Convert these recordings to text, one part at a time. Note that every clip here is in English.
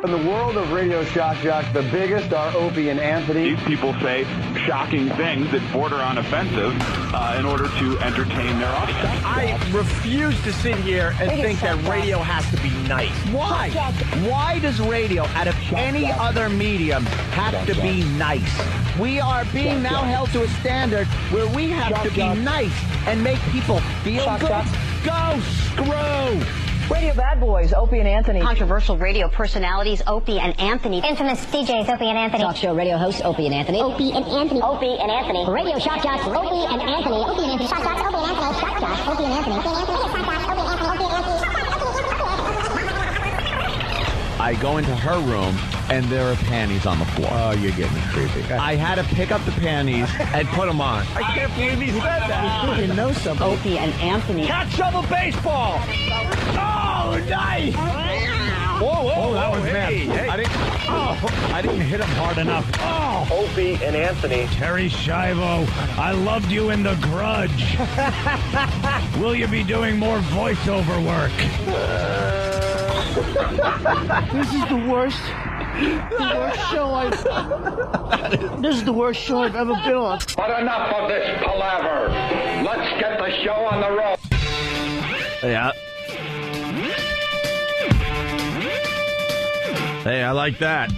In the world of radio shock jocks, the biggest are Opie and Anthony. These people say shocking things that border on offensive in order to entertain their audience. I refuse to sit here and think that radio has to be nice. Why? Why does radio, out of any other medium, have to be nice? We are being now held to a standard where we have to be nice and make people feel good. Go screw! Radio bad boys, Opie and Anthony. Controversial radio personalities, Opie and Anthony. Infamous DJs, Opie and Anthony. Talk show radio hosts, Opie and Anthony. Opie and Anthony. Opie and Anthony. Radio shock jocks, Opie and Anthony. Opie and Anthony. Shock jocks, Opie and Anthony. Shock jocks, Opie and Anthony. Opie and Anthony. Shock jocks, Opie and Anthony. Opie and Anthony. I go into her room, and there are panties on the floor. Oh, you're getting creepy. I had to pick up the panties and put them on. I can't believe he said that. You know something. Opie and Anthony. Catch shovel baseball. Oh, nice. Whoa, that was bad. Hey. I didn't hit him hard enough. Oh. Opie and Anthony. Terry Schiavo, I loved you in The Grudge. Will you be doing more voiceover work? This is the worst show This is the worst show I've ever been on. But enough of this palaver. Let's get the show on the road. Yeah. Hey, I like that.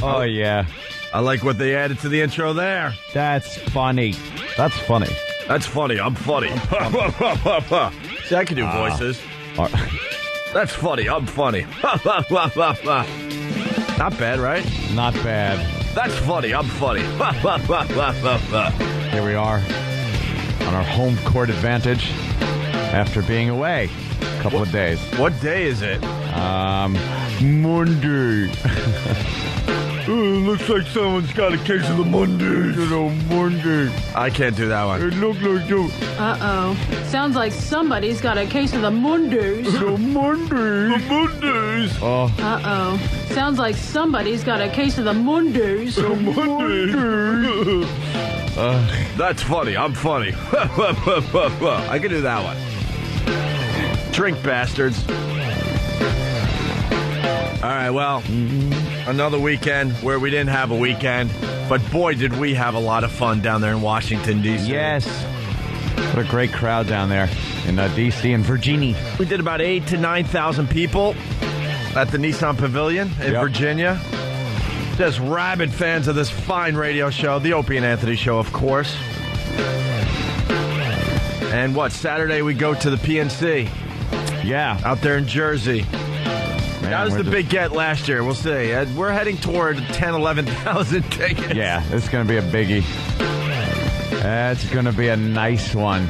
Oh, yeah. I like what they added to the intro there. That's funny. That's funny. That's funny. I'm funny. See, I can do voices. That's funny. I'm funny. Not bad, right? Not bad. That's funny. I'm funny. Here we are on our home court advantage after being away a couple of days. What day is it? Monday. Looks like someone's got a case of the Mondays. Monday. I can't do that one. It looked like you. Uh-oh. Sounds like somebody's got a case of the Mondays. The Mondays. The Mondays. Oh. Uh-oh. Sounds like somebody's got a case of the Mondays. The Mondays. That's funny. I'm funny. I can do that one. Drink, bastards. All right, well, another weekend where we didn't have a weekend, but boy, did we have a lot of fun down there in Washington, D.C. Yes. What a great crowd down there in D.C. and Virginia. We did about 8,000 to 9,000 people at the Nissan Pavilion in Virginia. Just rabid fans of this fine radio show, the Opie and Anthony Show, of course. And Saturday we go to the PNC. Yeah. Out there in Jersey. Man, that was the big get last year. We'll see. We're heading toward 10,000, 11,000 tickets. Yeah, it's going to be a biggie. It's going to be a nice one.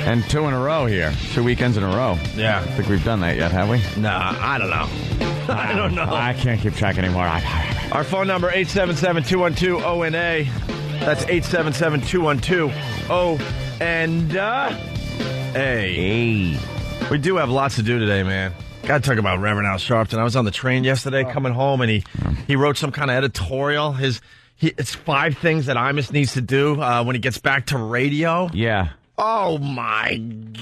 And 2 in a row here. 2 weekends in a row. Yeah. I don't think we've done that yet, have we? Nah, I don't know. I don't know. I can't keep track anymore. Our phone number, 877-212-ONA. That's 877-212-O-and-A. Hey. We do have lots to do today, man. Got to talk about Reverend Al Sharpton. I was on the train yesterday coming home, and he wrote some kind of editorial. It's 5 things that Imus needs to do when he gets back to radio. Yeah. Oh, my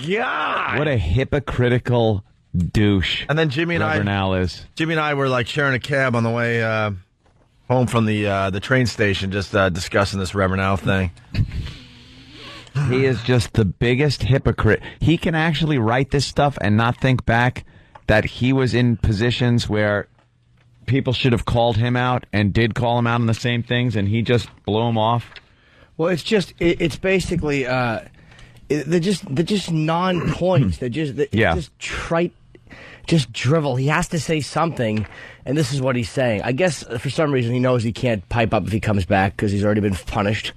God. What a hypocritical douche. And then Jimmy and Reverend Al is. Jimmy and I were like sharing a cab on the way home from the train station, just discussing this Reverend Al thing. He is just the biggest hypocrite. He can actually write this stuff and not think back that he was in positions where people should have called him out and did call him out on the same things, and he just blew them off. Well, it's basically they're just non-points. They're just trite, just drivel. He has to say something, and this is what he's saying. I guess for some reason he knows he can't pipe up if he comes back because he's already been punished.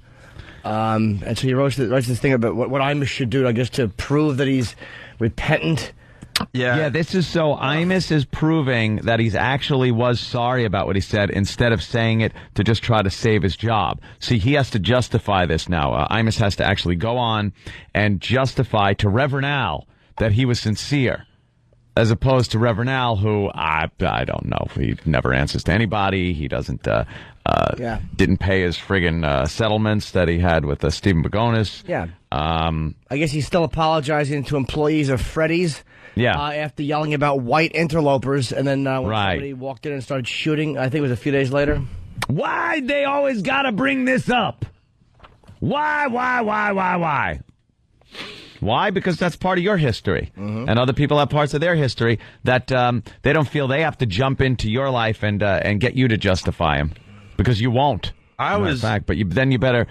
And so he writes this thing about what Imus should do, I guess, to prove that he's repentant. Yeah, this is so Imus is proving that he's actually was sorry about what he said instead of saying it to just try to save his job. See, he has to justify this now. Imus has to actually go on and justify to Reverend Al that he was sincere. As opposed to Reverend Al, who I don't know. He never answers to anybody. He doesn't didn't pay his friggin' settlements that he had with Stephen Bagonis. Yeah. I guess he's still apologizing to employees of Freddy's. Yeah. After yelling about white interlopers, and then when somebody walked in and started shooting, I think it was a few days later. Why they always gotta bring this up? Why? Why? Because that's part of your history. And other people have parts of their history that they don't feel they have to jump into your life and get you to justify them. Because you won't. But then you better,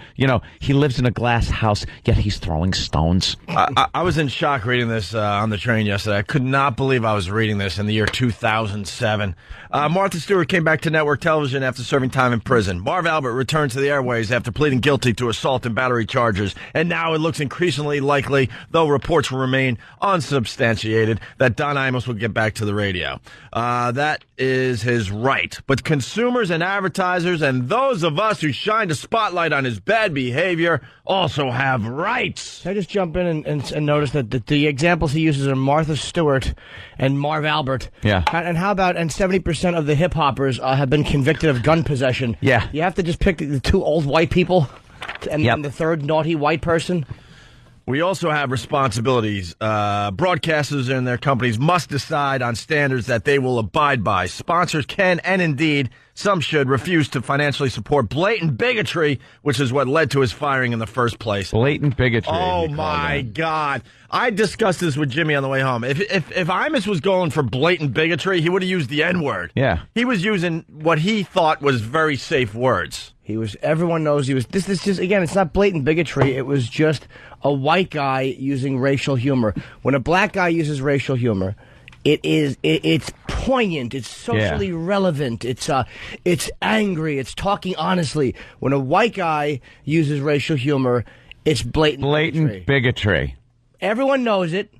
he lives in a glass house, yet he's throwing stones. I was in shock reading this on the train yesterday. I could not believe I was reading this in the year 2007. Martha Stewart came back to network television after serving time in prison. Marv Albert returned to the airways after pleading guilty to assault and battery charges. And now it looks increasingly likely, though reports will remain unsubstantiated, that Don Imus will get back to the radio. That is his right. But consumers and advertisers and those of us who shined a spotlight on his bad behavior also have rights. Can I just jump in and notice that the examples he uses are Martha Stewart and Marv Albert. Yeah. And how about, 70% of the hip-hoppers have been convicted of gun possession. Yeah. You have to just pick the two old white people and the third naughty white person. We also have responsibilities. Broadcasters and their companies must decide on standards that they will abide by. Sponsors can, and indeed, some should, refuse to financially support blatant bigotry, which is what led to his firing in the first place. Blatant bigotry. Oh, my God. I discussed this with Jimmy on the way home. If Imus was going for blatant bigotry, he would have used the N-word. Yeah. He was using what he thought was very safe words. Everyone knows he was, this just, again, it's not blatant bigotry. It was just a white guy using racial humor. When a black guy uses racial humor, it's poignant, it's socially relevant, it's angry, it's talking honestly. When a white guy uses racial humor, it's blatant bigotry. Everyone knows it.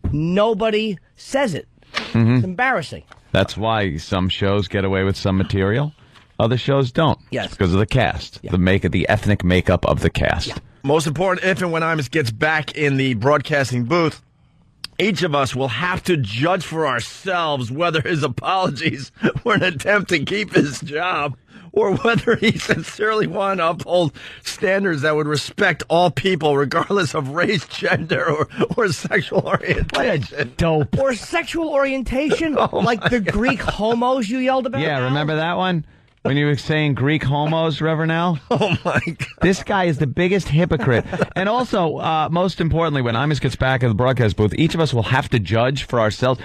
Nobody says it. It's embarrassing. That's why some shows get away with some material. Other shows don't. Yes. It's because of the cast. Yeah. The ethnic makeup of the cast. Yeah. Most important, if and when Imus gets back in the broadcasting booth, each of us will have to judge for ourselves whether his apologies were an attempt to keep his job or whether he sincerely wanted to uphold standards that would respect all people regardless of race, gender, or sexual orientation. Dope. Or sexual orientation, like the Greek homos you yelled about? Yeah, remember that one? When you were saying Greek homos, Reverend Al? Oh, my God. This guy is the biggest hypocrite. And also, most importantly, when Imus gets back in the broadcast booth, each of us will have to judge for ourselves.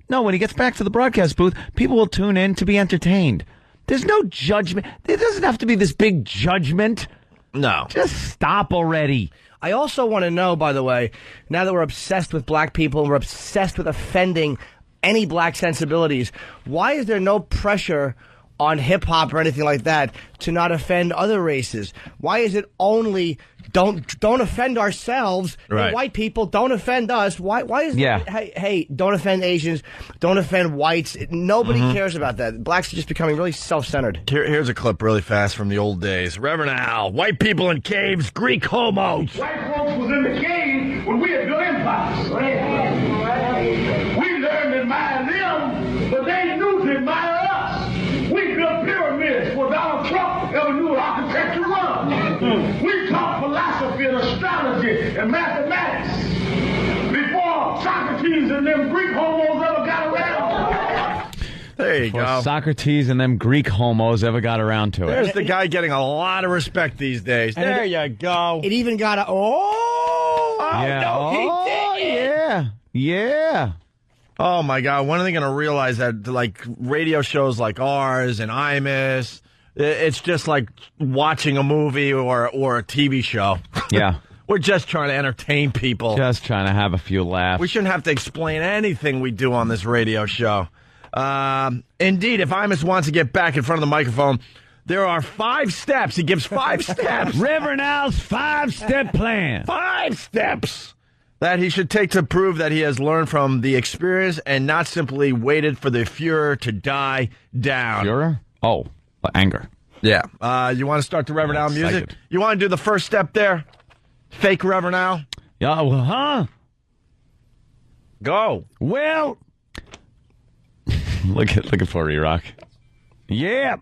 No, when he gets back to the broadcast booth, people will tune in to be entertained. There's no judgment. There doesn't have to be this big judgment. No. Just stop already. I also want to know, by the way, now that we're obsessed with black people and we're obsessed with offending any black sensibilities, why is there no pressure on hip-hop or anything like that to not offend other races? Why is it only don't offend ourselves? Right. White people, don't offend us. Why is it, hey, don't offend Asians, don't offend whites? Nobody cares about that. Blacks are just becoming really self-centered. Here's a clip really fast from the old days. Reverend Al, white people in caves, Greek homos. White folks was in the cave when we had built empires. We learned to admire them, but they knew to admire us. We built pyramids before Donald Trump ever knew what architecture was. We taught philosophy and astrology and mathematics before Socrates and them Greek homos ever got around. There you go. Socrates and them Greek homos ever got around to it. There's the guy getting a lot of respect these days. There you go. It even got Yeah. Oh, my God. When are they going to realize that, like, radio shows like ours and Imus, it's just like watching a movie or a TV show. Yeah. We're just trying to entertain people. Just trying to have a few laughs. We shouldn't have to explain anything we do on this radio show. Indeed, if Imus wants to get back in front of the microphone, there are 5 steps. He gives 5 steps. Reverend Al's 5-step plan. 5 steps that he should take to prove that he has learned from the experience and not simply waited for the furor to die down. Furor? Oh, anger. Yeah. You want to start the Reverend Al music? Excited. You want to do the first step there? Fake Reverend Al? Yeah, well, huh? Go. Well, Looking for E-Rock. Yeah.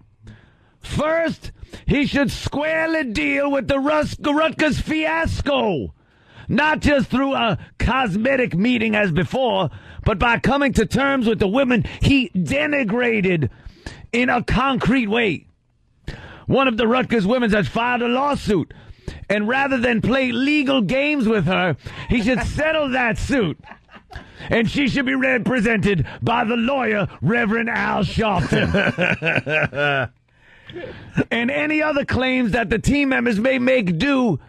First, he should squarely deal with the Rutgers fiasco. Not just through a cosmetic meeting as before, but by coming to terms with the women he denigrated in a concrete way. One of the Rutgers women has filed a lawsuit, and rather than play legal games with her, he should settle that suit. And she should be represented by the lawyer, Reverend Al Sharpton. And any other claims that the team members may make due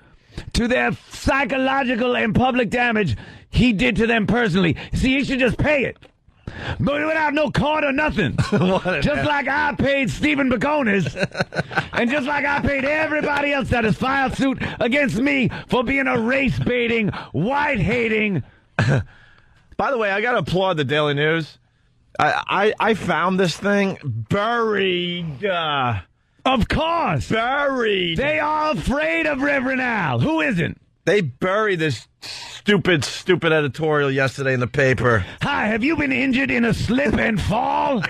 to their psychological and public damage he did to them personally. See, he should just pay it. But without no court or nothing. Just like I paid Stephen Baconis. And just like I paid everybody else that has filed suit against me for being a race-baiting, white-hating... By the way, I got to applaud the Daily News. I found this thing buried. Of course. Buried. They are afraid of Reverend Al. Who isn't? They buried this stupid editorial yesterday in the paper. Hi, have you been injured in a slip and fall?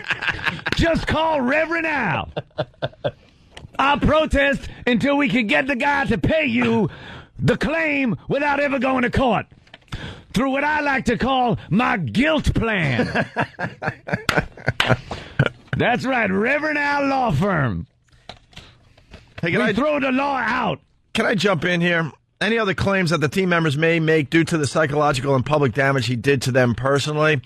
Just call Reverend Al. I'll protest until we can get the guy to pay you the claim without ever going to court. Through what I like to call my guilt plan. That's right, Reverend Al Law Firm. Hey, throw the law out. Can I jump in here? Any other claims that the team members may make due to the psychological and public damage he did to them personally?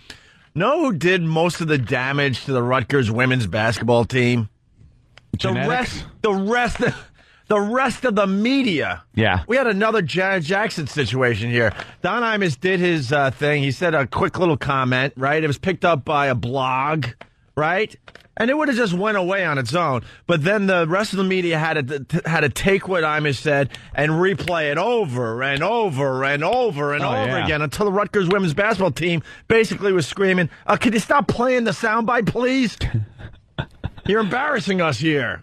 Know who did most of the damage to the Rutgers women's basketball team? Genetics? The rest of the media. Yeah. We had another Janet Jackson situation here. Don Imus did his thing. He said a quick little comment, right? It was picked up by a blog, right? And it would have just went away on its own. But then the rest of the media had to take what Imus said and replay it over and over and over and over again until the Rutgers women's basketball team basically was screaming, "Can you stop playing the soundbite, please? You're embarrassing us here."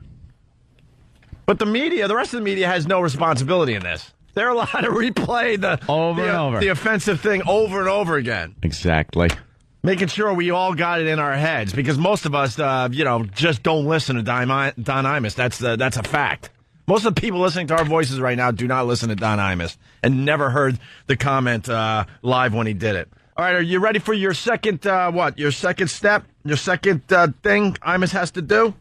But the rest of the media has no responsibility in this. They're allowed to replay the offensive thing over and over again. Exactly. Making sure we all got it in our heads, because most of us, just don't listen to Don Imus. That's a fact. Most of the people listening to our voices right now do not listen to Don Imus and never heard the comment live when he did it. All right, are you ready for your second, your second step, your second thing Imus has to do?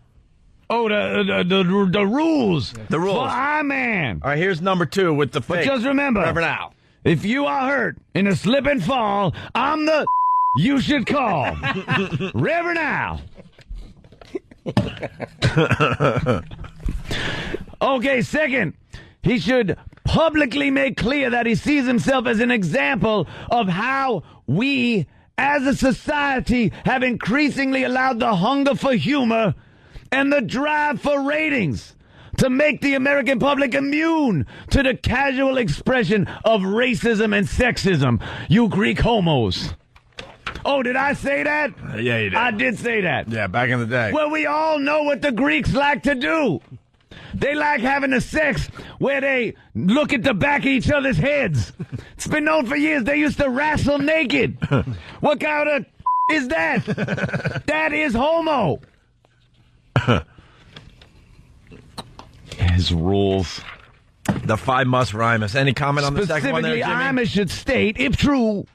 Oh, the rules. The rules. For our man. All right, here's number 2 with the fake. But just remember, Reverend Al, if you are hurt in a slip and fall, I'm the you should call Reverend Al. Okay, second, he should publicly make clear that he sees himself as an example of how we, as a society, have increasingly allowed the hunger for humor and the drive for ratings to make the American public immune to the casual expression of racism and sexism. You Greek homos. Oh, did I say that? Yeah, you did. I did say that. Yeah, back in the day. Well, we all know what the Greeks like to do. They like having a sex where they look at the back of each other's heads. It's been known for years. They used to wrestle naked. What kind of is that? That is homo. His rules. The 5 must rhyme us. Any comment on the second one there, Jimmy? Specifically, Imus should state, if true,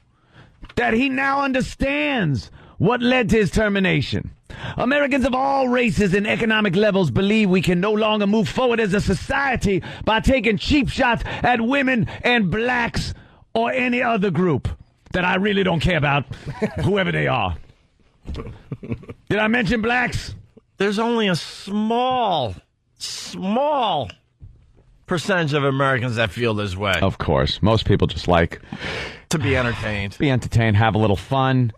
that he now understands what led to his termination. Americans of all races and economic levels believe we can no longer move forward as a society by taking cheap shots at women and blacks or any other group that I really don't care about, whoever they are. Did I mention blacks? There's only a small percentage of Americans that feel this way. Of course. Most people just like to be entertained. Be entertained, have a little fun.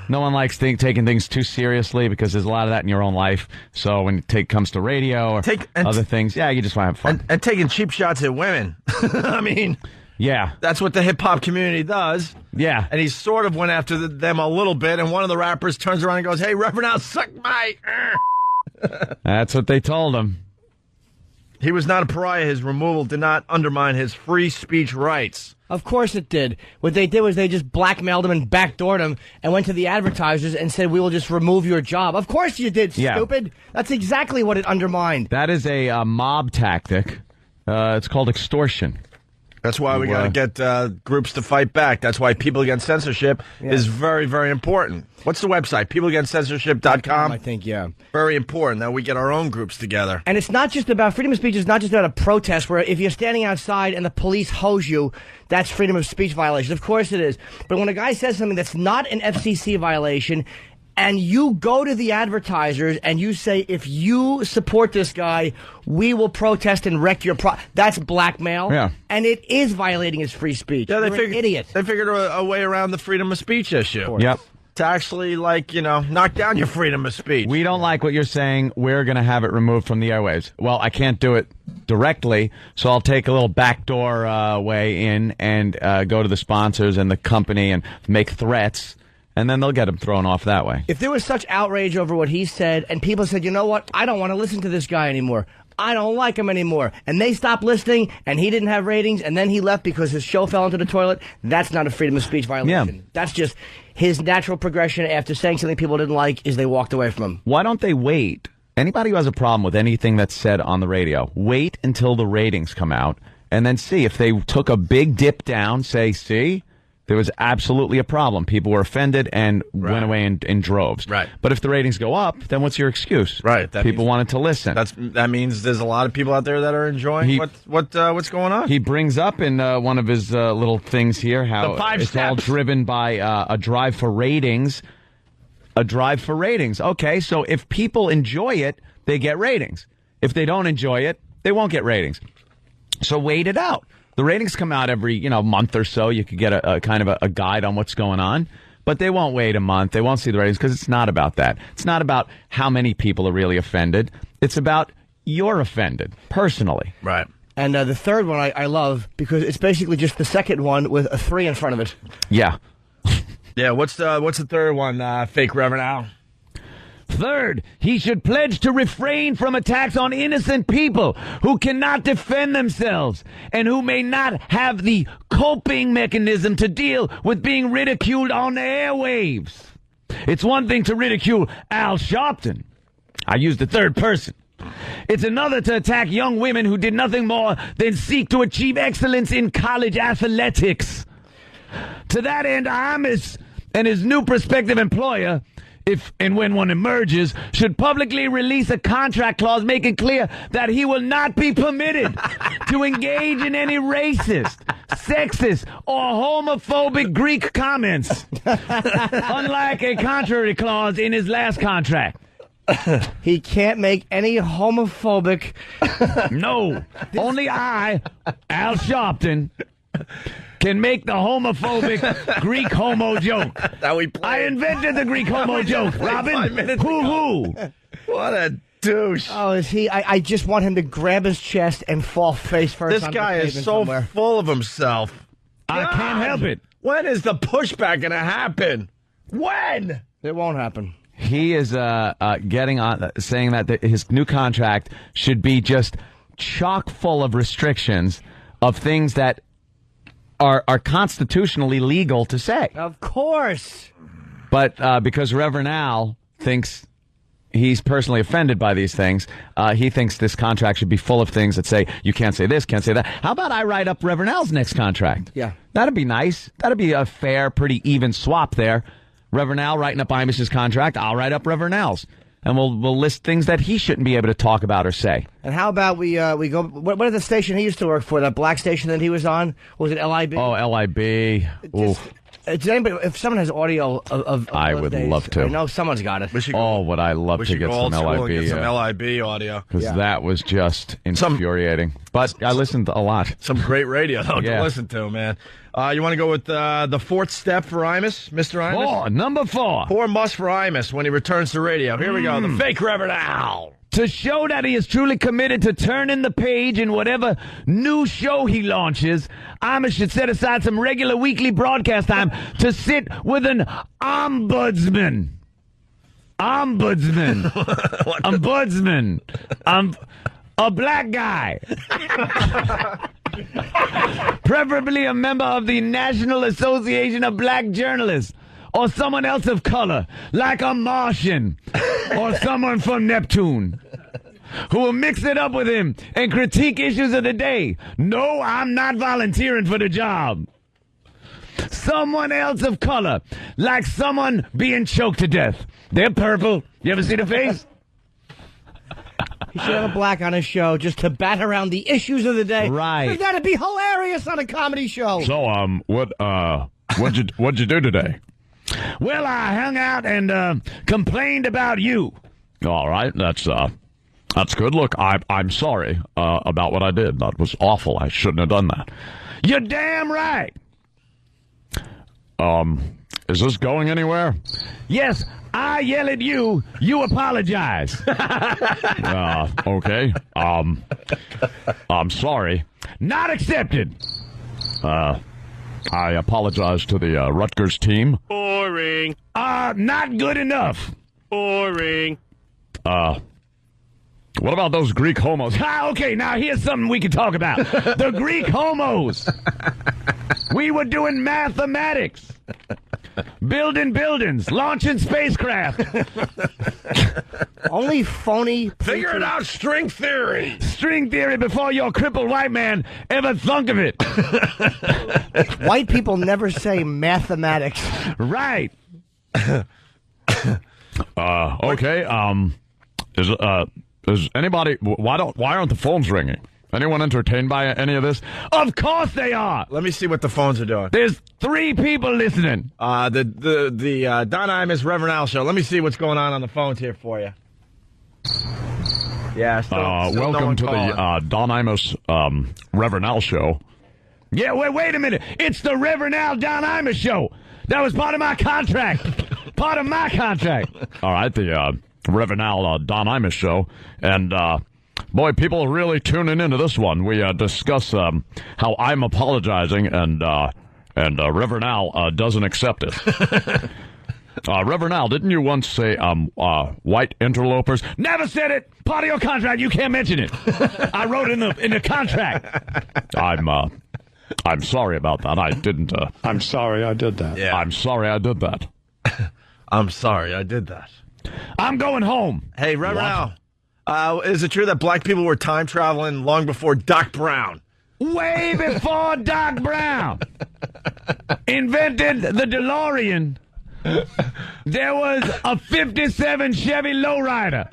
No one likes taking things too seriously because there's a lot of that in your own life. So when it comes to radio or other things, you just want to have fun. And taking cheap shots at women. I mean, yeah, that's what the hip-hop community does. Yeah. And he sort of went after them a little bit, and one of the rappers turns around and goes, "Hey, Reverend Al, suck my..." That's what they told him. He was not a pariah. His removal did not undermine his free speech rights. Of course it did. What they did was they just blackmailed him and backdoored him and went to the advertisers and said, we will just remove your job. Of course you did, stupid. That's exactly what it undermined. That is a mob tactic. It's called extortion. That's why we got to get groups to fight back. That's why People Against Censorship is very, very important. What's the website? PeopleAgainstCensorship.com? I think, yeah. Very important that we get our own groups together. And it's not just about freedom of speech. It's not just about a protest where if you're standing outside and the police hose you, that's freedom of speech violation. Of course it is. But when a guy says something that's not an FCC violation, and you go to the advertisers and you say, if you support this guy, we will protest and wreck your that's blackmail. Yeah. And it is violating his free speech. Yeah, You're an idiot. They figured a way around the freedom of speech issue. Yep. To actually, knock down your freedom of speech. We don't like what you're saying. We're going to have it removed from the airwaves. Well, I can't do it directly, so I'll take a little backdoor way in and go to the sponsors and the company and make threats. And then they'll get him thrown off that way. If there was such outrage over what he said, and people said, you know what, I don't want to listen to this guy anymore. I don't like him anymore. And they stopped listening, and he didn't have ratings, and then he left because his show fell into the toilet. That's not a freedom of speech violation. Yeah. That's just his natural progression after saying something people didn't like is they walked away from him. Why don't they wait? Anybody who has a problem with anything that's said on the radio, wait until the ratings come out, and then see if they took a big dip down, say, see? There was absolutely a problem. People were offended and went away in droves. Right. But if the ratings go up, then what's your excuse? Right. People wanted to listen. That means there's a lot of people out there that are enjoying what's going on. He brings up in one of his little things here how it's all driven by a drive for ratings. A drive for ratings. Okay, so if people enjoy it, they get ratings. If they don't enjoy it, they won't get ratings. So wait it out. The ratings come out every, month or so. You could get a kind of a guide on what's going on. But they won't wait a month. They won't see the ratings because it's not about that. It's not about how many people are really offended. It's about you're offended, personally. Right. And the third one I love because it's basically just the second one with a 3 in front of it. Yeah. Yeah, what's the third one, fake Reverend Al? Third, he should pledge to refrain from attacks on innocent people who cannot defend themselves and who may not have the coping mechanism to deal with being ridiculed on the airwaves. It's one thing to ridicule Al Sharpton. I used the third person. It's another to attack young women who did nothing more than seek to achieve excellence in college athletics. To that end, Imus and his new prospective employer, if and when one emerges, should publicly release a contract clause making clear that he will not be permitted to engage in any racist, sexist, or homophobic Greek comments, unlike a contrary clause in his last contract. He can't make any homophobic... No, only I, Al Sharpton, can make the homophobic Greek homo joke. That we played. I invented the Greek homo joke, Robin. Hoo-hoo. What a douche. Oh, is he? I just want him to grab his chest and fall face first. This guy is so somewhere. full of himself. I can't help it. When is the pushback going to happen? When? It won't happen. He is getting on, saying that his new contract should be just chock full of restrictions of things that are constitutionally legal to say. Of course. But because Reverend Al thinks he's personally offended by these things, he thinks this contract should be full of things that say, you can't say this, can't say that. How about I write up Reverend Al's next contract? Yeah. That'd be nice. That'd be a fair, pretty even swap there. Reverend Al writing up Imus's contract, I'll write up Reverend Al's. And we'll list things that he shouldn't be able to talk about or say. And how about we go... What is the station he used to work for, that black station that he was on? Was it LIB? Oh, LIB. If someone has audio of I would days, love to. I know someone's got it. Would I love to get some LIB. Get some LIB audio. Because that was just infuriating. But I listened a lot. Some great radio, though, to listen to, man. You want to go with the fourth step for Imus, Mr. Imus? Number 4. 4 must for Imus when he returns to radio. Here we go. The fake Reverend Al. To show that he is truly committed to turning the page in whatever new show he launches, Imus should set aside some regular weekly broadcast time to sit with an ombudsman. Ombudsman. A black guy. Preferably a member of the National Association of Black Journalists or someone else of color, like a Martian or someone from Neptune, who will mix it up with him and critique issues of the day. No, I'm not volunteering for the job. Someone else of color, like someone being choked to death. They're purple. You ever see the face? He should have a black on his show just to bat around the issues of the day. Right. That'd be hilarious on a comedy show. So, what'd you do today? Well, I hung out and complained about you. All right, that's good. Look, I'm sorry about what I did. That was awful. I shouldn't have done that. You're damn right. Is this going anywhere? Yes, I yell at you. You apologize. Okay. I'm sorry. Not accepted. I apologize to the Rutgers team. Boring. Not good enough. Boring. What about those Greek homos? Okay, now here's something we can talk about. The Greek homos. We were doing mathematics. Building buildings. Launching spacecraft. Only phony. Figuring out string theory. String theory before your crippled white man ever thunk of it. White people never say mathematics. Right. Okay, is anybody, why aren't the phones ringing? Anyone entertained by any of this? Of course they are. Let me see what the phones are doing. There's 3 people listening. The Don Imus Reverend Al Show. Let me see what's going on the phones here for you. Yeah, still welcome to the Don Imus Reverend Al Show. Yeah, wait a minute. It's the Reverend Al Don Imus Show. That was part of my contract. Part of my contract. All right, the Reverend Al Don Imus Show. And, boy, people are really tuning into this one. We discuss how I'm apologizing and Reverend Al doesn't accept it. Reverend Al, didn't you once say white interlopers? Never said it. Part of your contract. You can't mention it. I wrote in the contract. I'm sorry about that. I didn't. I'm sorry I did that. Yeah. I'm sorry I did that. I'm sorry I did that. I'm going home. Hey, Reverend Al, is it true that black people were time traveling long before Doc Brown? Way before Doc Brown invented the DeLorean, there was a 57 Chevy Lowrider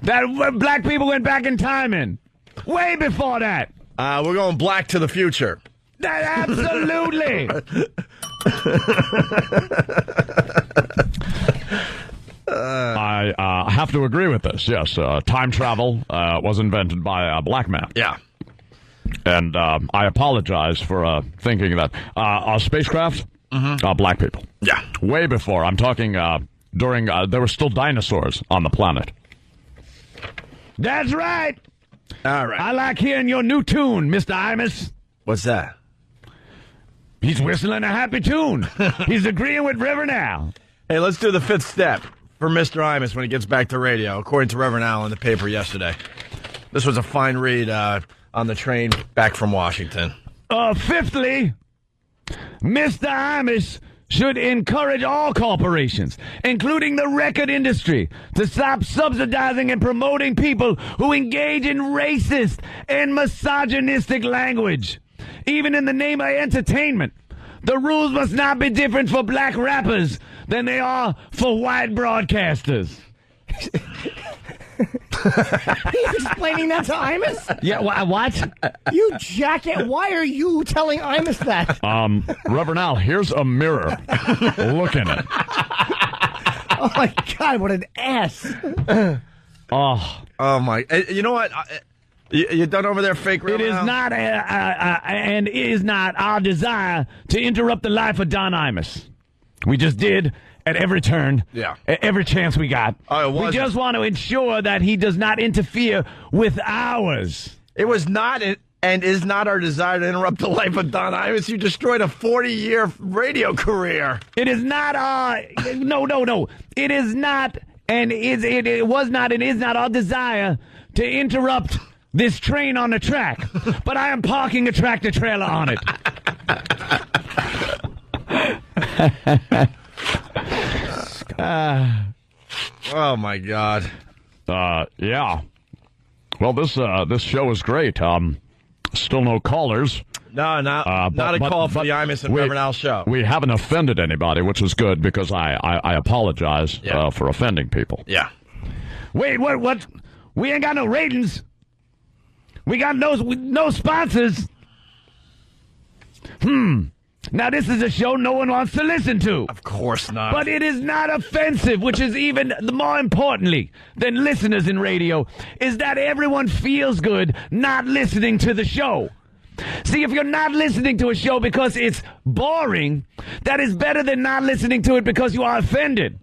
that black people went back in time in. Way before that. We're going black to the future. Absolutely. I have to agree with this. Yes, time travel was invented by a black man. Yeah. And I apologize for thinking that. Spacecraft, black people. Yeah. Way before. I'm talking during, there were still dinosaurs on the planet. That's right. All right. I like hearing your new tune, Mr. Imus. What's that? He's whistling a happy tune. He's agreeing with Reverend Al. Hey, let's do the 5th step for Mr. Imus when he gets back to radio, according to Reverend Al in the paper yesterday. This was a fine read on the train back from Washington. Fifthly, Mr. Imus should encourage all corporations, including the record industry, to stop subsidizing and promoting people who engage in racist and misogynistic language, even in the name of entertainment. The rules must not be different for black rappers than they are for white broadcasters. He's explaining that to Imus? Yeah, what? You jacket, why are you telling Imus that? Reverend Al, here's a mirror. Look in it. Oh, my God, what an ass. Oh, my. You know what? You done over there, fake Reverend It is Al? not, and it is not our desire to interrupt the life of Don Imus. We just did at every turn, at every chance we got. We just want to ensure that he does not interfere with ours. It was not and is not our desire to interrupt the life of Don Imus. You destroyed a 40-year radio career. It is not our... No. It is not, and it was not, and is not our desire to interrupt this train on the track, but I am parking a tractor trailer on it. Oh my God. Yeah. Well, this show is great. Still no callers. No, not a call for the Imus and Reverend Al show. We haven't offended anybody, which is good because I apologize for offending people. Yeah. Wait, what? We ain't got no ratings. We got no sponsors. Now, this is a show no one wants to listen to. Of course not. But it is not offensive, which is even more importantly than listeners in radio, is that everyone feels good not listening to the show. See, if you're not listening to a show because it's boring, that is better than not listening to it because you are offended.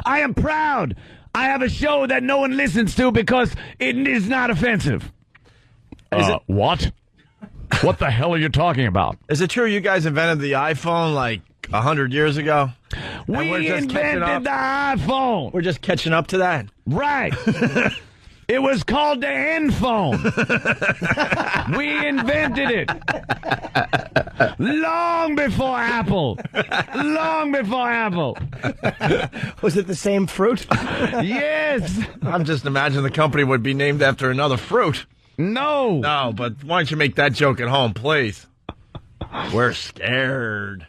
I am proud I have a show that no one listens to because it is not offensive. What? What the hell are you talking about? Is it true you guys invented the iPhone like 100 years ago? We invented the iPhone. We're just catching up to that. Right. It was called the N phone. We invented it. Long before Apple. Long before Apple. Was it the same fruit? Yes. I'm just imagining the company would be named after another fruit. No. No, but why don't you make that joke at home, please? We're scared.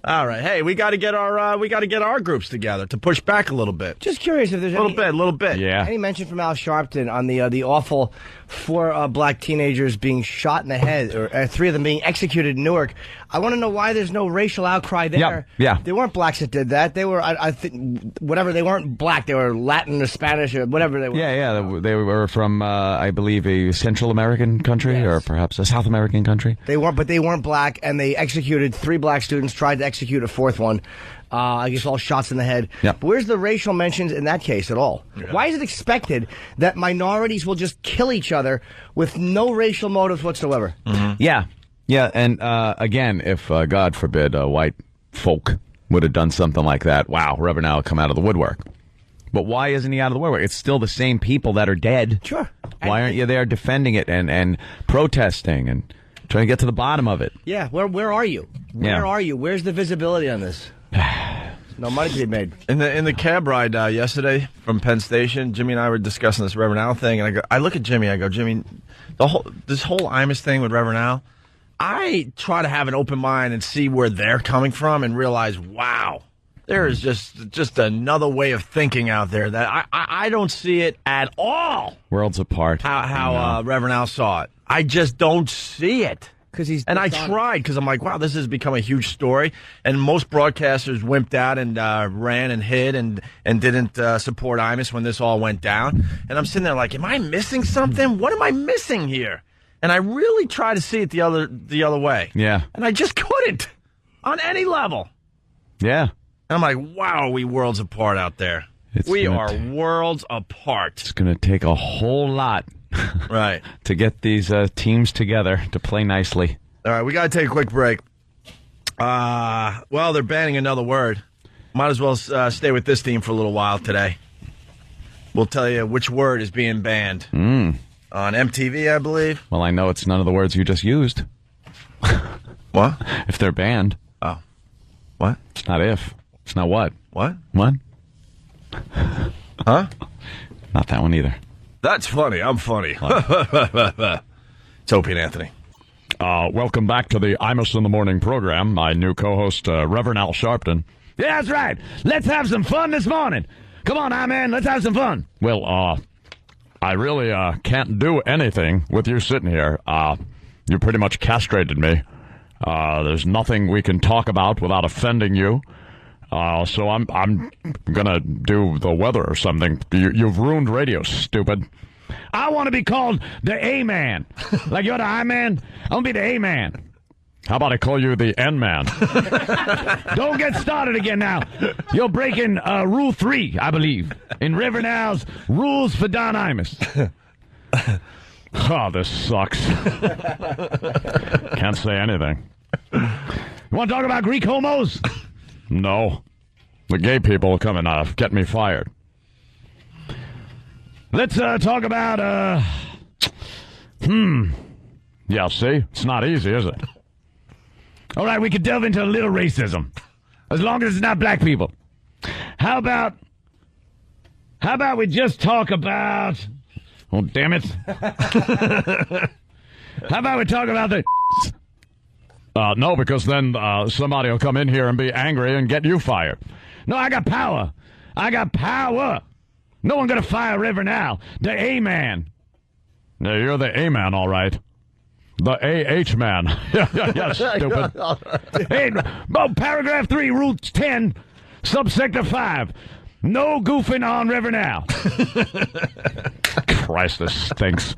All right, hey, we got to get our groups together to push back a little bit. Just curious if there's a little bit. Yeah. Any mention from Al Sharpton on the awful 4 black teenagers being shot in the head, or 3 of them being executed in Newark? I want to know why there's no racial outcry there. Yeah. They weren't blacks that did that. They were, I think, whatever. They weren't black. They were Latin or Spanish or whatever they were. Yeah. They were from, I believe, a Central American country or perhaps a South American country. They weren't black, and they executed 3 black students. Tried to execute a 4th one. I guess all shots in the head. Yep. But where's the racial mentions in that case at all? Yeah. Why is it expected that minorities will just kill each other with no racial motives whatsoever? Mm-hmm. Yeah, and again, if, God forbid, white folk would have done something like that, wow, Reverend Al would come out of the woodwork. But why isn't he out of the woodwork? It's still the same people that are dead. Sure. Why aren't you there defending it and protesting and trying to get to the bottom of it? Yeah, where are you? Where are you? Where's the visibility on this? No money to be made. In the cab ride yesterday from Penn Station, Jimmy and I were discussing this Reverend Al thing, and I look at Jimmy, I go, Jimmy, this whole Imus thing with Reverend Al, I try to have an open mind and see where they're coming from and realize, wow, there is just another way of thinking out there that I don't see it at all. Worlds apart. How Reverend Al saw it. I just don't see it. And I tried because I'm like, wow, this has become a huge story. And most broadcasters wimped out and ran and hid and didn't support Imus when this all went down. And I'm sitting there like, am I missing something? What am I missing here? And I really try to see it the other way. Yeah. And I just couldn't on any level. Yeah. And I'm like, wow, are we worlds apart out there? We are worlds apart. It's going to take a whole lot. Right. To get these teams together to play nicely. All right, we got to take a quick break. Well, they're banning another word. Might as well stay with this theme for a little while today. We'll tell you which word is being banned. On MTV, I believe. Well, I know it's none of the words you just used. What? If they're banned. Oh. What? It's not if. It's not what. What? What? Huh? Not that one either. That's funny. I'm funny. It's Opie and Anthony. Welcome back to the Imus in the Morning program. My new co-host, Reverend Al Sharpton. Yeah, that's right. Let's have some fun this morning. Come on, man. Let's have some fun. Well, I really can't do anything with you sitting here. You pretty much castrated me. There's nothing we can talk about without offending you. So I'm gonna do the weather or something. You've ruined radio, stupid. I want to be called the A-Man. Like you're the I-Man? I'm gonna be the A-Man. How about I call you the N-Man? Don't get started again now. You're breaking Rule 3, I believe, in Reverend Al's Rules for Don Imus. Oh, this sucks. Can't say anything. You want to talk about Greek homos? No. The gay people will come and get me fired. Let's talk about Yeah, see? It's not easy, is it? All right, we could delve into a little racism. As long as it's not black people. How about we just talk about... Oh, damn it. How about we talk about the... No, because then somebody will come in here and be angry and get you fired. No, I got power. I got power. No one gonna fire Reverend Al, the A-man. No, you're the A-man, all right. The A-H man. Yeah, stupid. Hey, paragraph 3, rule 10, subsector 5. No goofing on Reverend Al. Christ, this stinks.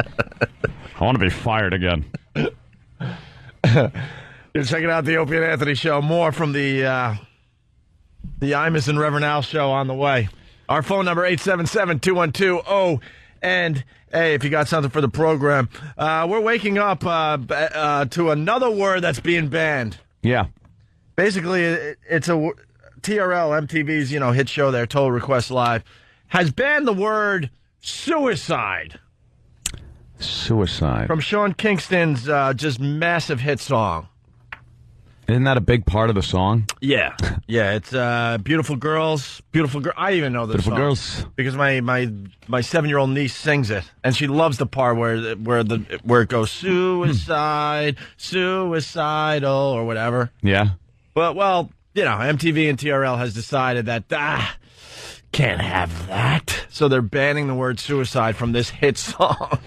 I want to be fired again. You're checking out the Opie and Anthony Show. More from the Imus and Reverend Al Show on the way. Our phone number, 877-212-0. And, hey, if you got something for the program, we're waking up to another word that's being banned. Yeah. Basically, it's a TRL, MTV's, hit show there, Total Request Live, has banned the word suicide. Suicide. From Sean Kingston's just massive hit song. Isn't that a big part of the song? Yeah. Yeah, it's Beautiful Girls, Beautiful Girl. I even know this Beautiful song. Girls. Because my 7-year-old niece sings it, and she loves the part where it goes suicide, suicidal, or whatever. Yeah. But, well, MTV and TRL has decided that, can't have that. So they're banning the word suicide from this hit song.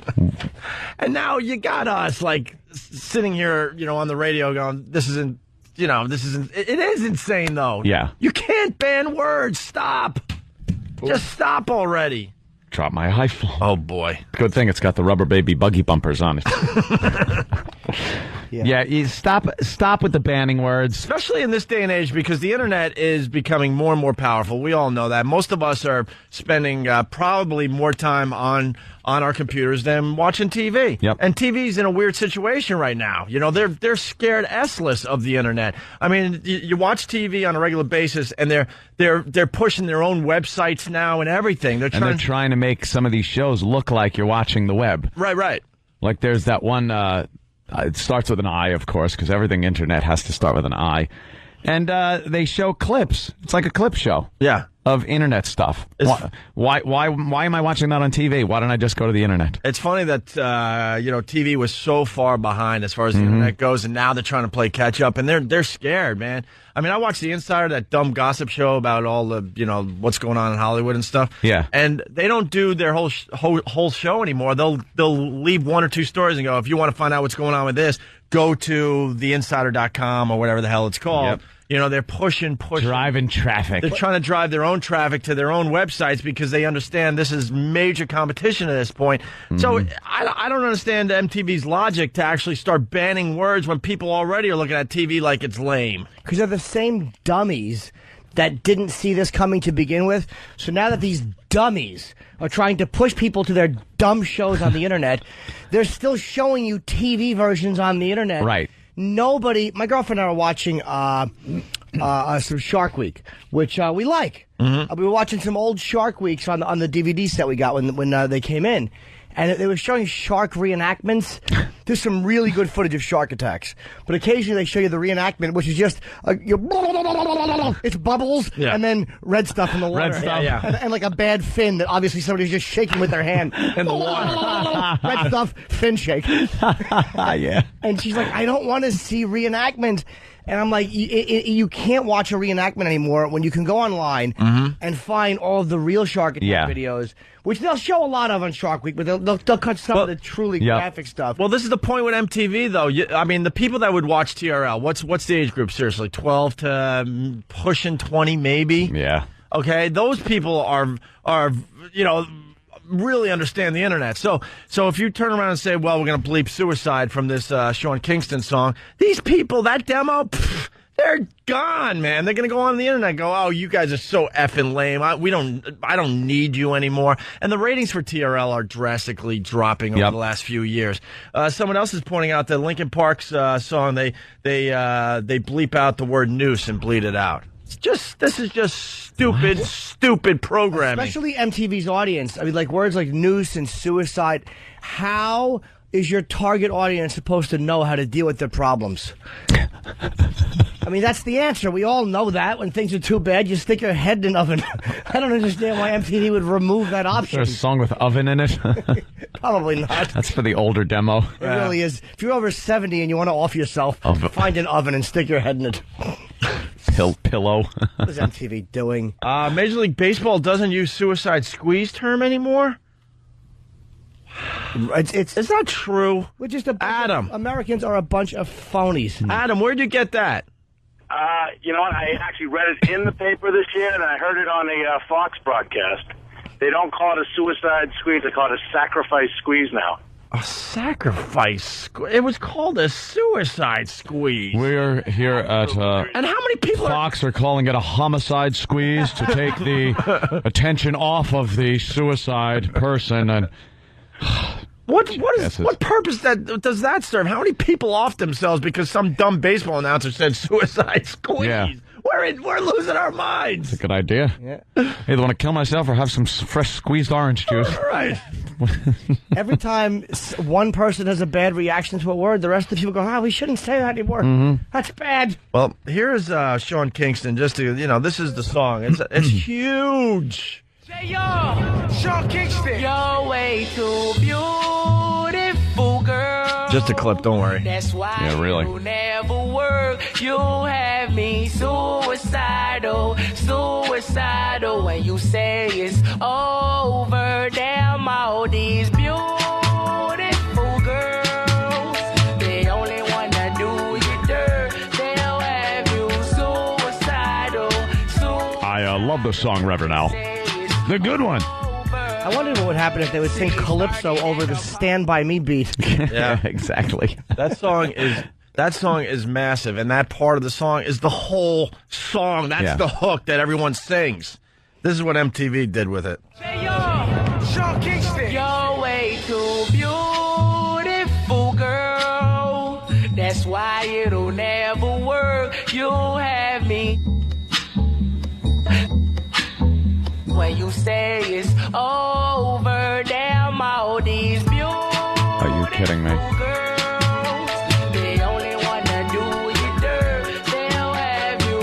And now you got us, sitting here, on the radio going, this isn't, it is insane, though. Yeah. You can't ban words. Stop. Just stop already. Drop my iPhone. Oh, boy. Good thing it's got the rubber baby buggy bumpers on it. Yeah, you stop with the banning words. Especially in this day and age, because the internet is becoming more and more powerful. We all know that. Most of us are spending probably more time on our computers than watching TV. Yep. And TV's in a weird situation right now. They're scared S-less of the internet. I mean, you watch TV on a regular basis, and they're pushing their own websites now and everything. They're trying to make some of these shows look like you're watching the web. Right. Like there's that one. It starts with an I, of course, because everything internet has to start with an I. And they show clips. It's like a clip show. Yeah. Of internet stuff. Why am I watching that on TV? Why don't I just go to the internet? It's funny that TV was so far behind as far as the internet goes, and now they're trying to play catch up, and they're scared, man. I mean, I watched The Insider, that dumb gossip show about all the what's going on in Hollywood and stuff. Yeah, and they don't do their whole show anymore. They'll leave 1 or 2 stories and go, if you want to find out what's going on with this, go to theinsider.com or whatever the hell it's called. Yep. They're pushing. Driving traffic. They're trying to drive their own traffic to their own websites because they understand this is major competition at this point. So I don't understand MTV's logic to actually start banning words when people already are looking at TV like it's lame. Because they're the same dummies that didn't see this coming to begin with. So now that these dummies are trying to push people to their dumb shows on the internet, they're still showing you TV versions on the internet. Right. My girlfriend and I are watching some Shark Week, which we like. We were watching some old Shark Weeks on the DVD set we got when they came in. And they were showing shark reenactments. There's some really good footage of shark attacks. But occasionally they show you the reenactment, which is just, it's bubbles and then red stuff in the water. Red stuff. And like a bad fin that obviously somebody's just shaking with their hand in the water. Red stuff, fin shake. Yeah. And she's like, I don't want to see reenactment. And I'm like, you can't watch a reenactment anymore when you can go online and find all of the real shark attack videos, which they'll show a lot of on Shark Week, but they'll cut some of the truly graphic stuff. Well, this is the point with MTV, though. I mean, the people that would watch TRL, what's the age group, seriously? 12 to pushing 20, maybe? Yeah. Okay, those people are really understand the internet. So if you turn around and say, well, we're going to bleep suicide from this Sean Kingston song, these people, that demo, they're gone, man. They're going to go on the internet and go, oh, you guys are so effing lame. I don't need you anymore. And the ratings for TRL are drastically dropping over the last few years. Someone else is pointing out that Linkin Park's song, they bleep out the word noose and bleed it out. This is just stupid programming. Especially MTV's audience. I mean, like words like noose and suicide. How is your target audience supposed to know how to deal with their problems? I mean, that's the answer. We all know that. When things are too bad, you stick your head in an oven. I don't understand why MTV would remove that option. Is there a song with oven in it? Probably not. That's for the older demo. It really is. If you're over 70 and you want to off yourself, find an oven and stick your head in it. Pillow. What is MTV doing? Major League Baseball doesn't use suicide squeeze term anymore? It's not true. We're just Adam. Americans are a bunch of phonies. Adam, where'd you get that? You know what? I actually read it in the paper this year, and I heard it on a Fox broadcast. They don't call it a suicide squeeze. They call it a sacrifice squeeze now. A sacrifice? It was called a suicide squeeze. We're here at and how many people Fox are calling it a homicide squeeze to take the attention off of the suicide person. And what purpose does that serve? How many people off themselves because some dumb baseball announcer said suicide squeeze? Yeah. We're losing our minds. It's a good idea. Yeah. Either want to kill myself or have some fresh squeezed orange juice. All right. Every time one person has a bad reaction to a word, the rest of the people go, we shouldn't say that anymore. Mm-hmm. That's bad. Well, here's Sean Kingston. Just to, this is the song. It's huge. Say yo, Sean Kingston. You're way too beautiful, girl. Just a clip, don't worry. That's why really. you never work. You have me suicidal when you say it's over. Damn, all these beautiful girls, they only wanna do you dirt. They'll have you suicidal. I love the song, Reverend Al. The good one. I wonder what would happen if they would sing Calypso over the Stand By Me beat. Yeah, exactly. That song is massive, and that part of the song is the whole song. That's the hook that everyone sings. This is what MTV did with it. Say yo, Sean Kingston. You're way too beautiful, girl. That's why it'll never work. You have me. When you say it's over, damn, all these beautiful Are you kidding me? girls, they only wanna do you dirt. They'll have you.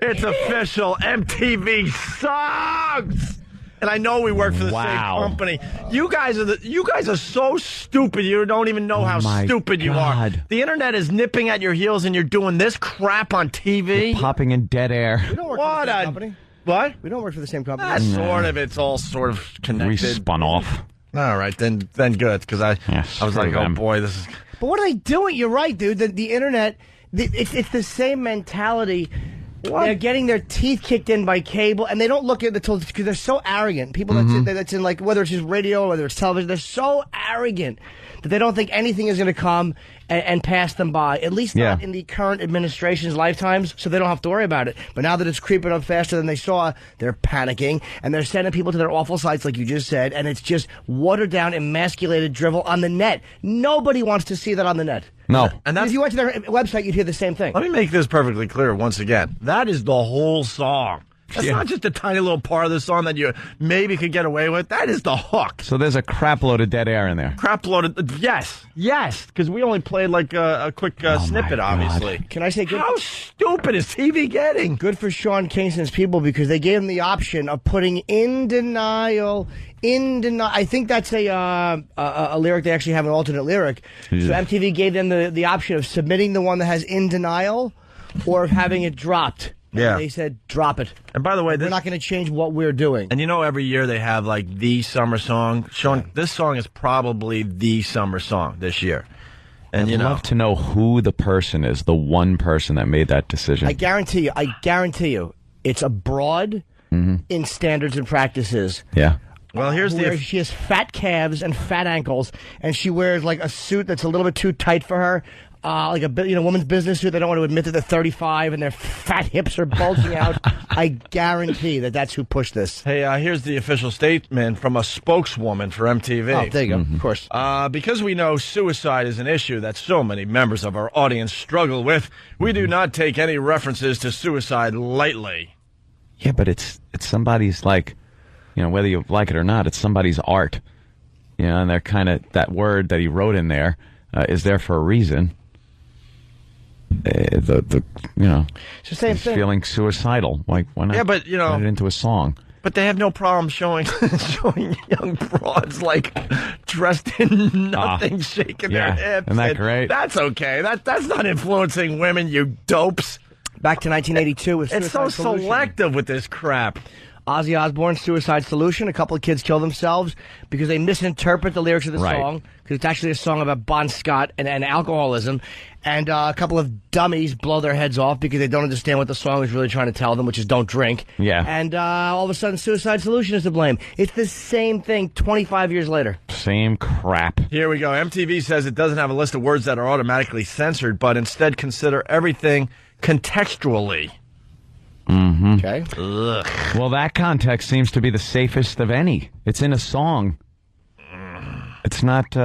It's official. MTV sucks. And I know we work for the same company. You guys are so stupid. You don't even know how stupid you are. The internet is nipping at your heels, and you're doing this crap on TV. You're popping in dead air. We don't work for the same company. What? We don't work for the same company. Sort of. It's all sort of connected. We spun off. All right, then good, because I was like, oh boy, this is. But what are they doing? You're right, dude. The internet, it's the same mentality. What? They're getting their teeth kicked in by cable, and they don't look at the tools because they're so arrogant. People that's in like whether it's just radio or whether it's television, they're so arrogant that they don't think anything is going to come and pass them by. At least not in the current administration's lifetimes, so they don't have to worry about it. But now that it's creeping up faster than they saw, they're panicking, and they're sending people to their awful sites, like you just said, and it's just watered down, emasculated drivel on the net. Nobody wants to see that on the net. No. And that's, if you went to their website, you'd hear the same thing. Let me make this perfectly clear once again. That is the whole song. That's not just a tiny little part of the song that you maybe could get away with. That is the hook. So there's a crap load of dead air in there. Crap load of, yes, because we only played like a quick snippet, obviously. Can I say good? How stupid is TV getting? Good for Sean Kingston's people because they gave him the option of putting in denial. I think that's a lyric. They actually have an alternate lyric. Yeah. So MTV gave them the option of submitting the one that has in denial or of having it dropped. Yeah. And they said, drop it. And by the way, we're not going to change what we're doing. And every year they have like the summer song. Sean, this song is probably the summer song this year. And I'd love to know who the person is, the one person that made that decision. I guarantee you, it's abroad in standards and practices. Yeah. Well, here's she has fat calves and fat ankles, and she wears like a suit that's a little bit too tight for her. Like a woman's business suit. They don't want to admit that they're 35 and their fat hips are bulging out. I guarantee that's who pushed this. Hey, here's the official statement from a spokeswoman for MTV. Oh, there you go. Of course. Because we know suicide is an issue that so many members of our audience struggle with, we do not take any references to suicide lightly. Yeah, but it's somebody's, like, you know, whether you like it or not, it's somebody's art. You know, and they're kind of, that word that he wrote in there is there for a reason. You know, it's the same he's thing. Feeling suicidal. Like, why not? Yeah, but, you know, put it into a song. But they have no problem showing young broads, like, dressed in nothing, shaking their hips. Isn't that great? That's okay. That's not influencing women, you dopes. Back to 1982 with It's so Solution. selective with this crap. Ozzy Osbourne's Suicide Solution. A couple of kids kill themselves because they misinterpret the lyrics of the song, because it's actually a song about Bon Scott and alcoholism. And a couple of dummies blow their heads off because they don't understand what the song is really trying to tell them, which is don't drink. Yeah. And all of a sudden, Suicide Solution is to blame. It's the same thing 25 years later. Same crap. Here we go. MTV says it doesn't have a list of words that are automatically censored, but instead consider everything contextually. Mm-hmm. Okay. Ugh. Well, that context seems to be the safest of any. It's in a song. It's not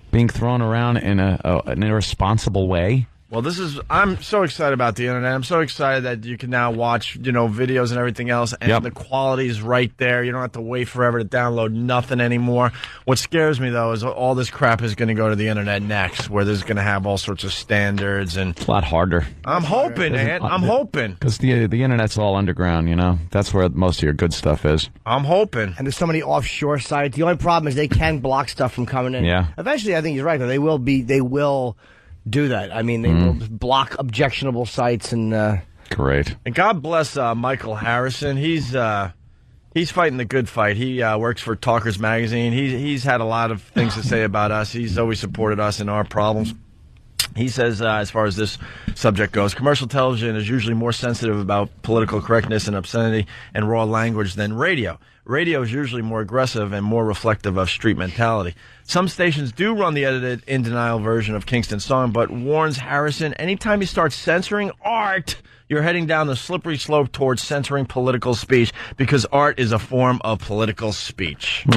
being thrown around in an irresponsible way. Well, I'm so excited about the internet. I'm so excited that you can now watch, videos and everything else, and the quality's right there. You don't have to wait forever to download nothing anymore. What scares me, though, is all this crap is going to go to the internet next, where there's going to have all sorts of standards. And it's a lot harder. I'm hoping, Ant. I'm hoping. Because the internet's all underground, That's where most of your good stuff is. I'm hoping. And there's so many offshore sites. The only problem is they can block stuff from coming in. Yeah. Eventually, I think he's right, though. They will do that. I mean, they will block objectionable sites and. Great. And God bless Michael Harrison. He's fighting the good fight. He works for Talkers Magazine. He's had a lot of things to say about us. He's always supported us in our problems. He says, as far as this subject goes, commercial television is usually more sensitive about political correctness and obscenity and raw language than radio. Radio is usually more aggressive and more reflective of street mentality. Some stations do run the edited, in denial version of Kingston's song, but warns Harrison, anytime you start censoring art, you're heading down the slippery slope towards censoring political speech, because art is a form of political speech.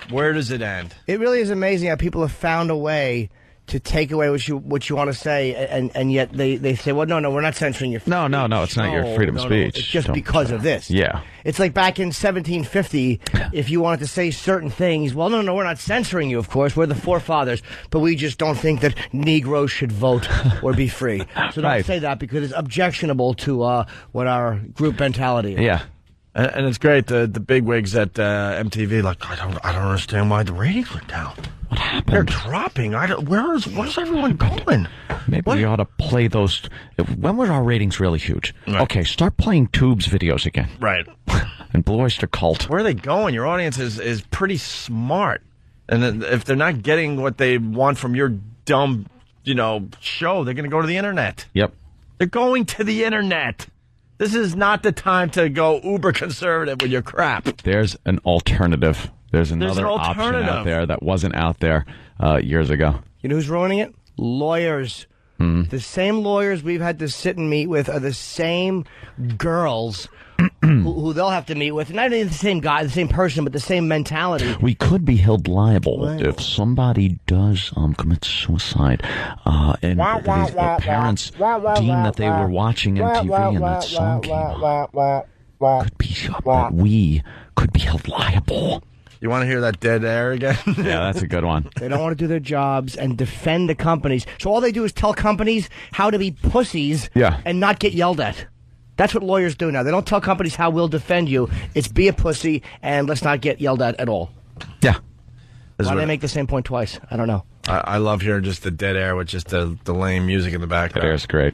Where does it end? It really is amazing how people have found a way to take away what you want to say, and yet they say, well, no, we're not censoring your freedom. No, it's not your freedom of speech. It's just because of this. Yeah. It's like back in 1750, if you wanted to say certain things, well, no, we're not censoring you, of course. We're the forefathers, but we just don't think that Negroes should vote or be free. So don't say that, because it's objectionable to what our group mentality is. Yeah. And it's great, the bigwigs at MTV, like, I don't understand why the ratings went down. What happened? They're dropping. Where's everyone going? Maybe we ought to play those. When were our ratings really huge? Right. Okay, start playing Tubes videos again. Right. And Blue Oyster Cult. Where are they going? Your audience is pretty smart. And if they're not getting what they want from your dumb, show, they're going to go to the internet. Yep. They're going to the internet. This is not the time to go uber conservative with your crap. There's an alternative. There's another option out there that wasn't out there years ago. You know who's ruining it? Lawyers. The same lawyers we've had to sit and meet with are the same girls who they'll have to meet with. Not even the same guy, the same person, but the same mentality. We could be held liable if somebody does commit suicide, and the parents deem that they were watching MTV and that song came out. Could be that we could be held liable. You want to hear that dead air again? Yeah, that's a good one. They don't want to do their jobs and defend the companies. So all they do is tell companies how to be pussies and not get yelled at. That's what lawyers do now. They don't tell companies how we'll defend you. It's be a pussy and let's not get yelled at all. Yeah. Why do they make the same point twice? I don't know. I love hearing just the dead air with just the lame music in the background. That air's great.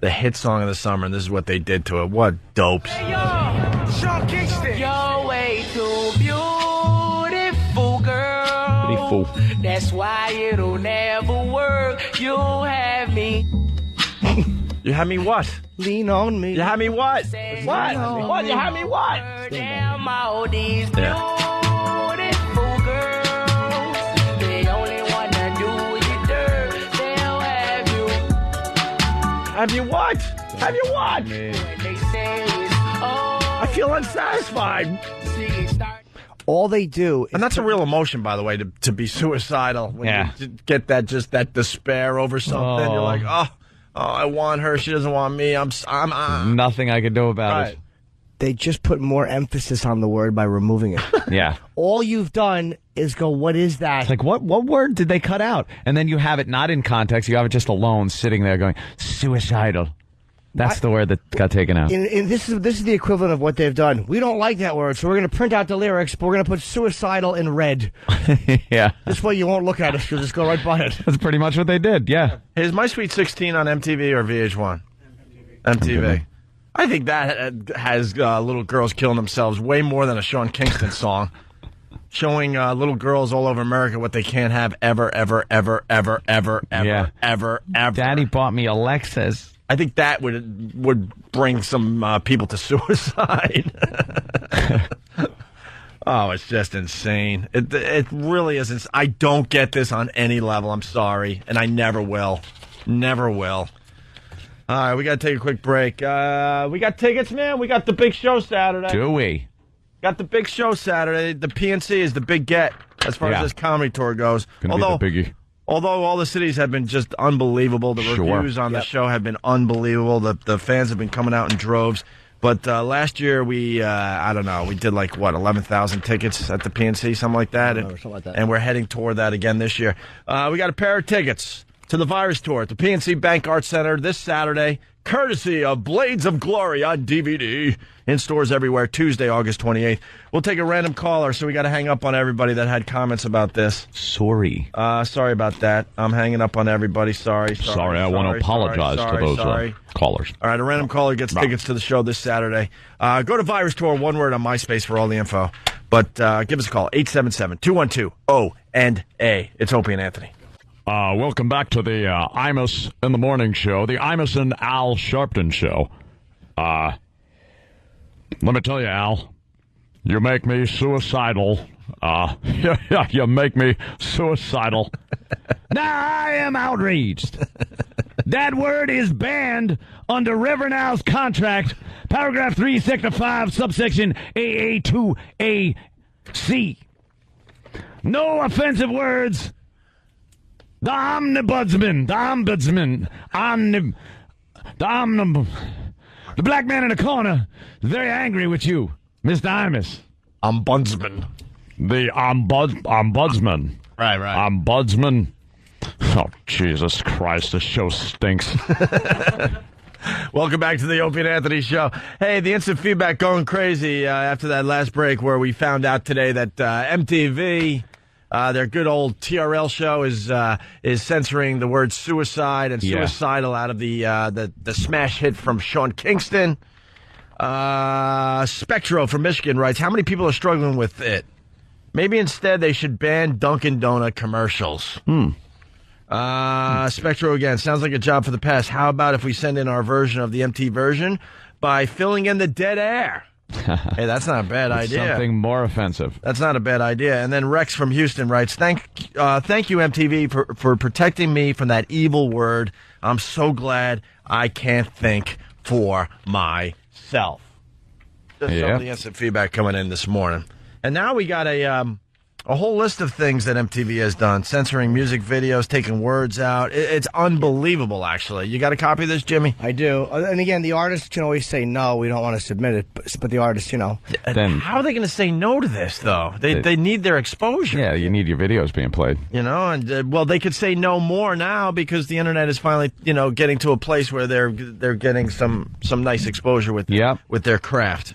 The hit song of the summer, and this is what they did to it. What dopes. Hey, yo, Sean Kingston. You're way too beautiful, girl. Beautiful. That's why it'll never work. You'll have me. You have me what? Lean on me. You have me what? What? What? You have me what? Damn, all these Yeah. beautiful girls. They only wanna do you dirt. They'll have you. Have you what? Have you what? They say it's all. I feel unsatisfied. All they do, and that's a real emotion, by the way, to be suicidal. When you get that despair over something, you're like, oh, I want her. She doesn't want me. Nothing I could do about it. They just put more emphasis on the word by removing it. Yeah. All you've done is go, what is that? It's like, what word did they cut out? And then you have it not in context. You have it just alone sitting there going, suicidal. That's the word that got taken out. This is the equivalent of what they've done. We don't like that word, so we're going to print out the lyrics, but we're going to put suicidal in red. Yeah. This way you won't look at it. You'll just go right by it. That's pretty much what they did, yeah. Is My Sweet 16 on MTV or VH1? MTV. I think that has little girls killing themselves way more than a Sean Kingston song. Showing little girls all over America what they can't have ever. Daddy bought me Alexas. I think that would bring some people to suicide. Oh, it's just insane. It really is. I don't get this on any level. I'm sorry, and I never will. Never will. All right, we got to take a quick break. We got tickets, man. We got the big show Saturday. Do we? Got the big show Saturday. The PNC is the big get as far as this comedy tour goes. Gonna be the biggie. Although all the cities have been just unbelievable. The reviews on the show have been unbelievable. The fans have been coming out in droves. But last year we, I don't know, we did 11,000 tickets at the PNC, something like that. Something like that. And we're heading toward that again this year. We got a pair of tickets to the Virus Tour at the PNC Bank Arts Center this Saturday, courtesy of Blades of Glory on DVD, in stores everywhere, Tuesday, August 28th. We'll take a random caller, so we got to hang up on everybody that had comments about this. Sorry. Sorry about that. I'm hanging up on everybody. Sorry. I want to apologize to those callers. All right, a random caller gets tickets to the show this Saturday. Go to Virus Tour, one word on MySpace for all the info. But give us a call, 877-212-O&A. It's Opie and Anthony. Welcome back to the Imus in the Morning Show, the Imus and Al Sharpton Show. Let me tell you, Al, you make me suicidal. You make me suicidal. Now I am outraged. That word is banned under Reverend Al's contract, paragraph 3, section 5, subsection AA2AC. No offensive words. The omnibudsman, the black man in the corner is very angry with you, Mr. Imus. Ombudsman. The ombudsman. Right. Ombudsman. Oh, Jesus Christ, this show stinks. Welcome back to the Opie and Anthony Show. Hey, the instant feedback going crazy after that last break where we found out today that MTV... their good old TRL show is censoring the word suicide and suicidal out of the smash hit from Sean Kingston. Spectro from Michigan writes, how many people are struggling with it? Maybe instead they should ban Dunkin' Donut commercials. Spectro again, sounds like a job for the past. How about if we send in our version of the MT version by filling in the dead air? Hey, that's not a bad idea. Something more offensive. That's not a bad idea. And then Rex from Houston writes, Thank you, MTV, for protecting me from that evil word. I'm so glad I can't think for myself. Just some of the instant feedback coming in this morning. And now we got a whole list of things that MTV has done, censoring music videos, taking words out. It's unbelievable, actually. You got a copy of this, Jimmy? I do. And again, the artist can always say, no, we don't want to submit it. But the artist, How are they going to say no to this, though? They need their exposure. Yeah, you need your videos being played. And, they could say no more now because the Internet is finally, getting to a place where they're getting some nice exposure with their craft.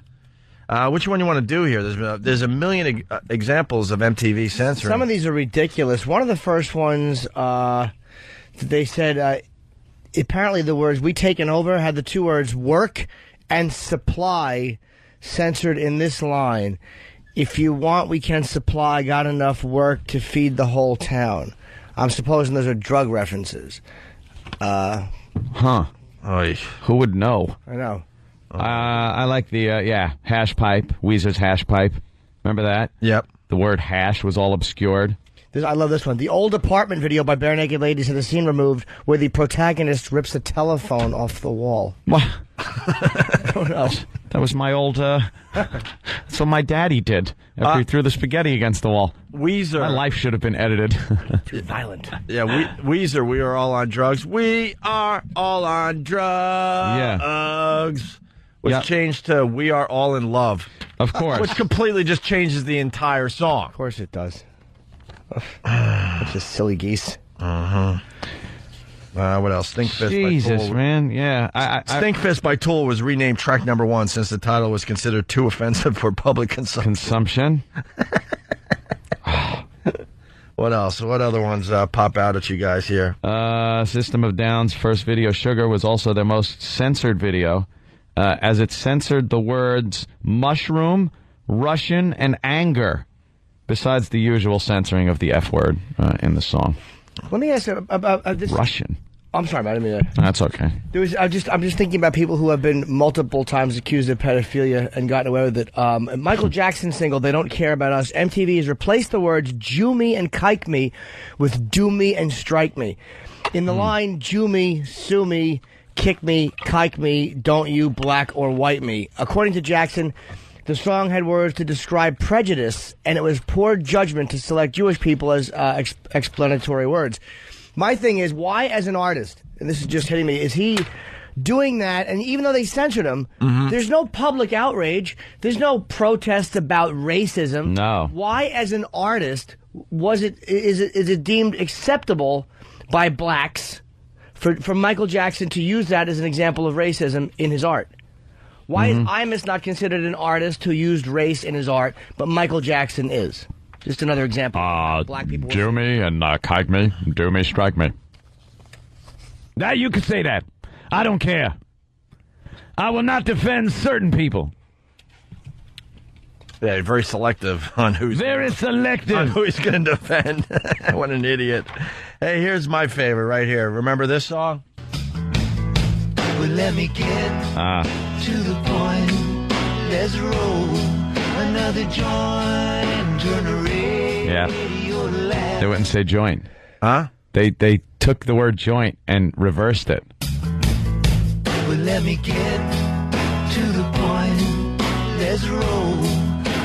Which one you want to do here? There's a million examples of MTV censoring. Some of these are ridiculous. One of the first ones, they said, apparently the words "we taken over" had the two words "work" and "supply" censored in this line. If you want, we can supply. Got enough work to feed the whole town. I'm supposing those are drug references. Who would know? I know. I like the, hash pipe, Weezer's hash pipe. Remember that? Yep. The word hash was all obscured. I love this one. The old apartment video by Bare Naked Ladies had a scene removed where the protagonist rips a telephone off the wall. What? I don't know. That was my old, that's what my daddy did after he threw the spaghetti against the wall. Weezer. My life should have been edited. Too violent. Yeah, Weezer, we are all on drugs. We are all on drugs. Yeah. Was changed to We Are All in Love. Of course. Which completely just changes the entire song. Of course it does. It's just silly geese. Uh-huh. What else? Stinkfist Jesus, by Tool. man. Yeah. Stinkfist by Tool was renamed track number 1 since the title was considered too offensive for public consumption. What else? What other ones pop out at you guys here? System of Down's first video, Sugar, was also their most censored video, as it censored the words mushroom, Russian, and anger, besides the usual censoring of the F word in the song. Let me ask you about this. Russian. I'm sorry, man. I didn't mean that. That's okay. I'm just thinking about people who have been multiple times accused of pedophilia and gotten away with it. Michael Jackson's single, They Don't Care About Us, MTV has replaced the words Jew me and kike me with do me and strike me. In the line, Jew me, sue me, kick me, kike me, don't you black or white me. According to Jackson, the song had words to describe prejudice, and it was poor judgment to select Jewish people as explanatory words. My thing is, why as an artist, and this is just hitting me, is he doing that? And even though they censored him, there's no public outrage. There's no protest about racism. No. Why as an artist is it deemed acceptable by blacks for Michael Jackson to use that as an example of racism in his art? Why is Imus not considered an artist who used race in his art, but Michael Jackson is? Just another example. Black people. Do me and kike me, do me, strike me. Now you can say that. I don't care. I will not defend certain people. Yeah, very selective on who's selective on who he's going to defend. What an idiot! Hey, here's my favorite right here. Remember this song? Well, let me get to the point. Let's roll another joint and turn the radio left. They wouldn't say joint. Huh? They took the word joint and reversed it. Well, let me get to the point. Let's roll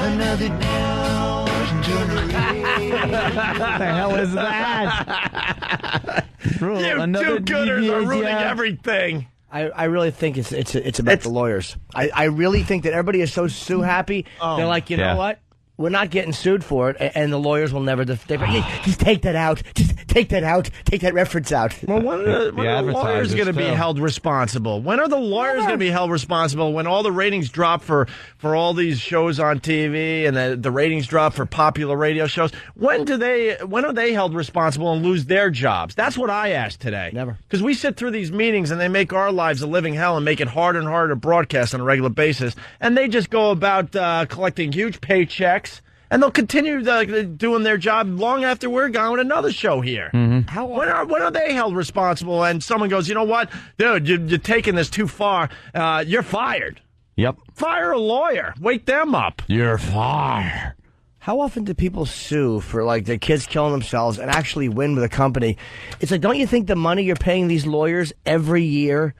another now and turn the radio. What the hell is that? You do-gooders are ruining everything. I really think it's about the lawyers. I really think that everybody is so sue happy. They're like, you know what? We're not getting sued for it, and the lawyers will never. Just take that out. Just take that out. Take that reference out. Well, when are the lawyers going to be held responsible? When are the lawyers going to be held responsible? When all the ratings drop for all these shows on TV and the ratings drop for popular radio shows? When are they held responsible and lose their jobs? That's what I asked today. Never. Because we sit through these meetings and they make our lives a living hell and make it harder and harder to broadcast on a regular basis. And they just go about collecting huge paychecks. And they'll continue doing their job long after we're gone with another show here. When are they held responsible? And someone goes, you know what, dude, you're taking this too far. You're fired. Yep. Fire a lawyer. Wake them up. You're fired. How often do people sue for their kids killing themselves and actually win with a company? It's like, don't you think the money you're paying these lawyers every year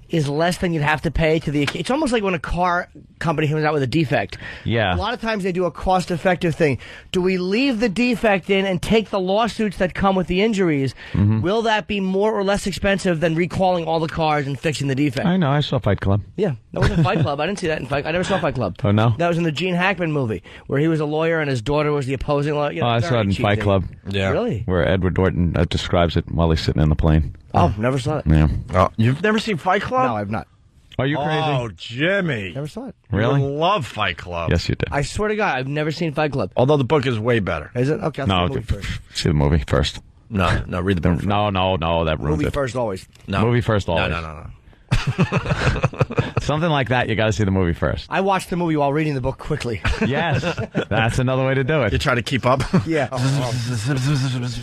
is less than you'd have to pay to the... It's almost like when a car company comes out with a defect. Yeah. A lot of times they do a cost-effective thing. Do we leave the defect in and take the lawsuits that come with the injuries? Will that be more or less expensive than recalling all the cars and fixing the defect? I know. I saw Fight Club. Yeah. That wasn't Fight Club. I didn't see that in Fight. I never saw Fight Club. Oh, no? That was in the Gene Hackman movie, where he was a lawyer and his daughter was the opposing lawyer. I saw it in Fight Club. Yeah. Really? Where Edward Norton describes it while he's sitting in the plane. Oh, never saw it. Yeah. Oh, you've never seen Fight Club? No, I've not. Are you crazy? Oh, Jimmy. Never saw it. Really? You love Fight Club. Yes, you did. I swear to God, I've never seen Fight Club. Although the book is way better. Is it? Okay, I'll see the movie first. See the movie first. No, read the book first. No, that ruins Movie it. first always. No. Movie first always. No. Something like that, you got to see the movie first. I watched the movie while reading the book quickly. Yes, that's another way to do it. You try to keep up? Yeah.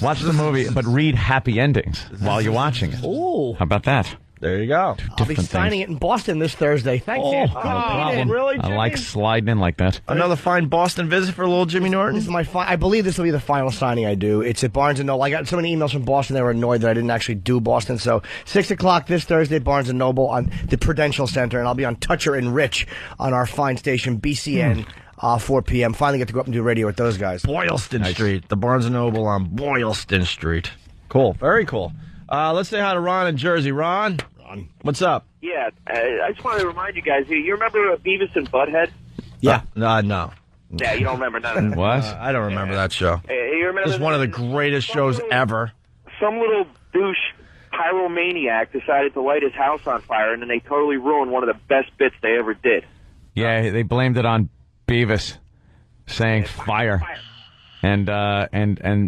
Watch the movie, but read happy endings while you're watching it. Ooh. How about that? There you go. I'll be signing it in Boston this Thursday. Thanks, no Anthony. problem. Really, I Jimmy? like sliding in like that. Another fine Boston visit for little Jimmy Norton? This is my I believe this will be the final signing I do. It's at Barnes & Noble. I got so many emails from Boston, they were annoyed that I didn't actually do Boston. So 6 o'clock this Thursday at Barnes & Noble on the Prudential Center, and I'll be on Toucher and Rich on our fine station, BCN, 4 p.m. Finally get to go up and do radio with those guys. Boylston Street. The Barnes & Noble on Boylston Street. Cool. Very cool. Let's say hi to Ron in Jersey. Ron, what's up? Yeah, I just wanted to remind you guys, you remember Beavis and Butthead? Yeah. No. Yeah, you don't remember none of that. What? I don't remember that show. You remember It's one of the greatest shows ever. Some little douche pyromaniac decided to light his house on fire, and then they totally ruined one of the best bits they ever did. Yeah, they blamed it on Beavis saying fire. And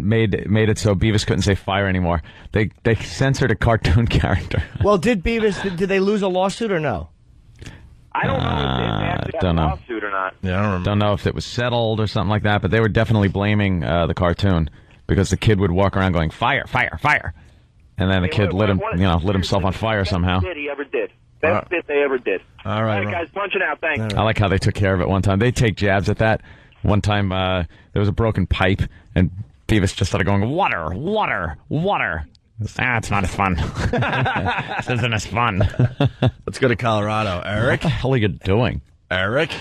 made it so Beavis couldn't say fire anymore. They censored a cartoon character. Well, did they lose a lawsuit or no? I don't know if they actually had a lawsuit or not. Yeah, I don't remember. Don't know if it was settled or something like that, but they were definitely blaming the cartoon because the kid would walk around going fire, fire, fire, and then the kid lit himself on fire somehow. Best bit he ever did. Best bit they ever did. All right, guys, punching out. Thanks. I like how they took care of it one time. They take jabs at that. One time there was a broken pipe, and Beavis just started going, water, water, water. It's not as fun. This isn't as fun. Let's go to Colorado. Eric? What the hell are you doing? Eric?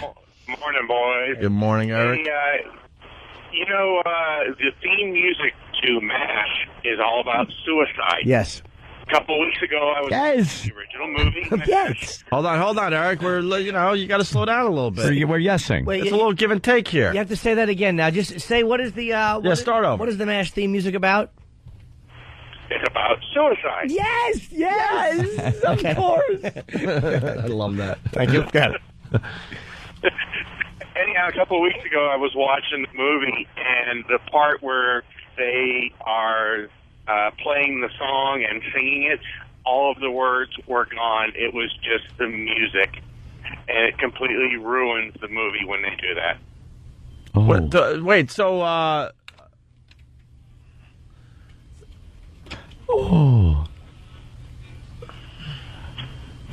Morning, boys. Good morning, Eric. Hey, the theme music to MASH is all about suicide. Yes. A couple weeks ago, I was Yes. in the original movie. Yes. Hold on, Eric. You got to slow down a little bit. We're yesing. Wait, It's a little give and take here. You have to say that again now. Just say what is the start over. What is the MASH theme music about? It's about suicide. Yes, of course. I love that. Thank you. Got it. Anyhow, a couple of weeks ago, I was watching the movie, and the part where they are playing the song and singing it, all of the words were gone. It was just the music, and it completely ruins the movie when they do that. Oh. Wait, so... Oh.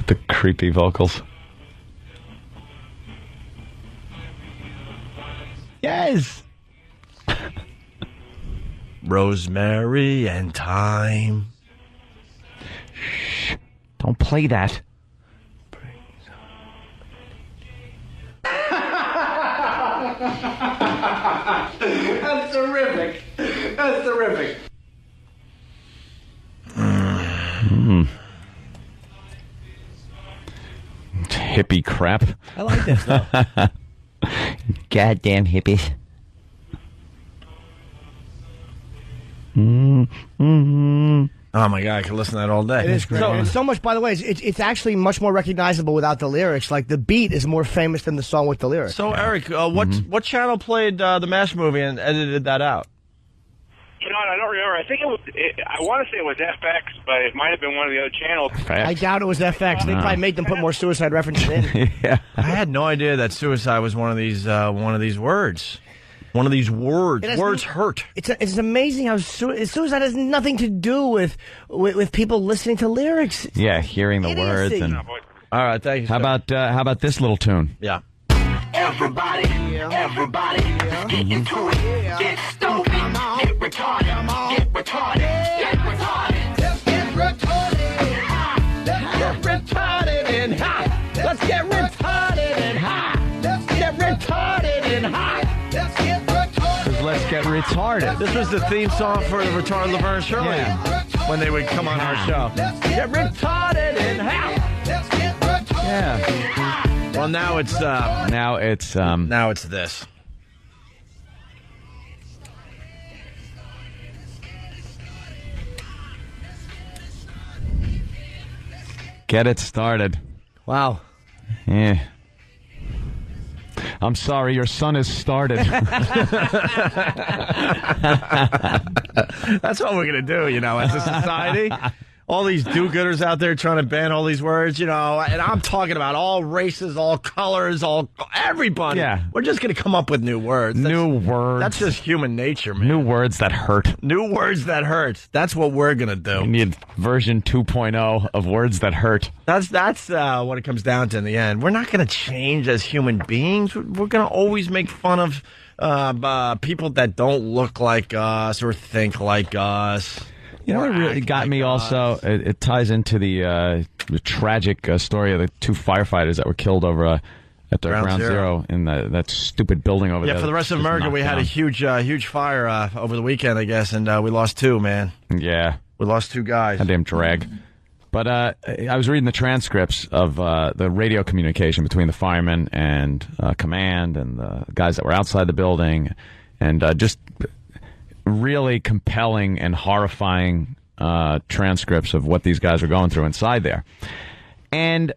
The creepy vocals. Yes. Rosemary and thyme. Shh. Don't play that. That's terrific. That's terrific. Hippie crap. I like this, though. Goddamn hippies. Oh, my God, I could listen to that all day. It is great. So much, by the way, it's actually much more recognizable without the lyrics. Like, the beat is more famous than the song with the lyrics. So, Eric, what channel played the MASH movie and edited that out? You know what? I don't remember. I think I want to say it was FX, but it might have been one of the other channels. I doubt it was FX. They probably made them put more suicide references in. Yeah. I had no idea that suicide was one of these words. One of these words. Words hurt. It's amazing how suicide has nothing to do with people listening to lyrics. Yeah, hearing the words. And... All right, thank you. How about this little tune? Yeah. Everybody, get into it. Get stupid, get retarded, get retarded, get retarded. Let's get retarded. Let's get retarded and high. Let's get retarded and high. Let's get retarded and high. Let's get retarded. Let's get retarded. This was the theme song for the retarded Laverne Shirley when they would come on our show. Get retarded and high. Let's get retarded. Yeah. Well, now it's this. Get it started. Wow. Yeah. I'm sorry, your son is started. That's what we're going to do, as a society. all these do-gooders out there trying to ban all these words, and I'm talking about all races, all colors, everybody. Yeah. We're just going to come up with new words. New words. That's just human nature, man. New words that hurt. New words that hurt. That's what we're going to do. We need version 2.0 of words that hurt. That's what it comes down to in the end. We're not going to change as human beings. We're going to always make fun of people that don't look like us or think like us. You know what really got me also? It ties into the tragic story of the 2 firefighters that were killed over at the Ground Zero in that stupid building over there. Yeah, for the rest of America, we had a huge fire over the weekend, I guess, and we lost 2, man. Yeah. We lost 2 guys. Goddamn drag. But I was reading the transcripts of the radio communication between the firemen and command and the guys that were outside the building, and just really compelling and horrifying transcripts of what these guys were going through inside there. And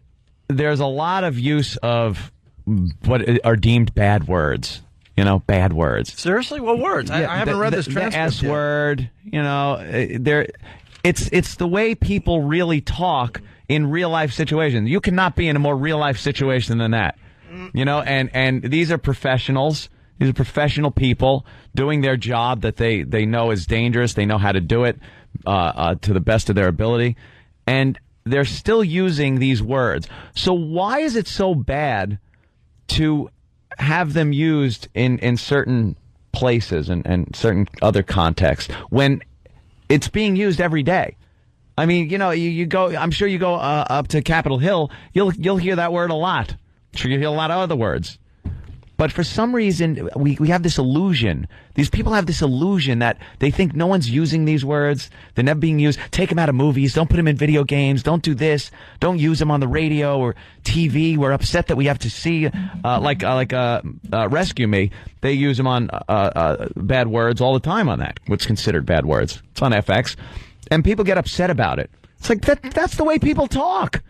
there's a lot of use of what are deemed bad words. Bad words. Seriously? What words? I haven't read this transcript. The S word, it's the way people really talk in real life situations. You cannot be in a more real life situation than that. And these are professionals. These are professional people doing their job that they know is dangerous. They know how to do it to the best of their ability. And they're still using these words. So why is it so bad to have them used in certain places and certain other contexts when it's being used every day? I mean, you go. I'm sure you go up to Capitol Hill. You'll hear that word a lot. I'm sure you hear a lot of other words. But for some reason, we have this illusion. These people have this illusion that they think no one's using these words. They're never being used. Take them out of movies. Don't put them in video games. Don't do this. Don't use them on the radio or TV. We're upset that we have to see, like Rescue Me. They use them on bad words all the time on that. What's considered bad words. It's on FX. And people get upset about it. It's like, that's the way people talk.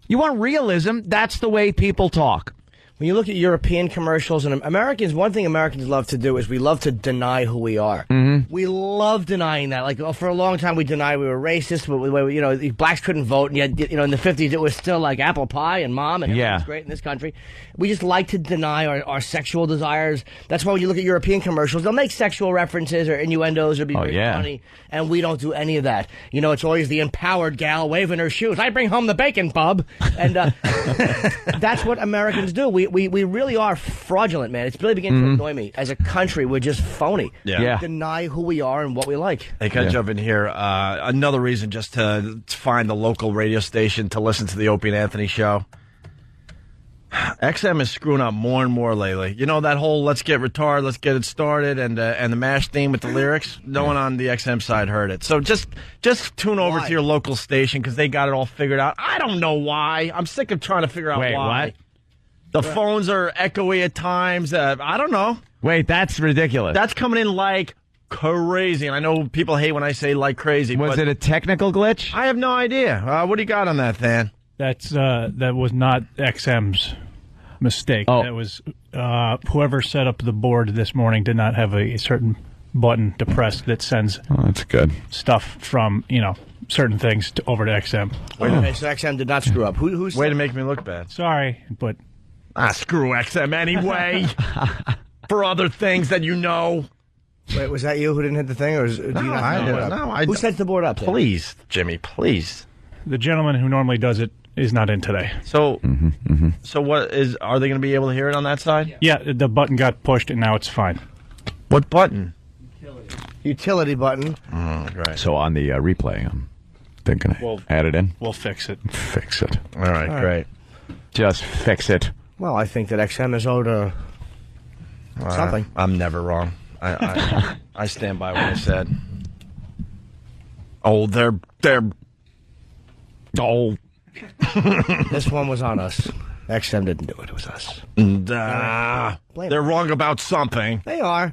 You want realism? That's the way people talk. When you look at European commercials and Americans, one thing Americans love to do is we love to deny who we are. Mm-hmm. We love denying that. Like, for a long time, we denied we were racist. But blacks couldn't vote, and yet, in the 50s, it was still like apple pie and mom, and everything's great in this country. We just like to deny our sexual desires. That's why when you look at European commercials, they'll make sexual references or innuendos or be very funny, and we don't do any of that. It's always the empowered gal waving her shoes. I bring home the bacon, bub. And that's what Americans do. We really are fraudulent, man. It's really beginning to annoy me. As a country, we're just phony. Yeah. We deny who we are and what we like. Hey, can I jump in here? Another reason just to find the local radio station to listen to the Opie and Anthony Show. XM is screwing up more and more lately. That whole let's get retarded, let's get it started, and the MASH theme with the lyrics? No one on the XM side heard it. So just tune over to your local station because they got it all figured out. I don't know why. I'm sick of trying to figure out why. What? The phones are echoey at times. I don't know. Wait, that's ridiculous. That's coming in like crazy. And I know people hate when I say like crazy. Was it a technical glitch? I have no idea. What do you got on that, Than? That was not XM's mistake. Oh. That was whoever set up the board this morning did not have a certain button to press that sends that's good stuff from certain things over to XM. Wait a minute, so XM did not screw up. Who's way to make me look bad? Sorry, but screw XM anyway. For other things that you know. Wait, was that you who didn't hit the thing, or do you not know? Who sets the board up? Please, Jimmy, please. The gentleman who normally does it is not in today. So, so what is? Are they going to be able to hear it on that side? Yeah, the button got pushed, and now it's fine. What button? Utility button. Right. So on the replay, I'm thinking add it in. We'll fix it. Fix it. All right, great. Just fix it. Well, I think that XM is owed something. I'm never wrong. I stand by what I said. Oh, they're. Oh. This one was on us. XM didn't do it. It was us. They're wrong about something. They are.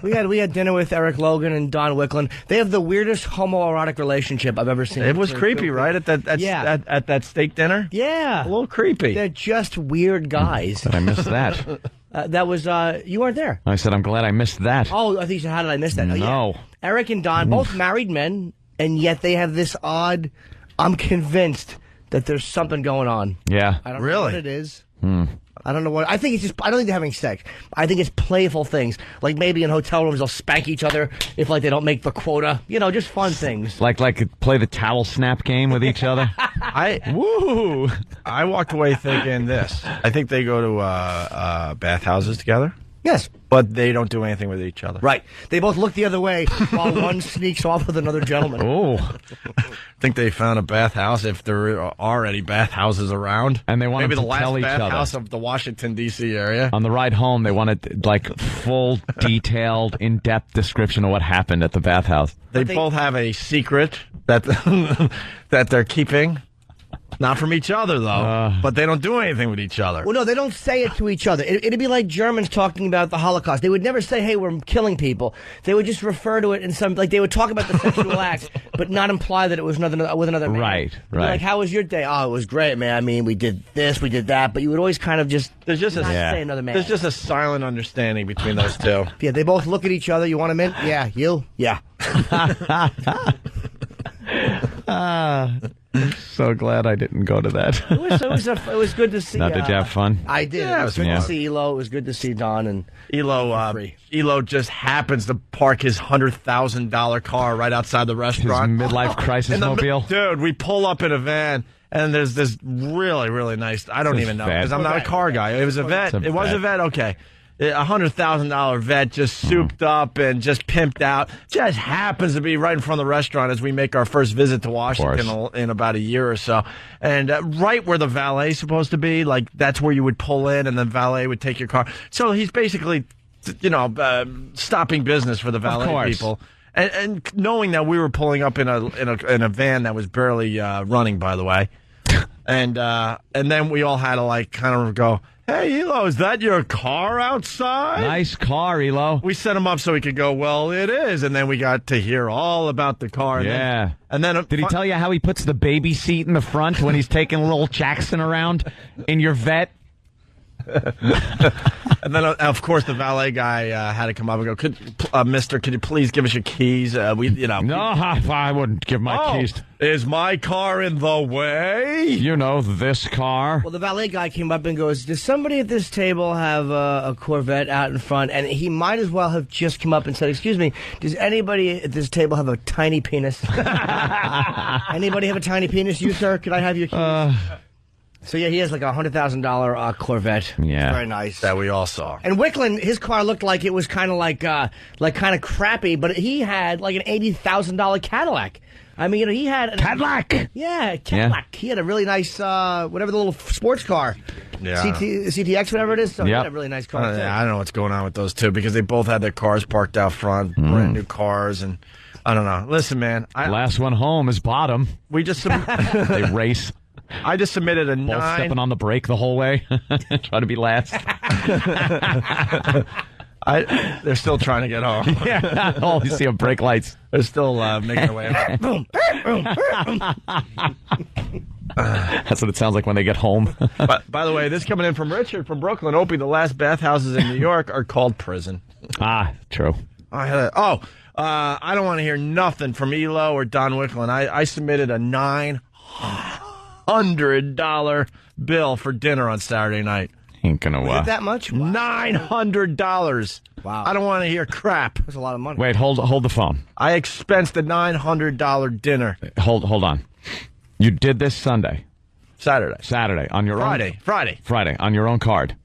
we had dinner with Eric Logan and Don Wicklund. They have the weirdest homoerotic relationship I've ever seen. It was creepy, right? At that steak dinner? Yeah. A little creepy. They're just weird guys. But I missed that. That was, you weren't there. I said, I'm glad I missed that. Oh, I think you said, how did I miss that? No. Yeah. Eric and Don, both married men, and yet they have this odd. I'm convinced that there's something going on. Yeah. I don't know what it is. I don't know what. I think it's just. I don't think they're having sex. I think it's playful things. Like maybe in hotel rooms they'll spank each other if like they don't make the quota. You know, just fun things. Like play the towel snap game with each other. I walked away thinking this. I think they go to bathhouses together. Yes. But they don't do anything with each other. Right. They both look the other way while one sneaks off with another gentleman. Oh. I think they found a bathhouse if there are any bathhouses around. And they want maybe them the to last tell each bathhouse other. of the Washington, D.C. area. On the ride home, they wanted like full, detailed, in-depth description of what happened at the bathhouse. They both have a secret that that they're keeping. Not from each other, though. But they don't do anything with each other. Well, no, they don't say it to each other. It'd be like Germans talking about the Holocaust. They would never say, hey, we're killing people. They would just refer to it in some, like they would talk about the sexual acts, but not imply that it was with another man. Right. Like, how was your day? Oh, it was great, man. I mean, we did this, we did that, but you would always kind of just, There's just say another man. There's just a silent understanding between those two. Yeah, they both look at each other. You want them in? Yeah. You? Yeah. So glad I didn't go to that. It was good to see. Now, did you have fun? I did. Yeah, it was good to see Elo. It was good to see Don and Elo just happens to park his $100,000 car right outside the restaurant. His midlife crisis mobile. Dude, we pull up in a van. And there's this really, really nice. I don't even know because I'm not a car guy. It was a vet. It was a vet. Okay. $100,000 vet just souped up and just pimped out. Just happens to be right in front of the restaurant as we make our first visit to Washington in about a year or so. And right where the valet is supposed to be, like that's where you would pull in and the valet would take your car. So he's basically, stopping business for the valet people. And knowing that we were pulling up in a van that was barely running, by the way. And then we all had to kind of go, hey, Elo, is that your car outside? Nice car, Elo. We set him up so he could go, well, it is. And then we got to hear all about the car. And then did he tell you how he puts the baby seat in the front when he's taking little Jackson around in your vet? And then, of course, the valet guy had to come up and go, mister, could you please give us your keys? No, I wouldn't give my keys. Is my car in the way? You know, this car. Well, the valet guy came up and goes, does somebody at this table have a Corvette out in front? And he might as well have just come up and said, excuse me, does anybody at this table have a tiny penis? Anybody have a tiny penis? You, sir? Could I have your keys? So, yeah, he has like a $100,000 Corvette. Yeah. Very nice. That we all saw. And Wicklund, his car looked like it was kind of like kind of crappy, but he had like an $80,000 Cadillac. I mean, he had... Cadillac! Yeah, Cadillac. Yeah. He had a really nice, whatever the little sports car. Yeah. CTX, whatever it is. So he had a really nice car. I don't know what's going on with those two because they both had their cars parked out front, brand new cars, and I don't know. Listen, man. Last one home is bottom. We just... They race. I just submitted a Both stepping on the brake the whole way. Try to be last. They're still trying to get home. Yeah. Oh, you see them brake lights. They're still making their way home. That's what it sounds like when they get home. By the way, this coming in from Richard from Brooklyn. Opie, the last bathhouses in New York are called prison. True. I don't want to hear nothing from Elo or Don Wicklund. I submitted a $900 bill for dinner on Saturday night. Ain't gonna Was it that much? Wow. $900. Wow. I don't want to hear crap. That's a lot of money. Wait, hold the phone. I expensed the $900 dinner. Hold on. You did this Sunday. Saturday on your own. Friday on your own card.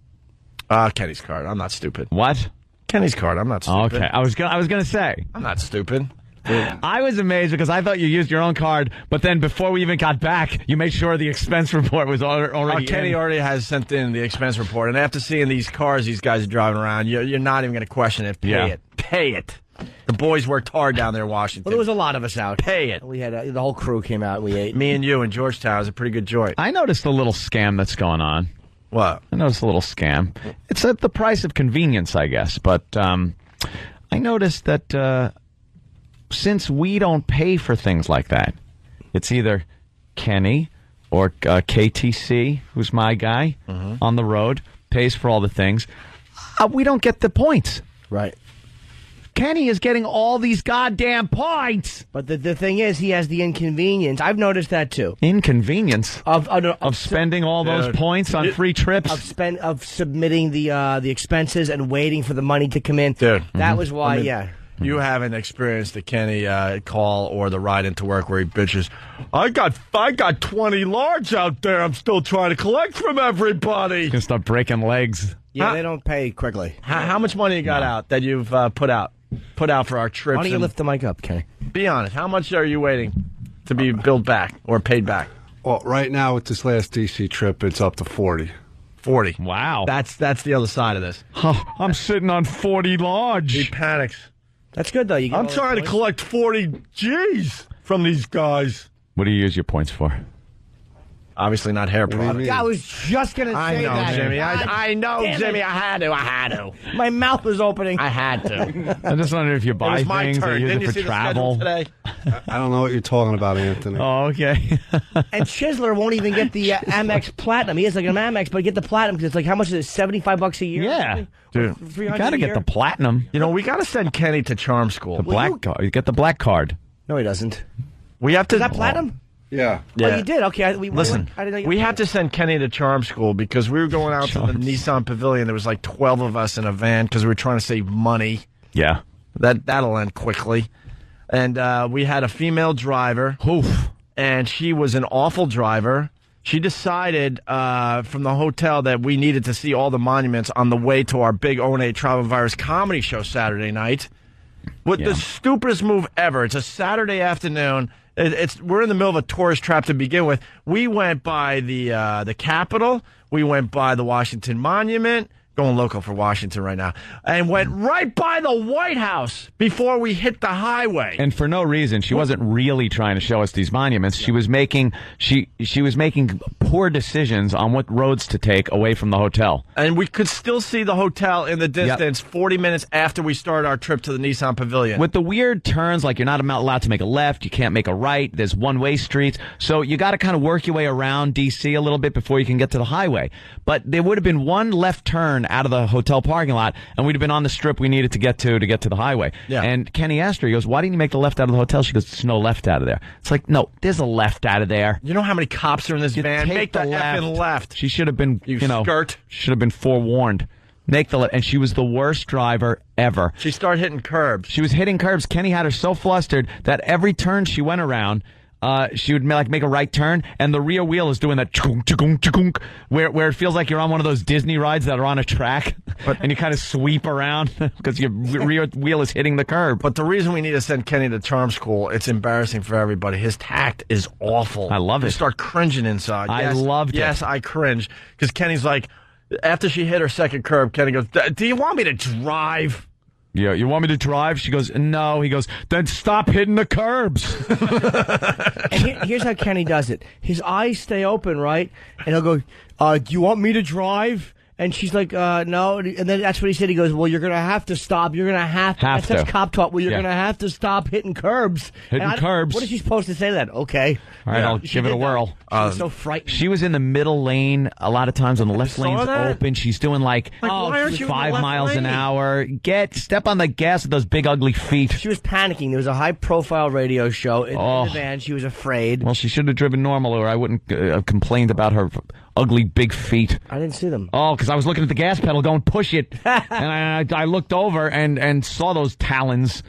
Kenny's card. I'm not stupid. What? Kenny's card. I'm not stupid. Okay. I was gonna say. I'm not stupid. I was amazed because I thought you used your own card, but then before we even got back, you made sure the expense report was already Kenny already has sent in the expense report, and after seeing these cars these guys are driving around, you're not even going to question it. Pay it. The boys worked hard down there in Washington. Well, there was a lot of us out. Pay it. We had the whole crew came out and we ate. Me and you in Georgetown is a pretty good joint. I noticed a little scam that's going on. What? I noticed a little scam. It's at the price of convenience, I guess, but I noticed that... since we don't pay for things like that, it's either Kenny or KTC, who's my guy on the road, pays for all the things. We don't get the points. Right. Kenny is getting all these goddamn points. But the thing is, he has the inconvenience. I've noticed that too. Inconvenience of spending all those points on free trips, of submitting the expenses and waiting for the money to come in. Dude, that was why. Yeah. You haven't experienced the Kenny call or the ride into work where he bitches, I got 20 large out there. I'm still trying to collect from everybody. You can start breaking legs. Yeah, they don't pay quickly. How much money you got out that you've put out for our trips? Why don't you lift the mic up, Kenny? Be honest. How much are you waiting to be billed back or paid back? Well, right now with this last DC trip, it's up to 40. 40. Wow. That's the other side of this. I'm sitting on 40 large. He panics. That's good, though. I'm trying to collect 40 G's from these guys. What do you use your points for? Obviously not hair products. I was just going to say that. I know, Jimmy. I know, Jimmy. I had to. My mouth was opening. I had to. I just wonder if you buy things or use it for travel. I don't know what you're talking about, Anthony. Oh, okay. And Chisler won't even get the Amex Platinum. He has like an Amex, but get the Platinum because it's like, how much is it? $75 a year? Yeah. Dude, you got to get the Platinum. You know, we got to send Kenny to charm school. The black card. You get the black card. No, he doesn't. We have to. Is that Platinum? Yeah. Oh, you did? Okay. Listen, we have to send Kenny to charm school because we were going out to the Nissan Pavilion. There was like 12 of us in a van because we were trying to save money. Yeah. That'll end quickly. And we had a female driver. Oof. And she was an awful driver. She decided from the hotel that we needed to see all the monuments on the way to our big O&A Travel Virus comedy show Saturday night. With the stupidest move ever. It's a Saturday afternoon. We're in the middle of a tourist trap to begin with. We went by the Capitol. We went by the Washington Monument. Going local for Washington right now. And went right by the White House before we hit the highway. And for no reason. She wasn't really trying to show us these monuments. She was making she was making poor decisions on what roads to take away from the hotel. And we could still see the hotel in the distance 40 minutes after we started our trip to the Nissan Pavilion. With the weird turns, like you're not allowed to make a left, you can't make a right, there's one-way streets. So you got to kind of work your way around D.C. a little bit before you can get to the highway. But there would have been one left turn out of the hotel parking lot, and we'd have been on the strip we needed to get to the highway. Yeah. And Kenny asked her, he goes, why didn't you make the left out of the hotel? She goes, there's no left out of there. It's like, no, there's a left out of there. You know how many cops are in this van? Make the effing left. She should have been, skirt. Should have been forewarned. Make the left. And she was the worst driver ever. She started hitting curbs. She was hitting curbs. Kenny had her so flustered that every turn she went around, she would make a right turn, and the rear wheel is doing that where it feels like you're on one of those Disney rides that are on a track, and you kind of sweep around because your rear wheel is hitting the curb. But the reason we need to send Kenny to charm school, it's embarrassing for everybody. His tact is awful. I love it. You start cringing inside. I loved it. Yes, I cringe because Kenny's like, after she hit her second curb, Kenny goes, "Do you want me to drive?" Yeah, you want me to drive? She goes, no. He goes, then stop hitting the curbs. And here's how Kenny does it. His eyes stay open, right? And he'll go, do you want me to drive? And she's like, no. And then that's what he said. He goes, well, you're going to have to stop. You're going to have to. That's such cop talk. Well, you're going to have to stop hitting curbs. Hitting curbs. What is she supposed to say then? Okay. All right, I'll give it a whirl. She was so frightened. She was in the middle lane a lot of times when the left lane's open. She's doing like why aren't you 5 miles lane? an hour. Step on the gas with those big ugly feet. She was panicking. There was a high-profile radio show in the van. She was afraid. Well, she should have driven normal, or I wouldn't have complained about her ugly big feet. I didn't see them. Oh, because I was looking at the gas pedal going, push it. And I looked over and saw those talons.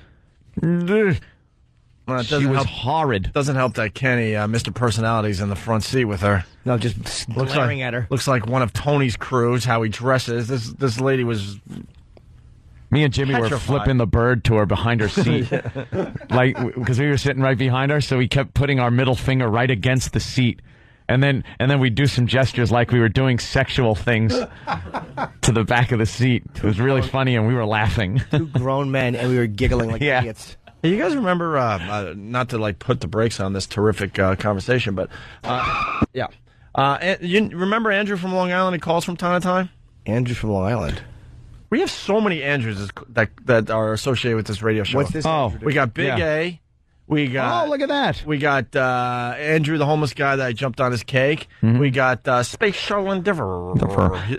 Well, she was horrid. Doesn't help that Kenny, Mr. Personality's in the front seat with her. No, just glaring at her. Looks like one of Tony's crews, how he dresses. This lady was... Me and Jimmy were flipping the bird to her behind her seat. Because we were sitting right behind her, so we kept putting our middle finger right against the seat. And then we'd do some gestures like we were doing sexual things to the back of the seat. It was really funny, and we were laughing. Two grown men, and we were giggling like idiots. Hey, you guys remember, not to put the brakes on this terrific conversation, but you remember Andrew from Long Island? He calls from time to time. Andrew from Long Island. We have so many Andrews that are associated with this radio show. What's this? We got Big A. We got. Oh, look at that. We got Andrew, the homeless guy that I jumped on his cake. We got Space Shuttle Endeavor.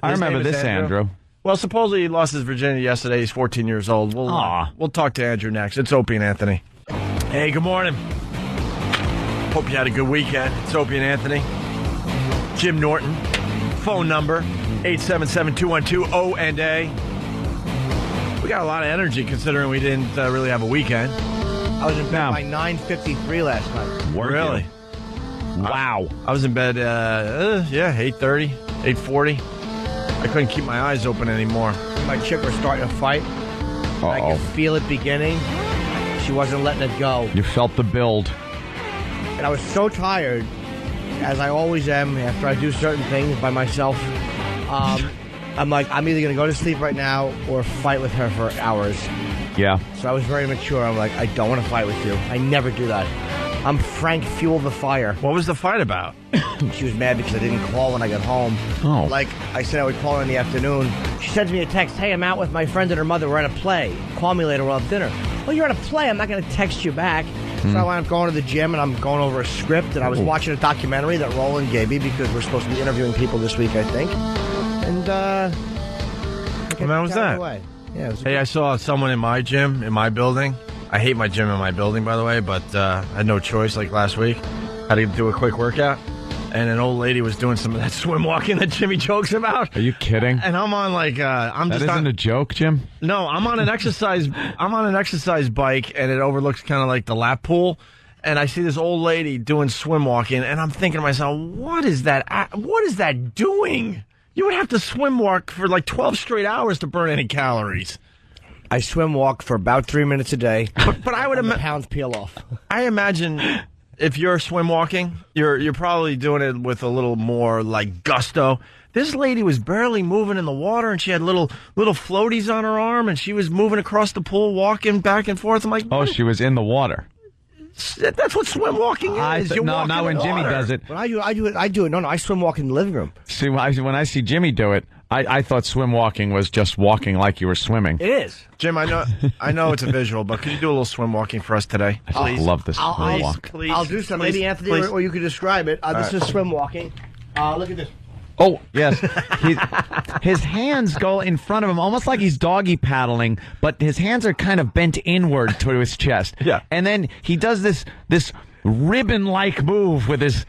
I remember this Andrew. Well, supposedly he lost his virginity yesterday. He's 14 years old. We'll talk to Andrew next. It's Opie and Anthony. Hey, good morning. Hope you had a good weekend. It's Opie and Anthony. Jim Norton. Phone number, 877-212-O&A. We got a lot of energy considering we didn't really have a weekend. I was in bed by 9:53 last night. Really? Wow. I was in bed, 8:30, 8:40. I couldn't keep my eyes open anymore. My chick was starting to fight. I could feel it beginning. She wasn't letting it go. You felt the build. And I was so tired, as I always am after I do certain things by myself. I'm like, I'm either going to go to sleep right now or fight with her for hours. Yeah. So I was very mature. I'm like, I don't want to fight with you. I never do that. I'm Frank Fuel the Fire. What was the fight about? She was mad because I didn't call when I got home. Oh. Like I said I would call her in the afternoon. She sends me a text, hey, I'm out with my friend and her mother. We're at a play. Call me later. We'll have dinner. Well, you're at a play. I'm not going to text you back. So I wound up going to the gym, and I'm going over a script, and I was watching a documentary that Roland gave me because we're supposed to be interviewing people this week, I think. And, when was that? Yeah, I saw someone in my gym, in my building. I hate my gym in my building, by the way, but I had no choice, like last week. Had to do a quick workout. And an old lady was doing some of that swim walking that Jimmy jokes about. Are you kidding? And I'm on like that isn't a joke, Jim. No, I'm on an exercise bike, and it overlooks kind of like the lap pool. And I see this old lady doing swim walking, and I'm thinking to myself, what is that? What is that doing? You would have to swim walk for like 12 straight hours to burn any calories. I swim walk for about 3 minutes a day. But I would imagine pounds peel off. I imagine if you're swim walking, you're probably doing it with a little more like gusto. This lady was barely moving in the water, and she had little floaties on her arm, and she was moving across the pool, walking back and forth. I'm like, she was in the water. That's what swim walking is. Not when Jimmy does it. When I do it. No, I swim walk in the living room. See, when I see Jimmy do it, I thought swim walking was just walking like you were swimming. It is. Jim, I know it's a visual, but could you do a little swim walking for us today? I just love this swim walk. Please, I'll do some. Maybe Anthony, or you could describe it. This is swim walking. Look at this. Oh, yes. His hands go in front of him, almost like he's doggy paddling, but his hands are kind of bent inward to his chest. Yeah. And then he does this ribbon-like move with his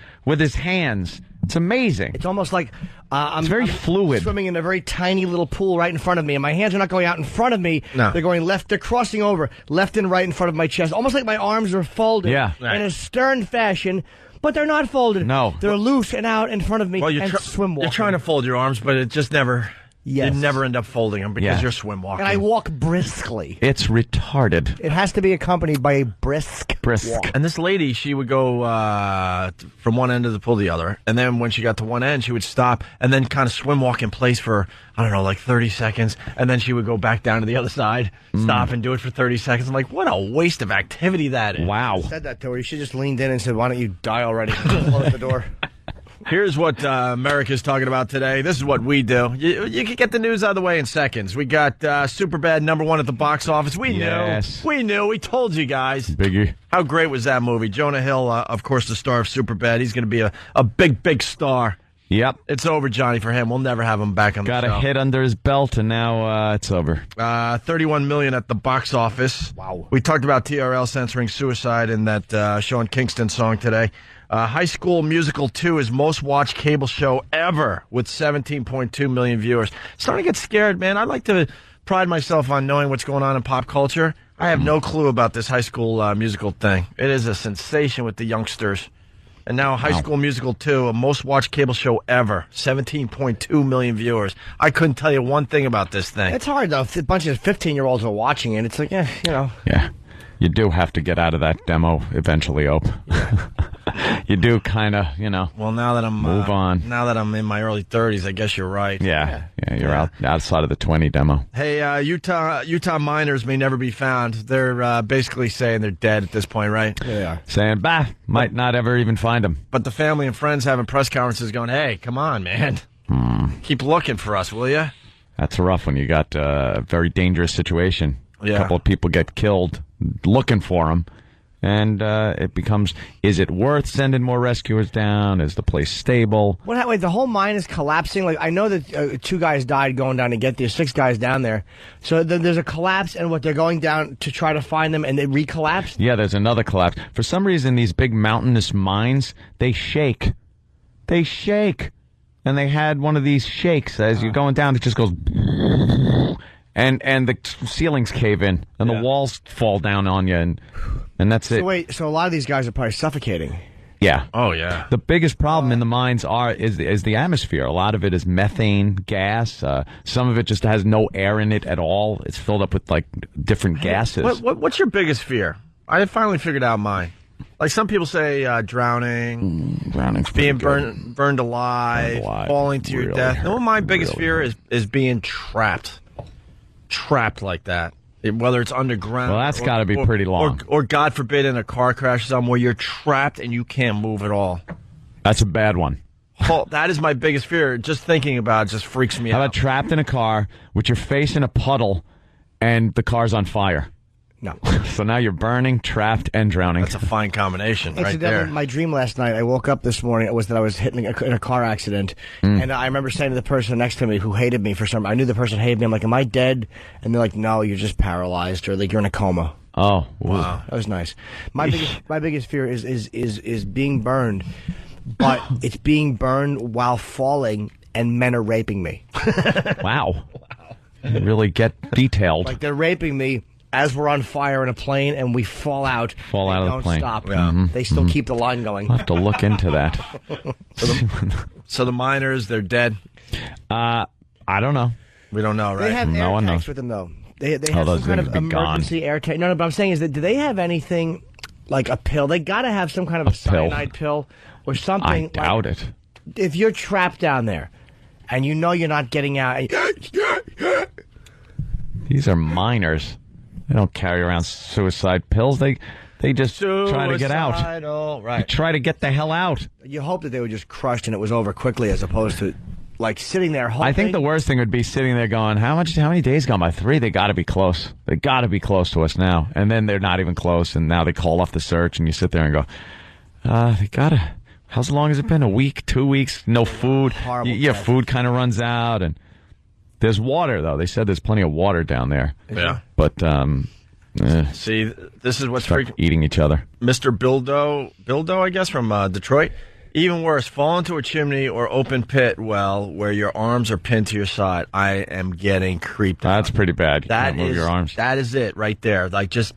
hands. It's amazing. It's almost like I'm very fluid. Swimming in a very tiny little pool right in front of me, and my hands are not going out in front of me. No. They're going left. They're crossing over left and right in front of my chest, almost like my arms are folded in a stern fashion. But they're not folded. No. They're loose and out in front of me and swim walking. You're trying to fold your arms, but it just never... Yes. You never end up folding them because you're swim walking. And I walk briskly. It's retarded. It has to be accompanied by a brisk walk. And this lady, she would go from one end of the pool to the other. And then when she got to one end, she would stop and then kind of swim walk in place for, I don't know, like 30 seconds. And then she would go back down to the other side, stop and do it for 30 seconds. I'm like, what a waste of activity that is. Wow. I said that to her. You should just leaned in and said, why don't you die already? Close the door. Here's what America's talking about today. This is what we do. You can get the news out of the way in seconds. We got Superbad #1 at the box office. We knew. We told you guys. Biggie. How great was that movie? Jonah Hill, of course, the star of Superbad. He's going to be a big, big star. Yep. It's over, Johnny, for him. We'll never have him back on the show. Got a hit under his belt, and now it's over. $31 million at the box office. Wow. We talked about TRL censoring suicide in that Sean Kingston song today. High School Musical 2 is most watched cable show ever with 17.2 million viewers. Starting to get scared, man. I like to pride myself on knowing what's going on in pop culture. I have no clue about this High School Musical thing. It is a sensation with the youngsters. And now High School Musical 2, a most watched cable show ever, 17.2 million viewers. I couldn't tell you one thing about this thing. It's hard, though. If a bunch of 15-year-olds are watching it, it's like, you know. Yeah. You do have to get out of that demo eventually, Ope. Yeah. You do kind of, Well, now that I'm move on. Now that I'm in my early 30s, I guess you're right. Yeah, you're outside of the 20 demo. Hey, Utah miners may never be found. They're basically saying they're dead at this point, right? They are. Saying, might not ever even find them. But the family and friends having press conferences going, hey, come on, man. Keep looking for us, will you? That's a rough one. You got a very dangerous situation. Yeah. A couple of people get killed looking for them. And it becomes, is it worth sending more rescuers down? Is the place stable? Wait, the whole mine is collapsing? Like, I know that 2 guys died going down to get there, 6 guys down there. So there's a collapse, and they're going down to try to find them, and they recollapsed? Yeah, there's another collapse. For some reason, these big mountainous mines, they shake. They shake. And they had one of these shakes. As you're going down, it just goes... And the ceilings cave in, and the walls fall down on you, and that's it. So a lot of these guys are probably suffocating. Yeah. Oh, yeah. The biggest problem in the mines is the atmosphere. A lot of it is methane gas. Some of it just has no air in it at all. It's filled up with, like, different gases. What's your biggest fear? I finally figured out mine. Like, some people say drowning, being burned alive, falling to your death. No, my biggest fear is being trapped. Trapped like that, whether it's underground. Well, that's got to be pretty long. Or God forbid, in a car crash somewhere, you're trapped and you can't move at all. That's a bad one. Oh, that is my biggest fear. Just thinking about it just freaks me out. How about trapped in a car with your face in a puddle and the car's on fire? No. So now you're burning, trapped, and drowning. That's a fine combination right there. My dream last night, I woke up this morning, was that I was hit in a car accident. And I remember saying to the person next to me who hated me for some... I knew the person hated me. I'm like, am I dead? And they're like, no, you're just paralyzed, or like you're in a coma. Oh, wow. That was nice. My biggest fear is being burned, but it's being burned while falling, and men are raping me. Wow. You really get detailed. Like, they're raping me as we're on fire in a plane, and we fall out of the plane. Don't stop. Yeah. They still keep the line going. I'll have to look into that. So the miners, they're dead? I don't know. We don't know, right? They have no air one tanks knows with them, though. They have some kind of emergency air tank. No, but I'm saying is that, do they have anything like a pill? They got to have some kind of a cyanide pill or something. I doubt it. If you're trapped down there and you know you're not getting out. These are miners. They don't carry around suicide pills. They just try to get out. Right. They try to get the hell out. You hope that they were just crushed and it was over quickly, as opposed to like sitting there hoping. I think the worst thing would be sitting there going, how many days gone by? 3? They got to be close. They got to be close to us now. And then they're not even close, and now they call off the search, and you sit there and go, they got to. How long has it been? A week? 2 weeks? No food? Your food kind of runs out, and there's water, though. They said there's plenty of water down there. Yeah. But, see, this is what's freaking eating each other. Mr. Bildo, I guess, from Detroit. Even worse, fall into a chimney or open pit well where your arms are pinned to your side. I am getting creeped out. That's pretty bad. You can't move your arms. That is it right there. Like, just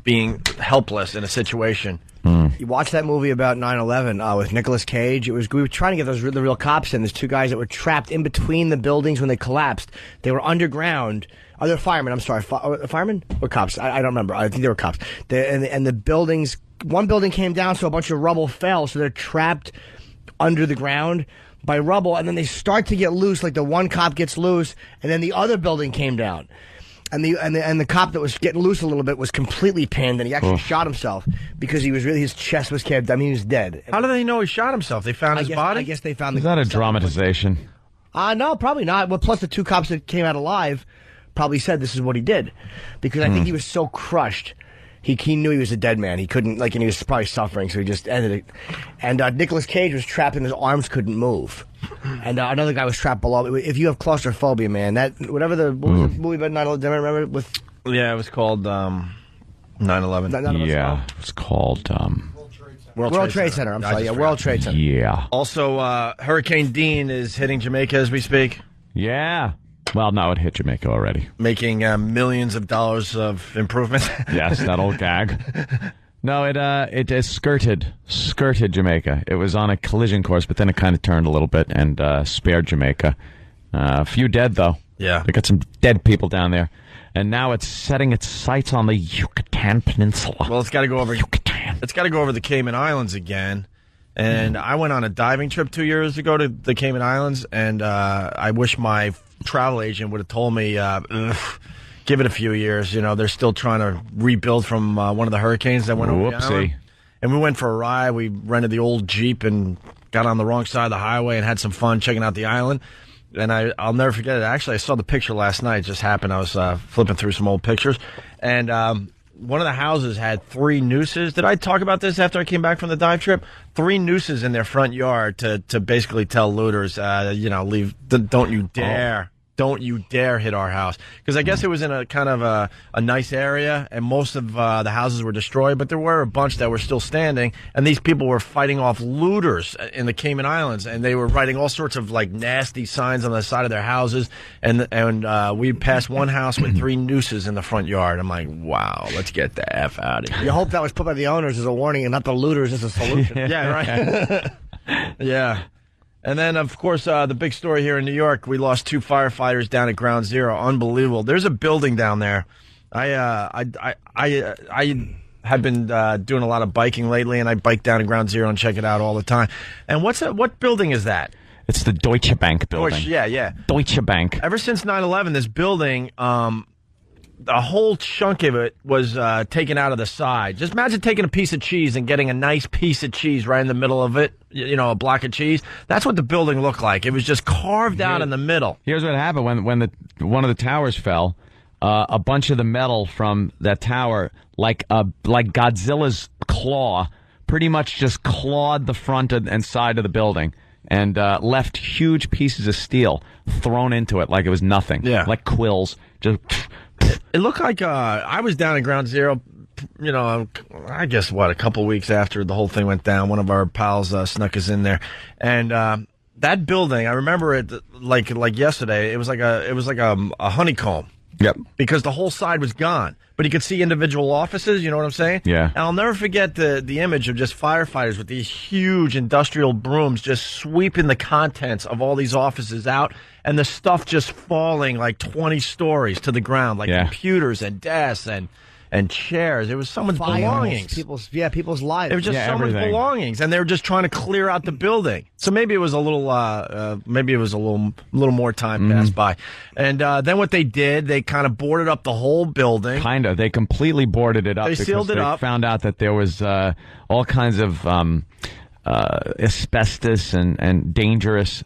being helpless in a situation. You watched that movie about 9/11 with Nicolas Cage. We were trying to get the real cops in. There's 2 guys that were trapped in between the buildings when they collapsed. They were underground. Oh, they're firemen. I'm sorry, firemen or cops? I don't remember. I think they were cops. And the buildings. One building came down, so a bunch of rubble fell. So they're trapped under the ground by rubble, and then they start to get loose. Like, the one cop gets loose, and then the other building came down. And the cop that was getting loose a little bit was completely pinned, and he actually shot himself because his chest was caved. I mean, he was dead. How do they know he shot himself? They found his body? I guess they found. Is that a dramatization? No, probably not. Well, plus the 2 cops that came out alive probably said this is what he did, because I think he was so crushed. He knew he was a dead man. He couldn't, and he was probably suffering, so he just ended it. And Nicolas Cage was trapped and his arms couldn't move. And another guy was trapped below. If you have claustrophobia, man, what was the movie about 9/11? Remember Yeah, it was called 9/11. Yeah, it's called World Trade Center. I'm sorry, World Trade Center. Yeah. Also, Hurricane Dean is hitting Jamaica as we speak. Yeah. Well, no, it hit Jamaica already. Making millions of dollars of improvements. Yes, that old gag. No, it skirted Jamaica. It was on a collision course, but then it kind of turned a little bit and spared Jamaica. A few dead, though. Yeah. They got some dead people down there. And now it's setting its sights on the Yucatan Peninsula. Well, it's got to go over Yucatan. It's got to go over the Cayman Islands again. And I went on a diving trip 2 years ago to the Cayman Islands, and I wish my travel agent would have told me, give it a few years. You know, they're still trying to rebuild from one of the hurricanes that went over the island. And we went for a ride. We rented the old Jeep and got on the wrong side of the highway and had some fun checking out the island. And I'll never forget it. Actually, I saw the picture last night. It just happened. I was flipping through some old pictures. And one of the houses had 3 nooses. Did I talk about this after I came back from the dive trip? 3 nooses in their front yard to basically tell looters, leave. Don't you dare. Don't you dare hit our house. Because I guess it was in a kind of a nice area, and most of the houses were destroyed, but there were a bunch that were still standing, and these people were fighting off looters in the Cayman Islands, and they were writing all sorts of like nasty signs on the side of their houses, and we passed one house with 3 nooses in the front yard. I'm like, wow, let's get the F out of here. You hope that was put by the owners as a warning and not the looters as a solution. Yeah, right. Yeah. And then, of course, the big story here in New York, we lost 2 firefighters down at Ground Zero. Unbelievable. There's a building down there. I have been doing a lot of biking lately, and I bike down to Ground Zero and check it out all the time. And what building is that? It's the Deutsche Bank building. Yeah. Deutsche Bank. Ever since 9/11, this building, a whole chunk of it was taken out of the side. Just imagine taking a piece of cheese and getting a nice piece of cheese right in the middle of it, a block of cheese. That's what the building looked like. It was just carved out in the middle. Here's what happened when one of the towers fell. A bunch of the metal from that tower, like Godzilla's claw, pretty much just clawed the front and side of the building and left huge pieces of steel thrown into it like it was nothing. Yeah. Like quills. Just... It looked like I was down at Ground Zero, I guess, a couple weeks after the whole thing went down. One of our pals snuck us in there. And that building, I remember it like yesterday. It was like a honeycomb. Yep. Because the whole side was gone. But you could see individual offices, you know what I'm saying? Yeah. And I'll never forget the image of just firefighters with these huge industrial brooms just sweeping the contents of all these offices out, and the stuff just falling like 20 stories to the ground, like computers and desks and chairs. It was someone's belongings. People's lives. It was just someone's belongings, and they were just trying to clear out the building. So maybe it was a little, little more time passed by. And then what they did, they kind of boarded up the whole building. They completely boarded it up. They sealed it up. Found out that there was all kinds of asbestos and dangerous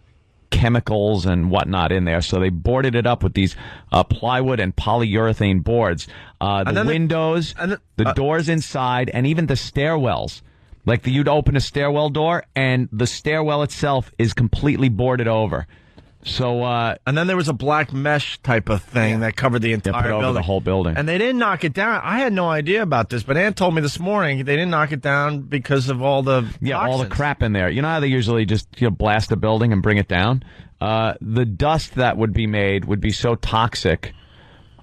chemicals and whatnot in there, so they boarded it up with these plywood and polyurethane boards. The windows, the doors inside, and even the stairwells. Like you'd open a stairwell door, and the stairwell itself is completely boarded over. So, and then there was a black mesh type of thing that covered the entire building. Over the whole building. And they didn't knock it down. I had no idea about this, but Ann told me this morning they didn't knock it down because of all the toxins. All the crap in there. You know how they usually just blast a building and bring it down? The dust that would be made would be so toxic.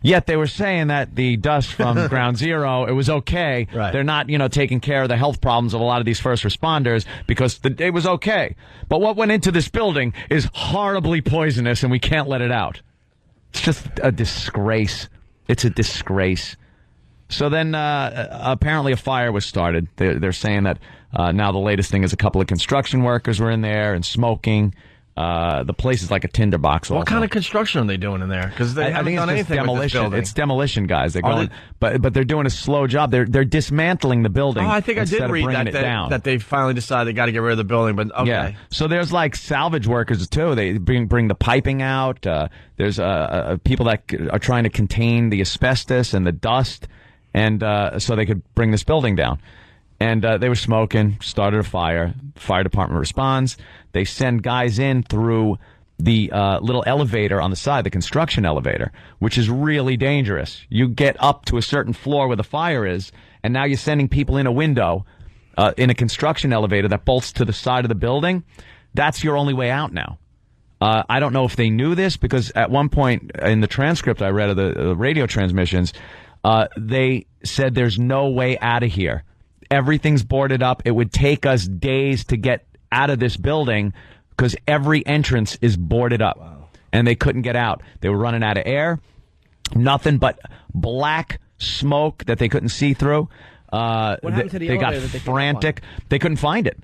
Yet they were saying that the dust from Ground Zero, it was okay. Right. They're not, taking care of the health problems of a lot of these first responders because it was okay. But what went into this building is horribly poisonous, and we can't let it out. It's just a disgrace. It's a disgrace. So then apparently a fire was started. They're saying that now the latest thing is a couple of construction workers were in there and smoking. The place is like a tinderbox. What kind of construction are they doing in there? Because they haven't done anything demolition. with this building. It's demolition, guys. They're going, but they're doing a slow job. They're dismantling the building. Oh, I think I did read that they finally decided they got to get rid of the building. But okay. Yeah. So there's like salvage workers too. They bring the piping out. There's people that are trying to contain the asbestos and the dust, and so they could bring this building down. And they were smoking, started a fire. Fire department responds. They send guys in through the little elevator on the side, the construction elevator, which is really dangerous. You get up to a certain floor where the fire is, and now you're sending people in a window in a construction elevator that bolts to the side of the building. That's your only way out now. I don't know if they knew this, because at one point in the transcript I read of the radio transmissions, they said there's no way out of here. Everything's boarded up. It would take us days to get out of this building because every entrance is boarded up. Wow. And they couldn't get out. They were running out of air. Nothing but black smoke that they couldn't see through. What happened to the elevator? They got frantic. They couldn't find it.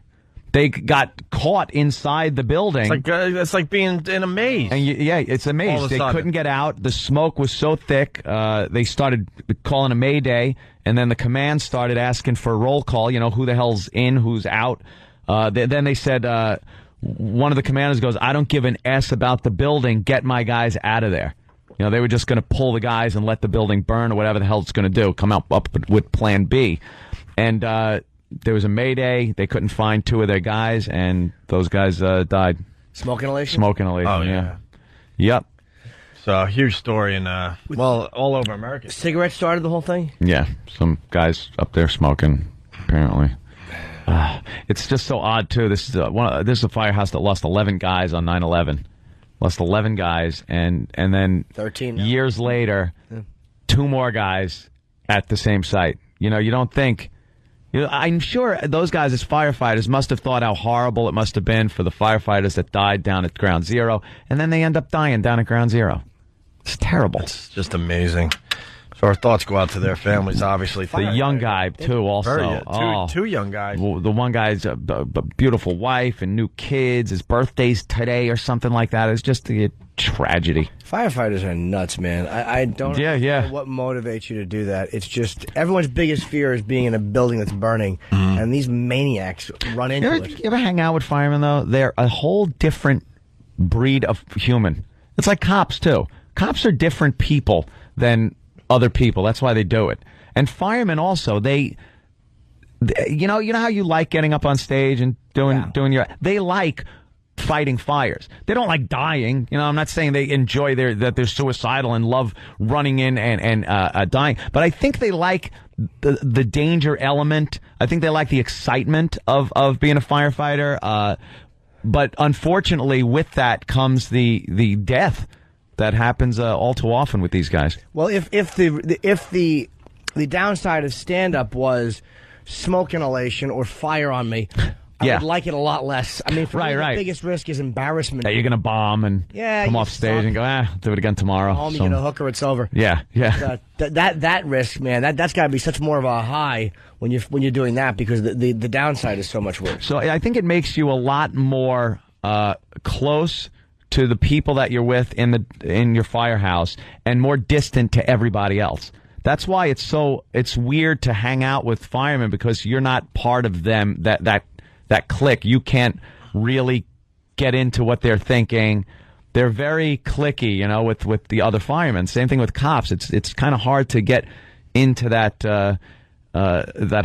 They got caught inside the building. It's like being in a maze. And it's a maze. They couldn't get out. The smoke was so thick. They started calling a mayday, and then the command started asking for a roll call. Who the hell's in, who's out. Then they said, one of the commanders goes, "I don't give an S about the building. Get my guys out of there." You know, they were just going to pull the guys and let the building burn or whatever the hell it's going to do. Come up with Plan B. And there was a mayday. They couldn't find 2 of their guys, and those guys died. Smoke inhalation? Smoke inhalation, Oh, yeah. Yep. So, a huge story in, all over America. Cigarettes started the whole thing? Yeah, some guys up there smoking, apparently. It's just so odd, too. This is a firehouse that lost 11 guys on 9/11. Lost 11 guys, and then 13 years later, 2 more guys at the same site. You know, you don't think... I'm sure those guys as firefighters must have thought how horrible it must have been for the firefighters that died down at Ground Zero, and then they end up dying down at Ground Zero. It's terrible. It's just amazing. So our thoughts go out to their families, obviously. The young guy, too, also. Two young guys. Well, the one guy's a beautiful wife and new kids. His birthday's today or something like that. It's just a tragedy. Firefighters are nuts, man. I don't know what motivates you to do that. It's just everyone's biggest fear is being in a building that's burning, and these maniacs run into it. You ever hang out with firemen, though? They're a whole different breed of human. It's like cops, too. Cops are different people than other people. That's why they do it. And firemen also, they you know how you like getting up on stage and doing your... They like fighting fires. They don't like dying. You know, I'm not saying they enjoy that they're suicidal and love running in and dying. But I think they like the danger element. I think they like the excitement of being a firefighter. But unfortunately, with that comes the death that happens all too often with these guys. Well, if the downside of stand-up was smoke inhalation or fire on me, I would like it a lot less. I mean, for me, the biggest risk is embarrassment. That you're going to bomb and come off stage and go, do it again tomorrow. Home, you get a hooker, it's over. Yeah. That risk, man, that's got to be such more of a high when you're doing that, because the downside is so much worse. So I think it makes you a lot more close to the people that you're with in your firehouse and more distant to everybody else. That's why it's weird to hang out with firemen, because you're not part of them, that clique. You can't really get into what they're thinking. They're very cliquey, you know, with the other firemen. Same thing with cops. It's kind of hard to get into that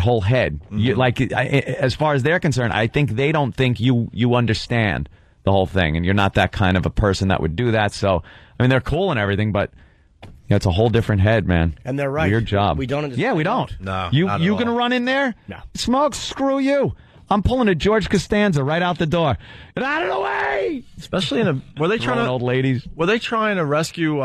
whole head. As far as they're concerned, I think they don't think you understand the whole thing, and you're not that kind of a person that would do that. So, I mean, they're cool and everything, but it's a whole different head, man. And they're right. Weird job. We don't understand. Yeah, we don't. No, you going to run in there? No. Smoke, screw you. I'm pulling a George Costanza right out the door. Get out of the way! Especially were they trying to old ladies? Were they trying to rescue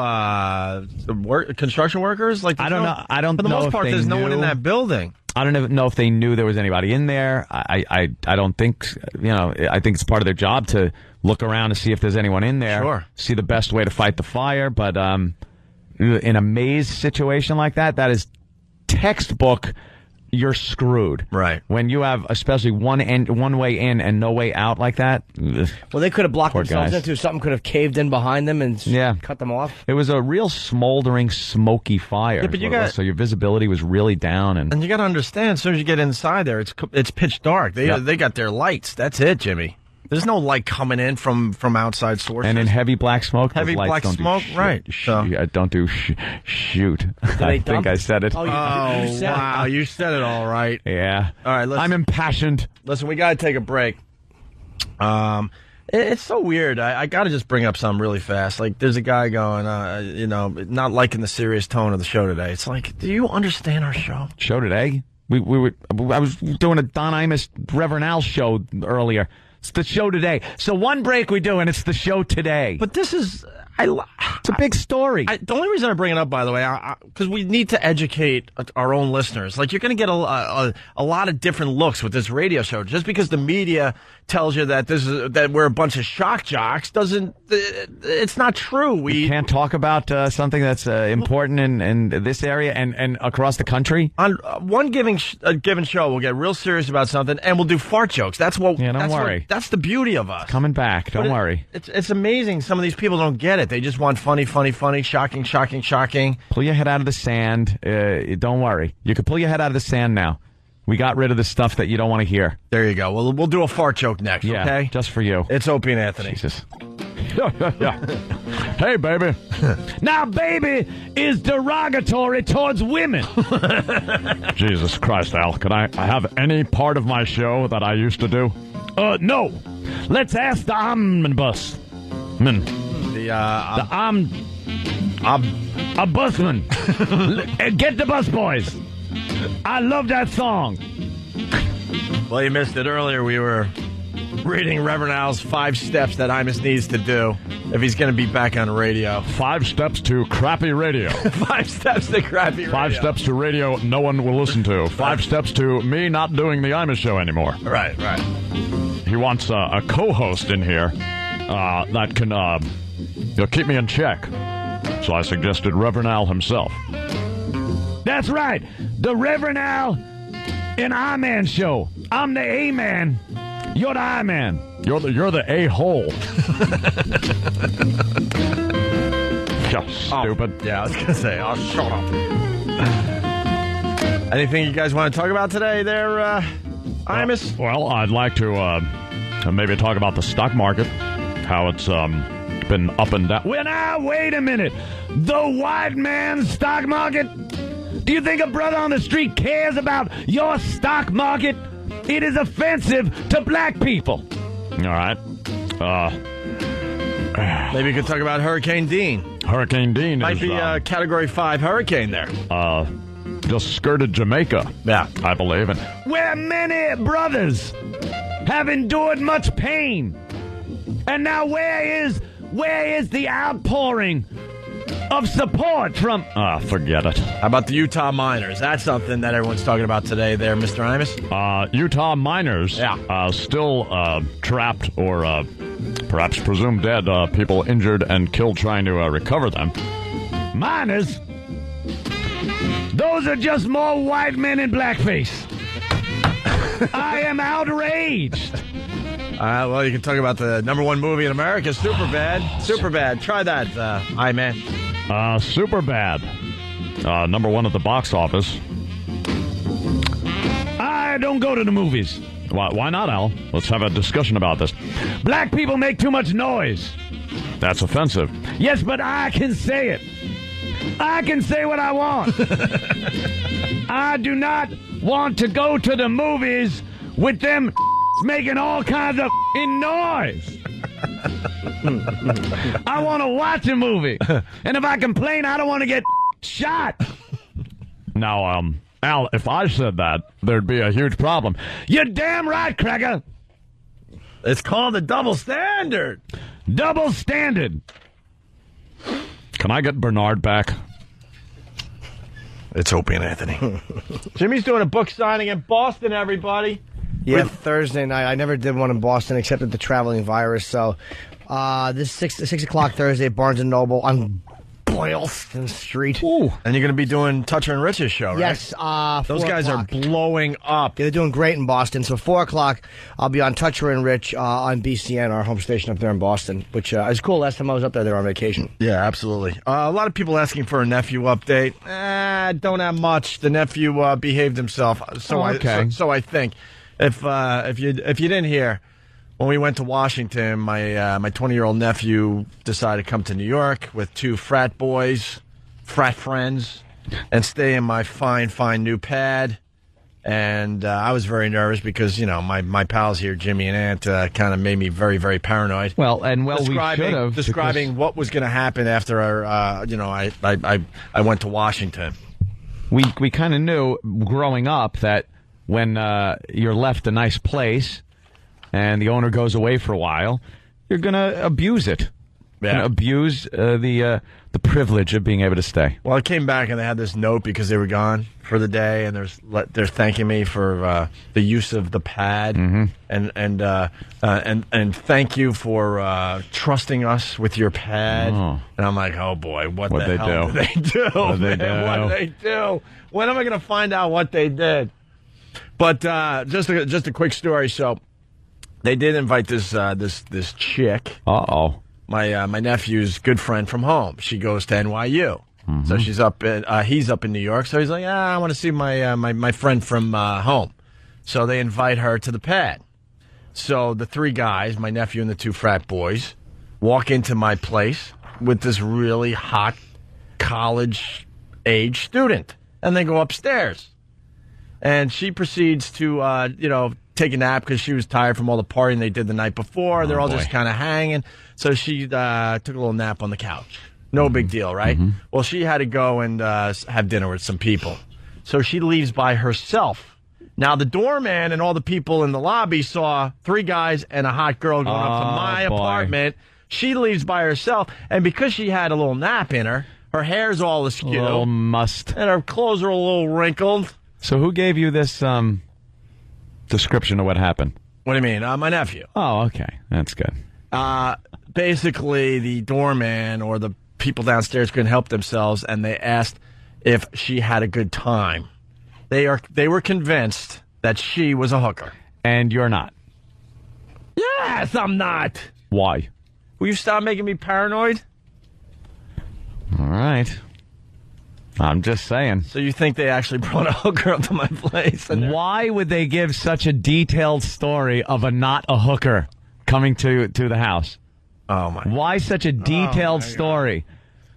construction workers? Like, I don't know. I don't know. For the most part, there's no one in knew. that building. I don't even know if they knew there was anybody in there. I don't think, I think it's part of their job to look around to see if there's anyone in there. Sure. See the best way to fight the fire. But in a maze situation like that is textbook. You're screwed. Right. When you have especially one way in and no way out like that. Well, they could have blocked Poor themselves guys. into something, could have caved in behind them and cut them off. It was a real smoldering, smoky fire. Yeah, but so your visibility was really down. And you got to understand, as soon as you get inside there, it's pitch dark. They got their lights. That's it, Jimmy. There's no light coming in from outside sources. And in heavy black smoke. Heavy black smoke, right. Don't do shoot. I think I said it. Oh, wow. You said it all right. Yeah. All right, I'm impassioned. Listen, we got to take a break. It's so weird. I got to just bring up something really fast. Like, there's a guy going, not liking the serious tone of the show today. It's like, do you understand our show? Show today? I was doing a Don Imus Reverend Al show earlier. It's the show today. So one break we do, and it's the show today. But this is... It's a big story. The only reason I bring it up, by the way, because we need to educate our own listeners. Like, you're going to get a lot of different looks with this radio show. Just because the media tells you that we're a bunch of shock jocks doesn't. It's not true. We can't talk about something that's important in this area and across the country. On one given show, we'll get real serious about something, and we'll do fart jokes. That's what. Yeah, don't worry. That's the beauty of us. It's coming back. Don't worry. It's amazing. Some of these people don't get it. They just want funny, shocking. Pull your head out of the sand. Don't worry. You can pull your head out of the sand now. We got rid of the stuff that you don't want to hear. There you go. We'll do a fart joke next, okay? Just for you. It's Opie and Anthony. Jesus. Yeah. Hey, baby. Now, baby is derogatory towards women. Jesus Christ, Al. Can I have any part of my show that I used to do? No. Let's ask the omnibus. A busman. Get the bus boys. I love that song. Well, you missed it earlier. We were reading Reverend Al's 5 steps that Imus needs to do if he's going to be back on radio. 5 steps to crappy radio. 5 steps to crappy radio. 5 steps to radio no one will listen to. 5 steps to me not doing the Imus show anymore. Right. He wants a co-host in here that can keep me in check. So I suggested Reverend Al himself. That's right. The Reverend Al and I-Man show. I'm the A-Man. You're the I-Man. You're the A-hole. Stupid. Yeah, I was going to say, shut up. Anything you guys want to talk about today there, Imus? Well, I'd like to maybe talk about the stock market, how it's been up and down. Well, now, wait a minute. The white man's stock market? Do you think a brother on the street cares about your stock market? It is offensive to black people. All right. Maybe you could talk about Hurricane Dean. Hurricane Dean might be a Category 5 hurricane there. Just skirted Jamaica. Yeah. I believe it. Where many brothers have endured much pain. And now where is the outpouring of support from... forget it. How about the Utah miners? That's something that everyone's talking about today there, Mr. Imus. Utah miners still trapped or perhaps presumed dead. People injured and killed trying to recover them. Miners? Those are just more white men in blackface. I am outraged. Well, you can talk about the #1 movie in America, Superbad. Superbad. Try that, I-Man. Superbad. #1 at the box office. I don't go to the movies. Why not, Al? Let's have a discussion about this. Black people make too much noise. That's offensive. Yes, but I can say it. I can say what I want. I do not want to go to the movies with them making all kinds of noise. I want to watch a movie. And if I complain, I don't want to get shot. Now, Al, if I said that, there'd be a huge problem. You're damn right, Cracker. It's called a double standard. Double standard. Can I get Bernard back? It's Opie and Anthony. Jimmy's doing a book signing in Boston, everybody. Yeah, Thursday night. I never did one in Boston except at the Traveling Virus. So this 6 o'clock Thursday, Barnes & Noble on Boylston Street. Ooh. And you're going to be doing Toucher and Rich's show, right? Yes. Those guys are blowing up. Yeah, they're doing great in Boston. So 4 o'clock, I'll be on Toucher and Rich on BCN, our home station up there in Boston, which is cool. Last time I was up there, they were on vacation. Yeah, absolutely. A lot of people asking for a nephew update. Don't have much. The nephew behaved himself. So I think. If you didn't hear, when we went to Washington, my 20-year-old nephew decided to come to New York with 2 frat friends, and stay in my fine new pad. And I was very nervous because my pals here, Jimmy and Ant, kind of made me very, very paranoid. Well, we should have describing what was going to happen after I went to Washington. We kind of knew growing up that when you're left a nice place and the owner goes away for a while, you're going to abuse it. Yeah. Going to abuse the privilege of being able to stay. Well, I came back and they had this note because they were gone for the day, and they're thanking me for the use of the pad, and thank you for trusting us with your pad. Oh. And I'm like, oh boy, what the hell did they do? What did they do? When am I going to find out what they did? But just a quick story. So they did invite this chick. My nephew's good friend from home. She goes to NYU. Mm-hmm. So he's up in New York. So he's like, I want to see my friend from home. So they invite her to the pad. So the 3 guys, my nephew and the 2 frat boys, walk into my place with this really hot college-age student, and they go upstairs. And she proceeds to, take a nap because she was tired from all the partying they did the night before. They're all just kind of hanging. So she took a little nap on the couch. No big deal, right? Well, she had to go and have dinner with some people. So she leaves by herself. Now, the doorman and all the people in the lobby saw 3 guys and a hot girl going up to my apartment. She leaves by herself. And because she had a little nap in her, her hair's all askew. A little mussed. And her clothes are a little wrinkled. So who gave you this description of what happened? What do you mean? My nephew. Oh, okay. That's good. Basically, the doorman or the people downstairs couldn't help themselves, and they asked if she had a good time. They were convinced that she was a hooker. And you're not? Yes, I'm not. Why? Will you stop making me paranoid? All right. I'm just saying. So you think they actually brought a hooker up to my place? Why would they give such a detailed story of a not a hooker coming to the house? Oh, my. Why such a detailed story? God.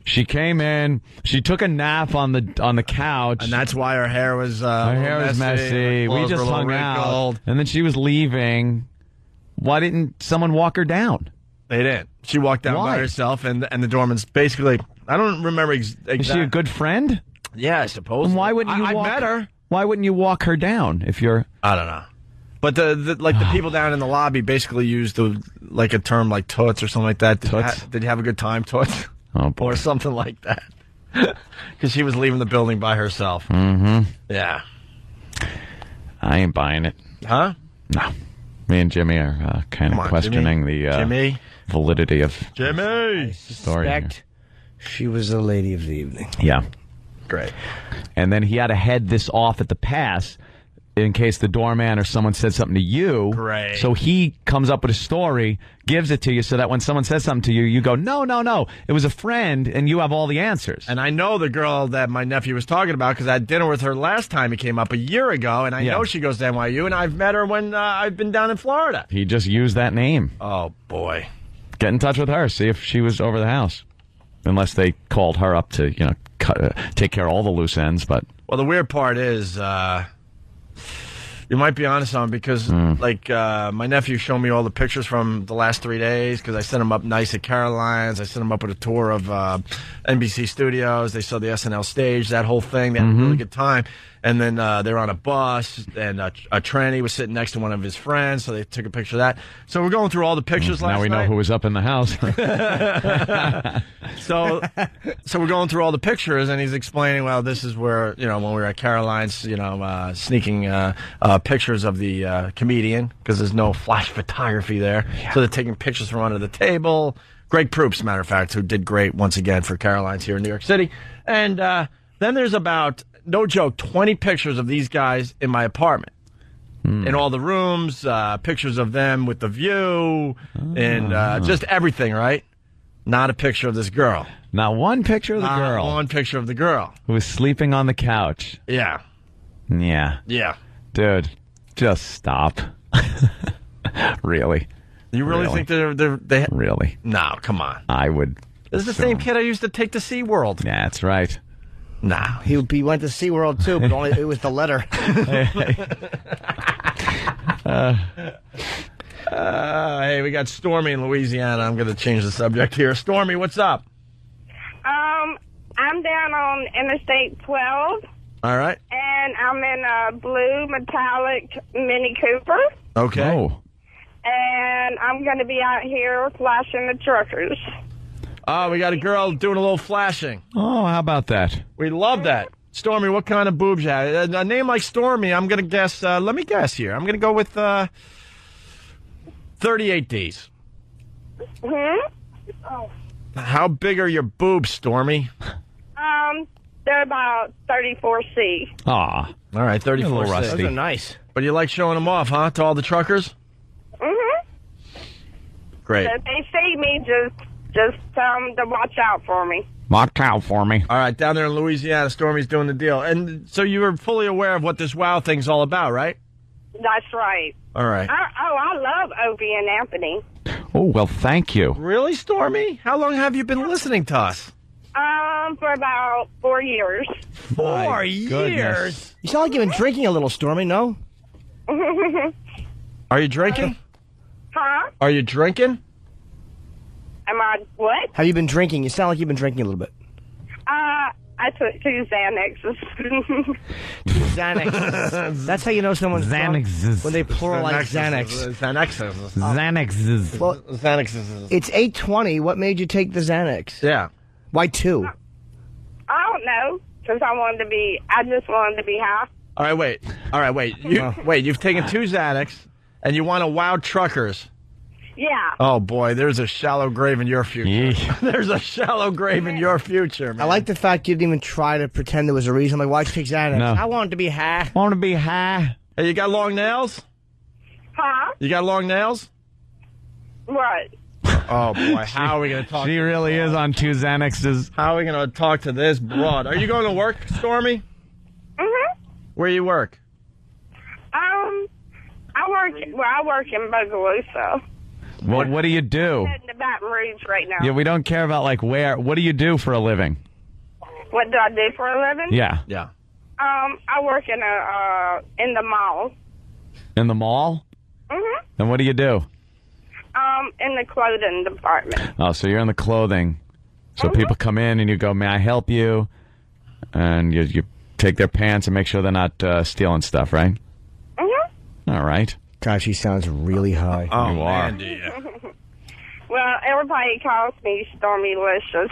She came in. She took a nap on the couch, and that's why her hair was messy. We just hung out, and then she was leaving. Why didn't someone walk her down? They didn't. She walked down by herself, and the doorman's basically. I don't remember exactly. Is she a good friend? Yeah, I suppose. And why wouldn't you? I met her. Why wouldn't you walk her down if you're? I don't know. But the people down in the lobby basically used a term like toots or something like that. Did you have a good time, toots? Oh, boy. Or something like that. Because she was leaving the building by herself. Mm-hmm. Yeah. I ain't buying it. Huh? No. Me and Jimmy are kind of questioning the validity of Jimmy. Story here. She was the lady of the evening. Yeah. Great. And then he had to head this off at the pass in case the doorman or someone said something to you. Great. So he comes up with a story, gives it to you so that when someone says something to you, you go, no. It was a friend, and you have all the answers. And I know the girl that my nephew was talking about because I had dinner with her last time he came up a year ago, and I know she goes to NYU, and I've met her when I've been down in Florida. He just used that name. Oh, boy. Get in touch with her. See if she was over the house. Unless they called her up to, take care of all the loose ends. But well, the weird part is you might be onto something because, my nephew showed me all the pictures from the last 3 days because I set him up nice at Caroline's. I set him up with a tour of NBC Studios. They saw the SNL stage, that whole thing. They had a really good time. And then they were on a bus, and a tranny was sitting next to one of his friends, so they took a picture of that. So we're going through all the pictures last night. Now we know who was up in the house. So we're going through all the pictures, and he's explaining, well, this is where, when we were at Caroline's, sneaking pictures of the comedian, because there's no flash photography there. Yeah. So they're taking pictures from under the table. Greg Proops, matter of fact, who did great once again for Caroline's here in New York City. And then there's about... no joke, 20 pictures of these guys in my apartment. In all the rooms, pictures of them with the view, and just everything, right? Not a picture of this girl. Not one picture of the girl. Not one picture of the girl. Who was sleeping on the couch. Yeah. Yeah. Yeah. Dude, just stop. Really? You really think they Really? No, come on. I would. This is the same kid I used to take to SeaWorld. Yeah, that's right. No, he went to SeaWorld too, but only it was the letter. Hey, we got Stormy in Louisiana. I'm going to change the subject here. Stormy, what's up? I'm down on Interstate 12. All right. And I'm in a blue metallic Mini Cooper. Okay. Oh. And I'm going to be out here flashing the truckers. Oh, we got a girl doing a little flashing. Oh, how about that? We love that. Stormy, what kind of boobs you have? A name like Stormy, I'm going to guess, let me guess here. I'm going to go with 38Ds. Oh. How big are your boobs, Stormy? They're about 34C. Aw. All right, 34C. A little rusty. Those are nice. But you like showing them off, huh, to all the truckers? Great. So if they see me, just tell them to watch out for me. Watch out for me. All right, down there in Louisiana, Stormy's doing the deal. And so you were fully aware of what this WOW thing's all about, right? That's right. All right. I love Opie and Anthony. Oh, well, thank you. Really, Stormy? How long have you been listening to us? For about 4 years. 4 years? You sound like you've been drinking a little, Stormy, no? Are you drinking? Huh? Are you drinking? Am I what? Have you been drinking? You sound like you've been drinking a little bit. I took 2 Xanaxes. Xanax. That's how you know someone's drunk, when they pluralize Xanax. Xanaxes. Well, Xanaxes. it's 8:20. What made you take the Xanax? Yeah. Why 2? I don't know, because I just wanted to be high. All right, wait. You've taken 2 Xanax, and you want to wow truckers. Yeah. Oh, boy, there's a shallow grave in your future. There's a shallow grave in your future, man. I like the fact you didn't even try to pretend there was a reason. Like, why'd you take Xanax? No. I wanted to be high. Want to be high? Hey, you got long nails? Huh? You got long nails? What? Oh, boy, how are we going to talk? She really is on 2 Xanaxes. How are we going to talk to this broad? Are you going to work, Stormy? Mm-hmm. Where you work? I work in Bogalusa. What do you do? I'm heading to Baton Rouge right now. Yeah, we don't care about, like, where. What do you do for a living? What do I do for a living? Yeah. Yeah. I work in the mall. In the mall? Mm-hmm. And what do you do? In the clothing department. Oh, so you're in the clothing. So people come in and you go, may I help you? And you take their pants and make sure they're not stealing stuff, right? Mm-hmm. All right. God, she sounds really high. Oh, you are. Well, everybody calls me Stormylicious.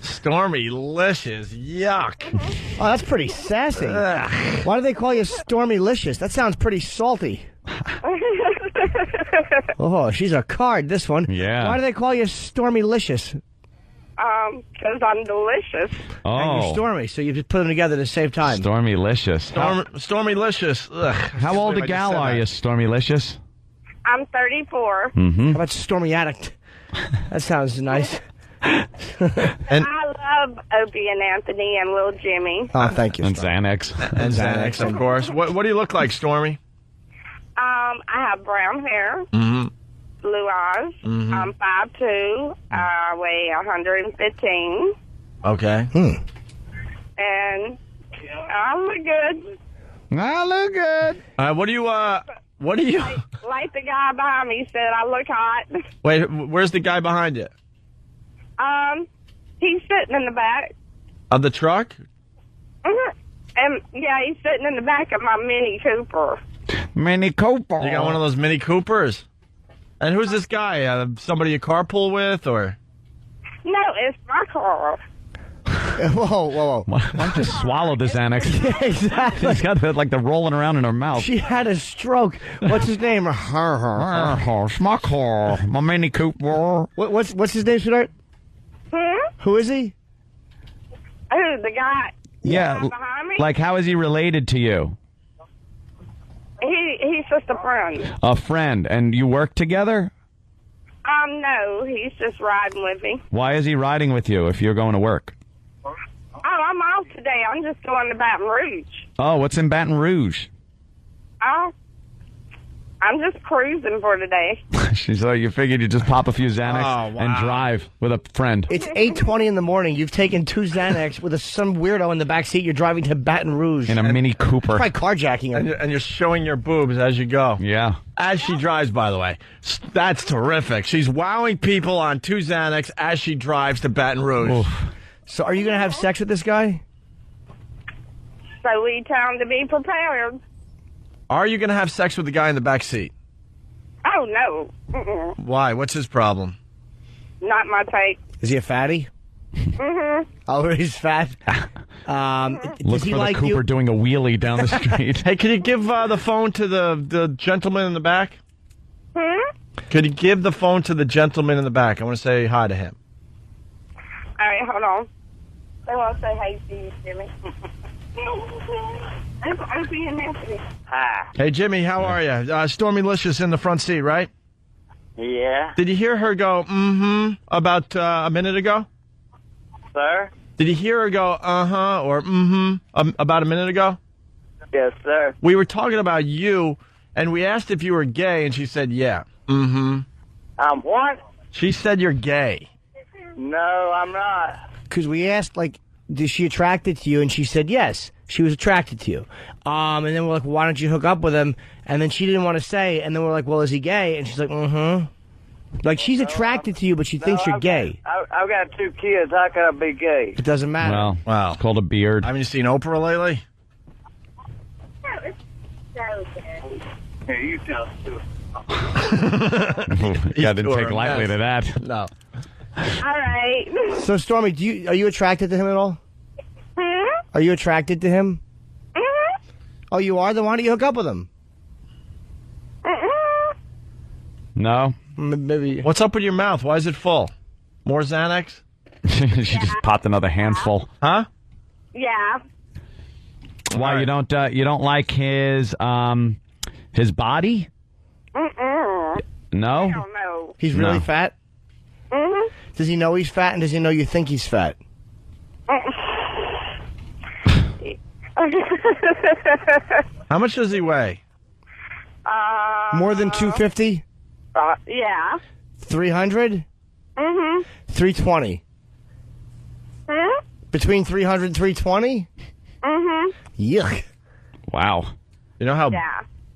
Stormylicious. Yuck. Oh, that's pretty sassy. Why do they call you Stormylicious? That sounds pretty salty. Oh, she's a card, this one. Yeah. Why do they call you Stormylicious? Because I'm delicious. Oh. And you're Stormy, so you just put them together to save time. Stormylicious. Stormylicious. Ugh. How old a gal are you, Stormylicious? I'm 34. Mm-hmm. How about Stormy Addict? That sounds nice. I love Opie and Anthony and Lil Jimmy. Oh, thank you. And Xanax. And Xanax, of course. What do you look like, Stormy? I have brown hair, Mm-hmm. blue eyes. Mm-hmm. I'm 5'2". I weigh 115. Okay. And I look good. I look good. What do you... Like the guy behind me said, I look hot. Wait, where's the guy behind you? He's sitting in the back. Of the truck? Mm-hmm. And, yeah, he's sitting in the back of my Mini Cooper. Mini Cooper. You got one of those Mini Coopers? And who's this guy? Somebody you carpool with, or? No, it's my car. Whoa. Why don't you swallow this Xanax? Yeah, exactly. She's got the rolling around in her mouth. She had a stroke. What's his name? It's my car. My Mini Cooper. What's his name, sweetheart? Who is he? Who, the guy? Yeah. The guy behind me? Like, how is he related to you? He's just a friend. A friend. And you work together? No, he's just riding with me. Why is he riding with you if you're going to work? Oh, I'm off today. I'm just going to Baton Rouge. Oh, what's in Baton Rouge? Oh, I'm just cruising for today. She's like, you figured you'd just pop a few Xanax wow. and drive with a friend. It's 8:20 in the morning. You've taken 2 Xanax with some weirdo in the back seat. You're driving to Baton Rouge. In a Mini Cooper. Probably carjacking her. And you're showing your boobs as you go. Yeah. As she drives, by the way. That's terrific. She's wowing people on 2 Xanax as she drives to Baton Rouge. Oof. So are you going to have sex with this guy? So we tell him to be prepared. Are you going to have sex with the guy in the back seat? Oh, no. Mm-mm. Why? What's his problem? Not my type. Is he a fatty? Mm-hmm. Oh, he's fat. Look Does he for like the Cooper you? doing a wheelie down the street. Hey, can you give the phone to the gentleman in the back? Could you give the phone to the gentleman in the back? I want to say hi to him. All right, hold on. I want to say hey to you, Jimmy. It's Opie and Anthony. Hi. Hey, Jimmy, how are you? Stormylicious in the front seat, right? Yeah. Did you hear her go, about a minute ago? Sir? Did you hear her go, or about a minute ago? Yes, sir. We were talking about you, and we asked if you were gay, and she said, yeah. I'm what? She said you're gay. No, I'm not. Because we asked, like, is she attracted to you? And she said yes, she was attracted to you. And then we're like, why don't you hook up with him? And then she didn't want to say. And then we're like, well, is he gay? And she's like, mm-hmm. Like, she's attracted to you, but she thinks you're gay. I've got 2 kids. How can I be gay? It doesn't matter. Well, it's called a beard. Haven't you seen Oprah lately? Here, you tell Yeah, didn't take lightly to that. No. All right. So, Stormy, are you attracted to him at all? Are you attracted to him? Oh, you are? Then why don't you hook up with him? No. Maybe. What's up with your mouth? Why is it full? More Xanax? She just popped another handful. Huh? Yeah. Why you don't like his body? No. I don't know. He's really fat? Does he know he's fat, and does he know you think he's fat? How much does he weigh? More than 250? Yeah. 300? 320. Between 300 and 320? Yuck. Wow. You know how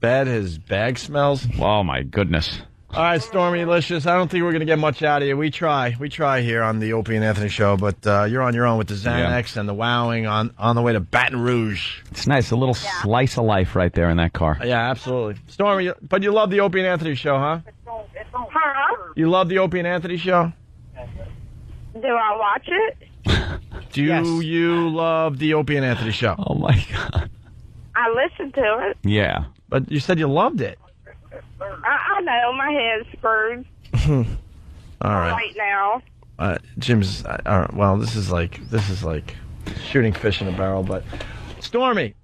bad his bag smells? Oh, my goodness. All right, Stormy Licious, I don't think we're going to get much out of you. We try here on the Opie and Anthony Show, but you're on your own with the Xanax and the wowing on the way to Baton Rouge. It's nice, a little slice of life right there in that car. Yeah, absolutely. Stormy, but you love the Opie and Anthony Show, huh? You love the Opie and Anthony Show? Do I watch it? Do you love the Opie and Anthony Show? Oh, my God. I listened to it. Yeah. But you said you loved it. I know, my head's screwed. All right. Right now. Jim's. Well, this is like shooting fish in a barrel. But Stormy,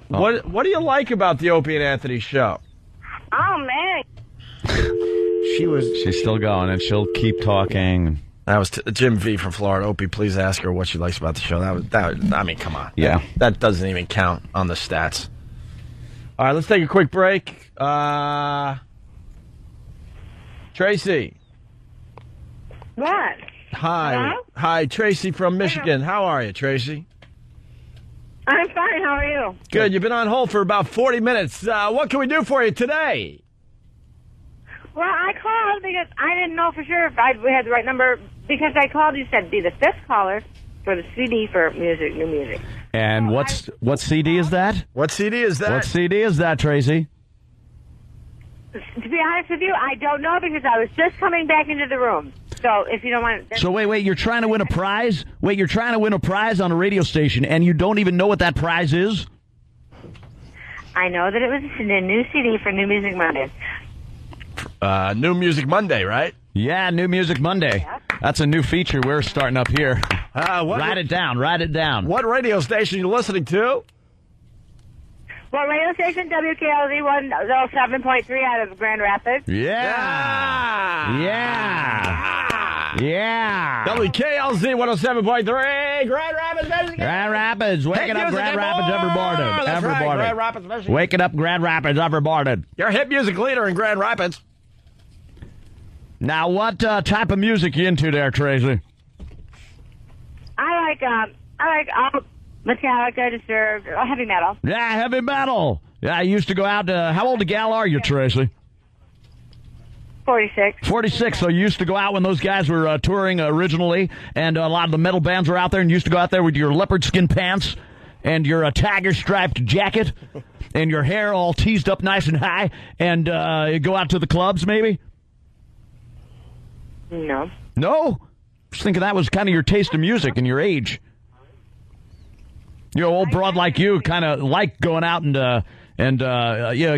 what do you like about the Opie and Anthony Show? Oh man, She's still going, and she'll keep talking. That was Jim V from Florida. Opie, please ask her what she likes about the show. I mean, come on. Yeah. That doesn't even count on the stats. All right, let's take a quick break. Tracy. what? Hi. Hello? Hi, Tracy from Michigan. How are you, Tracy? I'm fine. How are you? Good. You've been on hold for about 40 minutes. What can we do for you today? Well, I called because I didn't know for sure if we had the right number. Because I called, you said be the 5th caller for the CD for music, new music. And what CD is that? What CD is that? What CD is that, Tracy? To be honest with you, I don't know because I was just coming back into the room. So if you don't want... So wait, you're trying to win a prize? Wait, you're trying to win a prize on a radio station and you don't even know what that prize is? I know that it was a new CD for New Music Monday. New Music Monday, right? Yeah, New Music Monday. Yeah. That's a new feature we're starting up here. Write it down. What radio station are you listening to? Well, radio station WKLZ 107.3 out of Grand Rapids. Yeah. WKLZ 107.3, Grand Rapids, Michigan. Grand Rapids. Waking up Grand Rapids, everybody. That's right, Grand Rapids, Michigan. Waking up Grand Rapids, everybody. Your hit music leader in Grand Rapids. Now, what type of music you into there, Tracy? I like all Metallica, Disturbed, heavy metal. Yeah, heavy metal. Yeah, I used to go out to... How old a gal are you, Tracy? 46. 46, so you used to go out when those guys were touring originally, and a lot of the metal bands were out there, and you used to go out there with your leopard skin pants and your tiger-striped jacket and your hair all teased up nice and high, and go out to the clubs, maybe? No. No? I was thinking that was kind of your taste of music and your age. You know, old broad like you kind of like going out and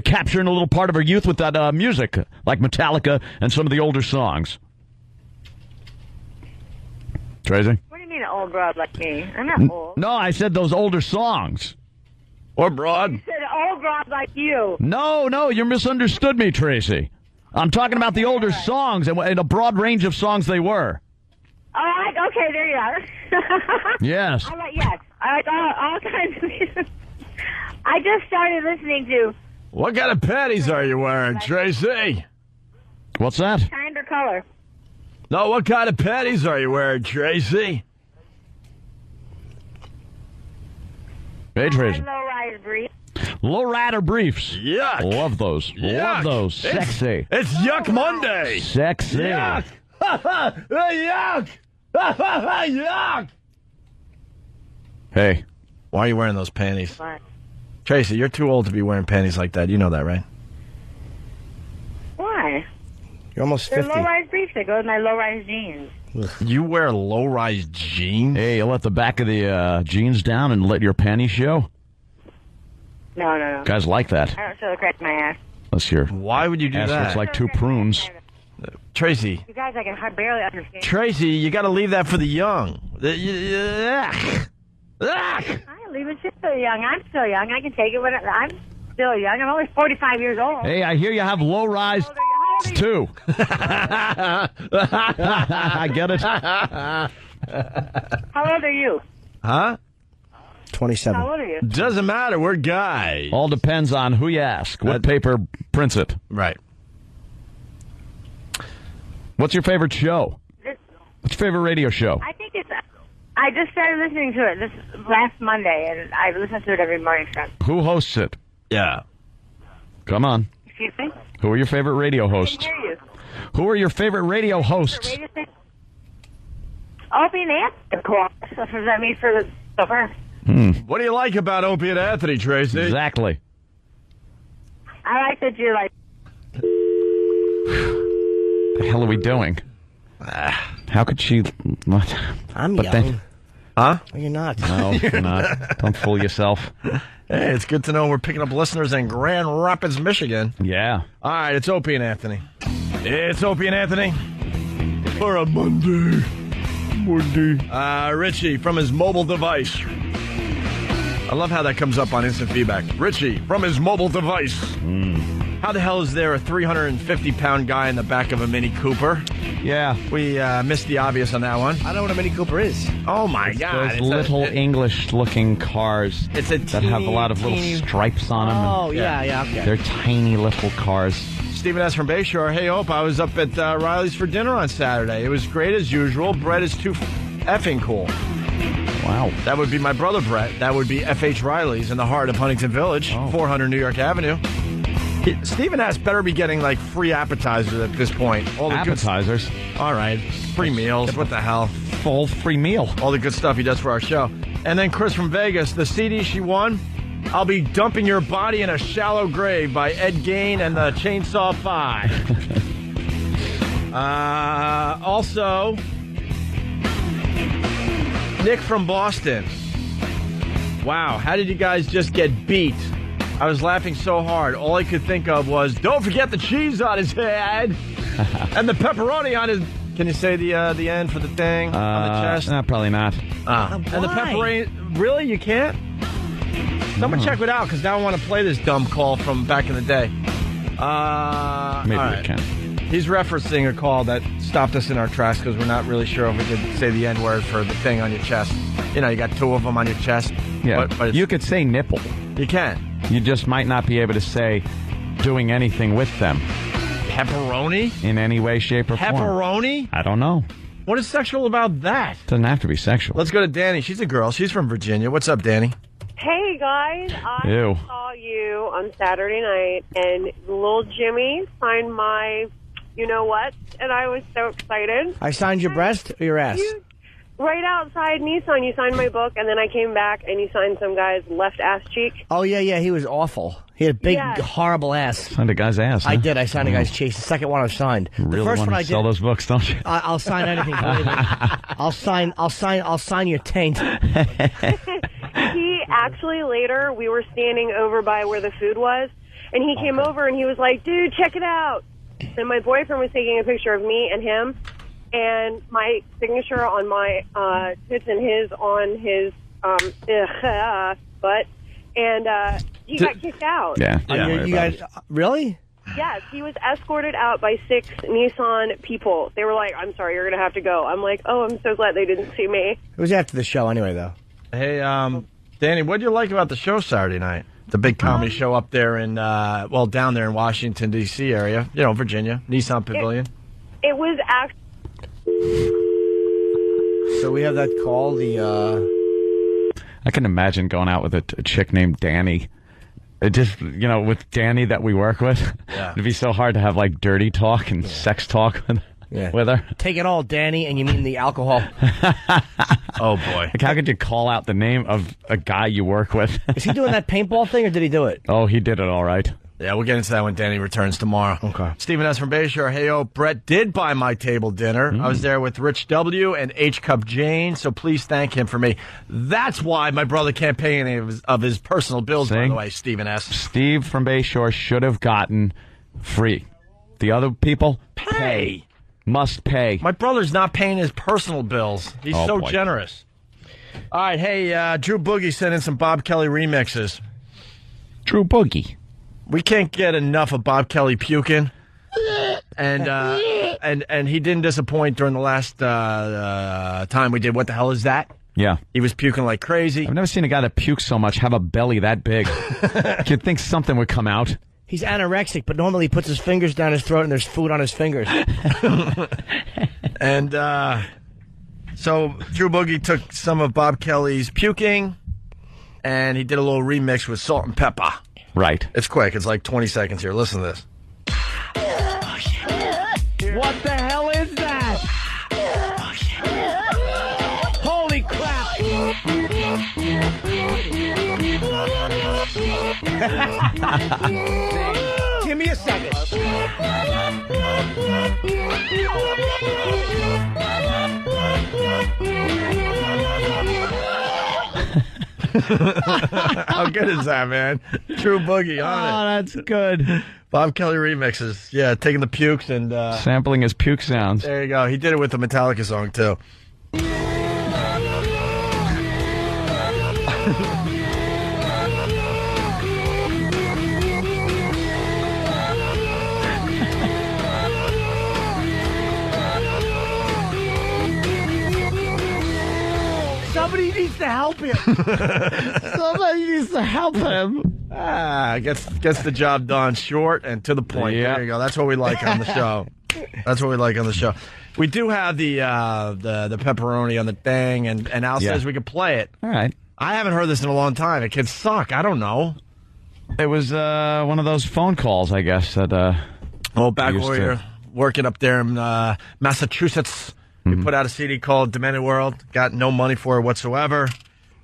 capturing a little part of her youth with that music, like Metallica and some of the older songs. Tracy? What do you mean an old broad like me? I'm not old. No, I said those older songs. Or broad. You said old broad like you. No, you misunderstood me, Tracy. I'm talking about the older songs and a broad range of songs they were. All right, okay, there you are. Yes. I like all kinds of music. I just started listening to... What kind of panties are you wearing, Tracy? What's that? Kind or color? No, what kind of panties are you wearing, Tracy? Hey, Tracy. Low-rise brief. Lowrider briefs. Yuck. Love those. Yuck. Love those. Sexy. It's Yuck Monday. Sexy. Yuck. Yuck. Yuck. Hey. Why are you wearing those panties? What? Tracy, you're too old to be wearing panties like that. You know that, right? Why? You're almost They're 50. low-rise briefs. They go with my low-rise jeans. You wear low-rise jeans? Hey, you let the back of the jeans down and let your panties show? No. Guys like that. I don't show the crack of my ass. Let's hear. Why would you do ass that? looks like two prunes. Tracy. You guys, I can barely understand. Tracy, you got to leave that for the young. I leave it so young. I'm still young. I can take it when I'm still young. I'm only 45 years old. Hey, I hear you have low-rise too. I get it. How old are you? Huh? 27. How old are you? Doesn't matter. We're guys. All depends on who you ask. What paper prints it? Right. What's your favorite show? What's your favorite radio show? I think it's... I just started listening to it this last Monday, and I listen to it every morning. So. Who hosts it? Yeah. Come on. Excuse me? Who are your favorite radio hosts? I can hear you. Who are your favorite radio hosts? Opie and Anthony, of course. That's what I mean for the first. What do you like about Opie and Anthony, Tracy? Exactly. I like that you like... The hell are we doing? How could she... What? I'm but young. Then, huh? No, you're not. No, you're not. Don't fool yourself. Hey, it's good to know we're picking up listeners in Grand Rapids, Michigan. Yeah. All right, it's Opie and Anthony. It's Opie and Anthony for a Monday. Richie from his mobile device. I love how that comes up on instant feedback. Richie from his mobile device. How the hell is there a 350-pound guy in the back of a Mini Cooper? Yeah. We missed the obvious on that one. I don't know what a Mini Cooper is. Oh, my God. Those little English-looking cars that have a lot of little stripes on them. Oh, yeah, okay. They're tiny little cars. Stephen S. from Bayshore. Hey, Ope, I was up at Riley's for dinner on Saturday. It was great as usual. Brett is too effing cool. Wow. That would be my brother, Brett. That would be F.H. Riley's in the heart of Huntington Village, 400 New York Avenue. Stephen S. better be getting, like, free appetizers at this point. All the Appetizers? All right. Free meals. What the hell? Full free meal. All the good stuff he does for our show. And then Chris from Vegas, the CD she won, I'll Be Dumping Your Body in a Shallow Grave by Ed Gein and the Chainsaw 5. Also, Nick from Boston. Wow, how did you guys just get beat? I was laughing so hard. All I could think of was, don't forget the cheese on his head and the pepperoni on his... Can you say the end for the thing on the chest? No, probably not. And the pepperoni... Really? You can't? Someone check it out, because now I want to play this dumb call from back in the day. Maybe we can. He's referencing a call that stopped us in our tracks because we're not really sure if we could say the N-word for the thing on your chest. You know, you got two of them on your chest. Yeah, but you could say nipple. You can. You just might not be able to say doing anything with them. Pepperoni? In any way, shape, or form. Pepperoni? I don't know. What is sexual about that? Doesn't have to be sexual. Let's go to Danny. She's a girl. She's from Virginia. What's up, Danny? Hey, guys. I Ew. saw you on Saturday night, and little Jimmy signed my you-know-what, and I was so excited. I signed your breast or your ass? Right outside Nissan, you signed my book, and then I came back, and you signed some guy's left ass cheek. Oh, yeah, he was awful. He had a big, Yes. horrible ass. Signed a guy's ass, huh? I did. I signed a guy's cheek. The second one I signed. Really the first want one to I sell did. those books, don't you? I'll sign anything. I'll sign your taint. He actually later, we were standing over by where the food was, and he came over and he was like, dude, check it out. And my boyfriend was taking a picture of me and him, and my signature on my tits and his on his butt, and he got kicked out. Yeah. You guys, really? Yes, he was escorted out by 6 Nissan people. They were like, I'm sorry, you're going to have to go. I'm like, oh, I'm so glad they didn't see me. It was after the show anyway, though. Hey, Danny, what did you like about the show Saturday night? The big comedy show up there in, down there in Washington, D.C. area. You know, Virginia. Nissan Pavilion. It was actually... So we have that call, I can imagine going out with a chick named Danny. It just, with Danny that we work with, it'd be so hard to have, like, dirty talk and sex talk with her. Take it all, Danny, and you mean the alcohol. Oh, boy. Like, how could you call out the name of a guy you work with? Is he doing that paintball thing, or did he do it? Oh, he did it all right. Yeah, we'll get into that when Danny returns tomorrow. Okay. Stephen S. from Bayshore. Hey, Brett did buy my table dinner. I was there with Rich W. and H. Cup Jane, so please thank him for me. That's why my brother can't pay any of his personal bills, by the way, Stephen S. Steve from Bayshore should have gotten free. The other people, pay. Must pay. My brother's not paying his personal bills. He's so generous. All right, hey, Drew Boogie sent in some Bob Kelly remixes. Drew Boogie. We can't get enough of Bob Kelly puking, and he didn't disappoint during the last time we did What the Hell Is That? Yeah. He was puking like crazy. I've never seen a guy that pukes so much have a belly that big. You'd think something would come out. He's anorexic, but normally he puts his fingers down his throat and there's food on his fingers. And so Drew Boogie took some of Bob Kelly's puking, and he did a little remix with Salt and Pepper. Right. It's quick. It's like 20 seconds here. Listen to this. What the hell is that? Holy crap! Give me a second. How good is that, man? True Boogie on it. Oh, that's good. Bob Kelly remixes. Yeah, taking the pukes and... sampling his puke sounds. There you go. He did it with the Metallica song, too. Somebody needs to help him. Somebody needs to help him. Gets the job done, short and to the point. Yeah. There you go. That's what we like on the show. That's what we like on the show. We do have the pepperoni on the thing, and Al says we could play it. All right. I haven't heard this in a long time. It could suck. I don't know. It was one of those phone calls, I guess, that back when we were working up there in Massachusetts. We put out a CD called Demented World. Got no money for it whatsoever.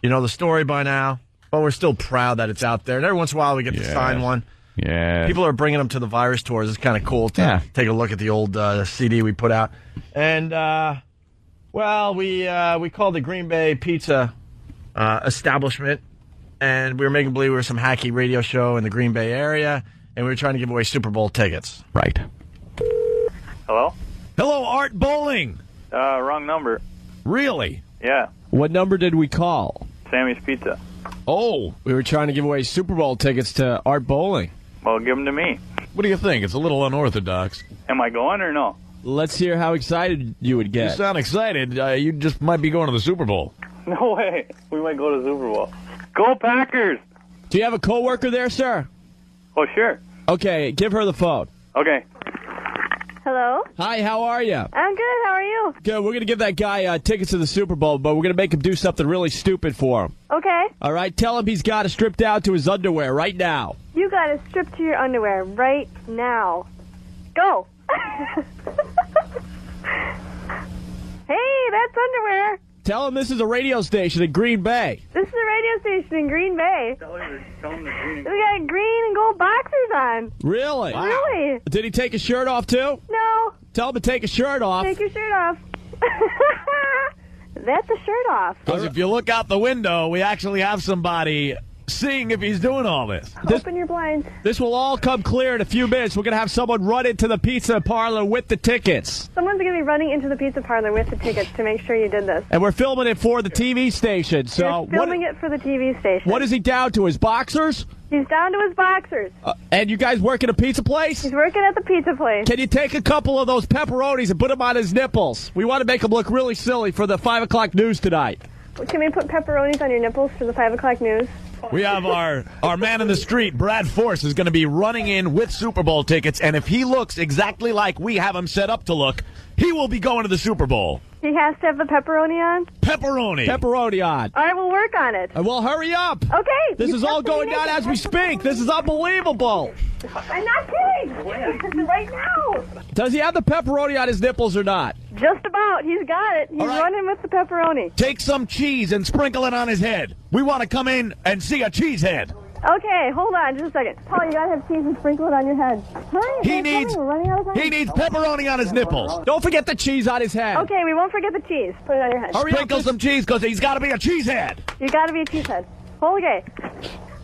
You know the story by now. But we're still proud that it's out there. And every once in a while we get to sign one. Yeah. People are bringing them to the virus tours. It's kind of cool to take a look at the old CD we put out. And, we called the Green Bay Pizza establishment. And we were making believe we were some hacky radio show in the Green Bay area. And we were trying to give away Super Bowl tickets. Right. Hello? Hello, Art Bowling. Wrong number. Really? Yeah. What number did we call? Sammy's Pizza. Oh, we were trying to give away Super Bowl tickets to Art Bowling. Well, give them to me. What do you think? It's a little unorthodox. Am I going or no? Let's hear how excited you would get. You sound excited. You just might be going to the Super Bowl. No way. We might go to the Super Bowl. Go Packers! Do you have a coworker there, sir? Oh, sure. Okay, give her the phone. Okay. Hello? Hi, how are you? I'm good. How are you? Good. We're going to give that guy tickets to the Super Bowl, but we're going to make him do something really stupid for him. Okay. All right? Tell him he's got to strip down to his underwear right now. You got to strip to your underwear right now. Go. Hey, that's underwear. Tell him this is a radio station in Green Bay. This is a radio station in Green Bay. Tell him the green. We got green and gold boxers on. Really? Wow. Really? Did he take his shirt off, too? No. Tell him to take his shirt off. Take your shirt off. That's a shirt off. Because if you look out the window, we actually have somebody seeing if he's doing all this. Open your blinds. This will all come clear in a few minutes. We're going to have someone run into the pizza parlor with the tickets. Someone's going to be running into the pizza parlor with the tickets to make sure you did this. And we're filming it for the TV station. So You're filming it for the TV station. What is he down to, his boxers? He's down to his boxers. And you guys work at a pizza place? He's working at the pizza place. Can you take a couple of those pepperonis and put them on his nipples? We want to make him look really silly for the 5 o'clock news tonight. Can we put pepperonis on your nipples for the 5 o'clock news? We have our man in the street, Brad Force, is going to be running in with Super Bowl tickets, and if he looks exactly like we have him set up to look, he will be going to the Super Bowl. He has to have the pepperoni on? Pepperoni. Pepperoni on. All right, we'll work on it. Well, hurry up. Okay. This is all going down as we speak. This is unbelievable. I'm not kidding. Right now. Does he have the pepperoni on his nipples or not? Just about. He's got it. He's running with the pepperoni. Take some cheese and sprinkle it on his head. We want to come in and see a cheese head. Okay, hold on just a second. Paul, you got to have cheese and sprinkle it on your head. Hurry, He needs pepperoni on his nipples. Don't forget the cheese on his head. Okay, we won't forget the cheese. Put it on your head. Sprinkle some cheese because he's got to be a cheese head. You got to be a cheese head. Okay.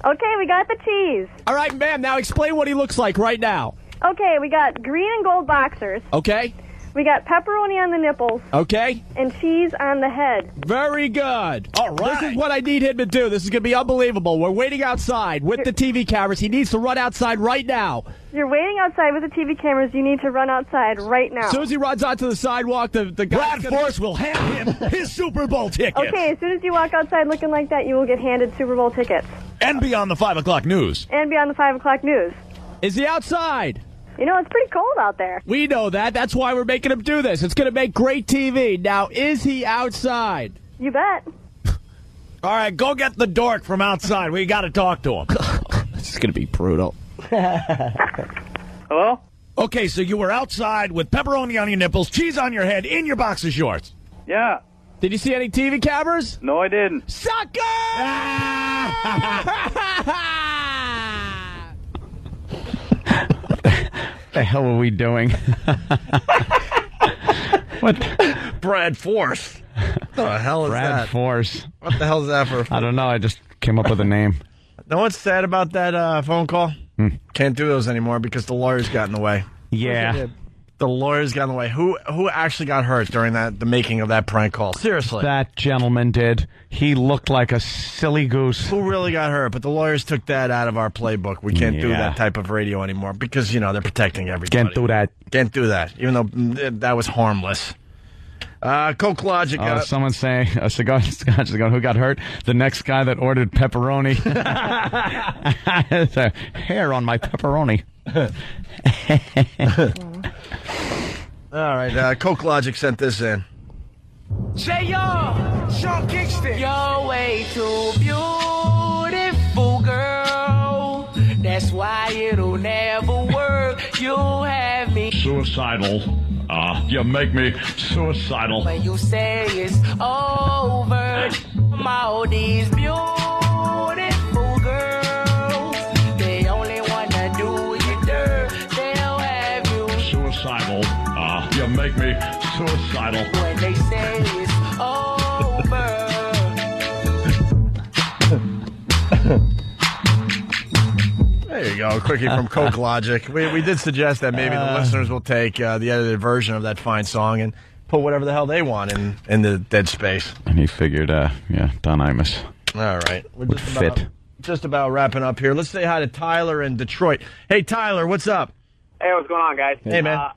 Okay, we got the cheese. All right, ma'am, now explain what he looks like right now. Okay, we got green and gold boxers. Okay. We got pepperoni on the nipples. Okay. And cheese on the head. Very good. All right. This is what I need him to do. This is going to be unbelievable. We're waiting outside with the TV cameras. He needs to run outside right now. You're waiting outside with the TV cameras. You need to run outside right now. As soon as he runs onto the sidewalk, the Brad Force will hand him his Super Bowl ticket. Okay, as soon as you walk outside looking like that, you will get handed Super Bowl tickets. And be on the 5 o'clock news. And be on the 5 o'clock news. Is he outside? You know, it's pretty cold out there. We know that. That's why we're making him do this. It's going to make great TV. Now, is he outside? You bet. All right, go get the dork from outside. We got to talk to him. This is going to be brutal. Hello? Okay, so you were outside with pepperoni on your nipples, cheese on your head, in your boxer shorts. Yeah. Did you see any TV cameras? No, I didn't. Sucker! What the hell are we doing? What? Brad Force. What the hell is that? Brad Force. What the hell is that for? I don't know. I just came up with a name. Know what's sad about that phone call? Can't do those anymore because the lawyers got in the way. Yeah. The lawyers got in the way. Who actually got hurt during the making of that prank call? Seriously. That gentleman did. He looked like a silly goose. Who really got hurt? But the lawyers took that out of our playbook. We can't do that type of radio anymore because, you know, they're protecting everybody. Can't do that. Can't do that, even though that was harmless. Coke Logic. Someone's saying a cigar, who got hurt? The next guy that ordered pepperoni. There's a hair on my pepperoni. All right, Coke Logic sent this in. Say yo, Sean Kingston. You're way too beautiful, girl. That's why it'll never work. You have me suicidal. You make me suicidal. When you say it's over, all these beautiful girls, they only wanna do you dirt. They'll have you suicidal. You make me suicidal. when they say it's over. There you go, quickie from Coke Logic. We did suggest that maybe the listeners will take the edited version of that fine song and put whatever the hell they want in the dead space. And he figured, Don Imus. All right. We're would fit. Just about wrapping up here. Let's say hi to Tyler in Detroit. Hey, Tyler, what's up? Hey, what's going on, guys? Hey, man.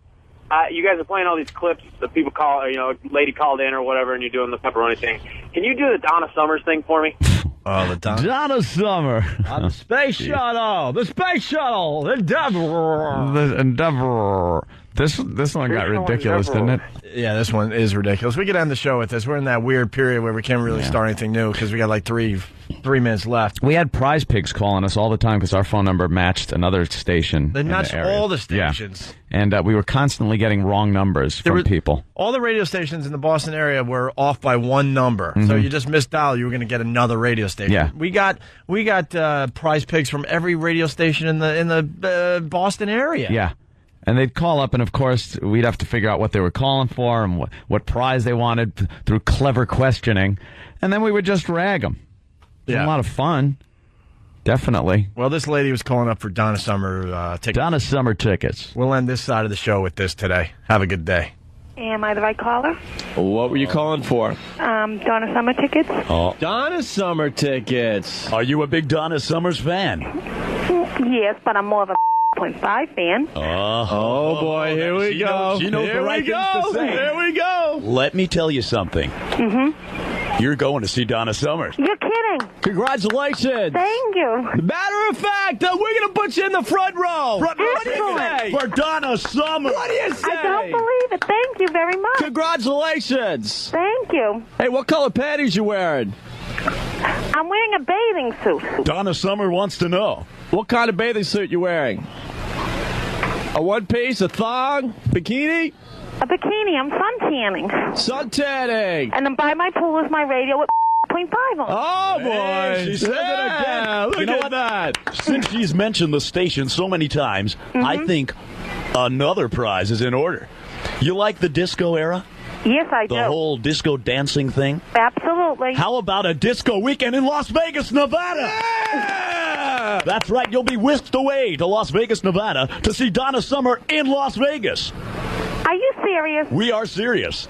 You guys are playing all these clips that people call, lady called in or whatever, and you're doing the pepperoni thing. Can you do the Donna Summers thing for me? Oh, the Donna Summer. On the space shuttle. The space shuttle. Endeavor. The Endeavor. This one got ridiculous, didn't it? Yeah, this one is ridiculous. We could end the show with this. We're in that weird period where we can't really start anything new because we got like three minutes left. We had prize pigs calling us all the time because our phone number matched another station. They matched all the stations. Yeah. And we were constantly getting wrong numbers from people. All the radio stations in the Boston area were off by one number. Mm-hmm. So you just missed dial, you were going to get another radio station. Yeah. We got prize pigs from every radio station in the Boston area. Yeah. And they'd call up, and of course, we'd have to figure out what they were calling for and what prize they wanted through clever questioning. And then we would just rag them. It was a lot of fun. Definitely. Well, this lady was calling up for Donna Summer tickets. Donna Summer tickets. We'll end this side of the show with this today. Have a good day. Am I the right caller? What were you calling for? Donna Summer tickets. Oh. Donna Summer tickets. Are you a big Donna Summers fan? Yes, but I'm more of a 0.5 fan. Oh boy, here we go. She knows the right things to say. Here we go. Let me tell you something. Mm-hmm. You're going to see Donna Summer. You're kidding. Congratulations. Thank you. Matter of fact, we're going to put you in the front row. Front row What do you say? for Donna Summer. What do you say? I don't believe it. Thank you very much. Congratulations. Thank you. Hey, what color panties you wearing? I'm wearing a bathing suit. Donna Summer wants to know. What kind of bathing suit you wearing? A one piece, a thong, bikini? A bikini. I'm sun tanning. Sun tanning. And then by my pool is my radio with 0.5 on. Oh, boy. Hey, she says it again. Look You know at what? that. Since she's mentioned the station so many times, I think another prize is in order. You like the disco era? Yes, I do. The whole disco dancing thing? Absolutely. How about a disco weekend in Las Vegas, Nevada? Yeah! That's right. You'll be whisked away to Las Vegas, Nevada to see Donna Summer in Las Vegas. Are you serious? We are serious.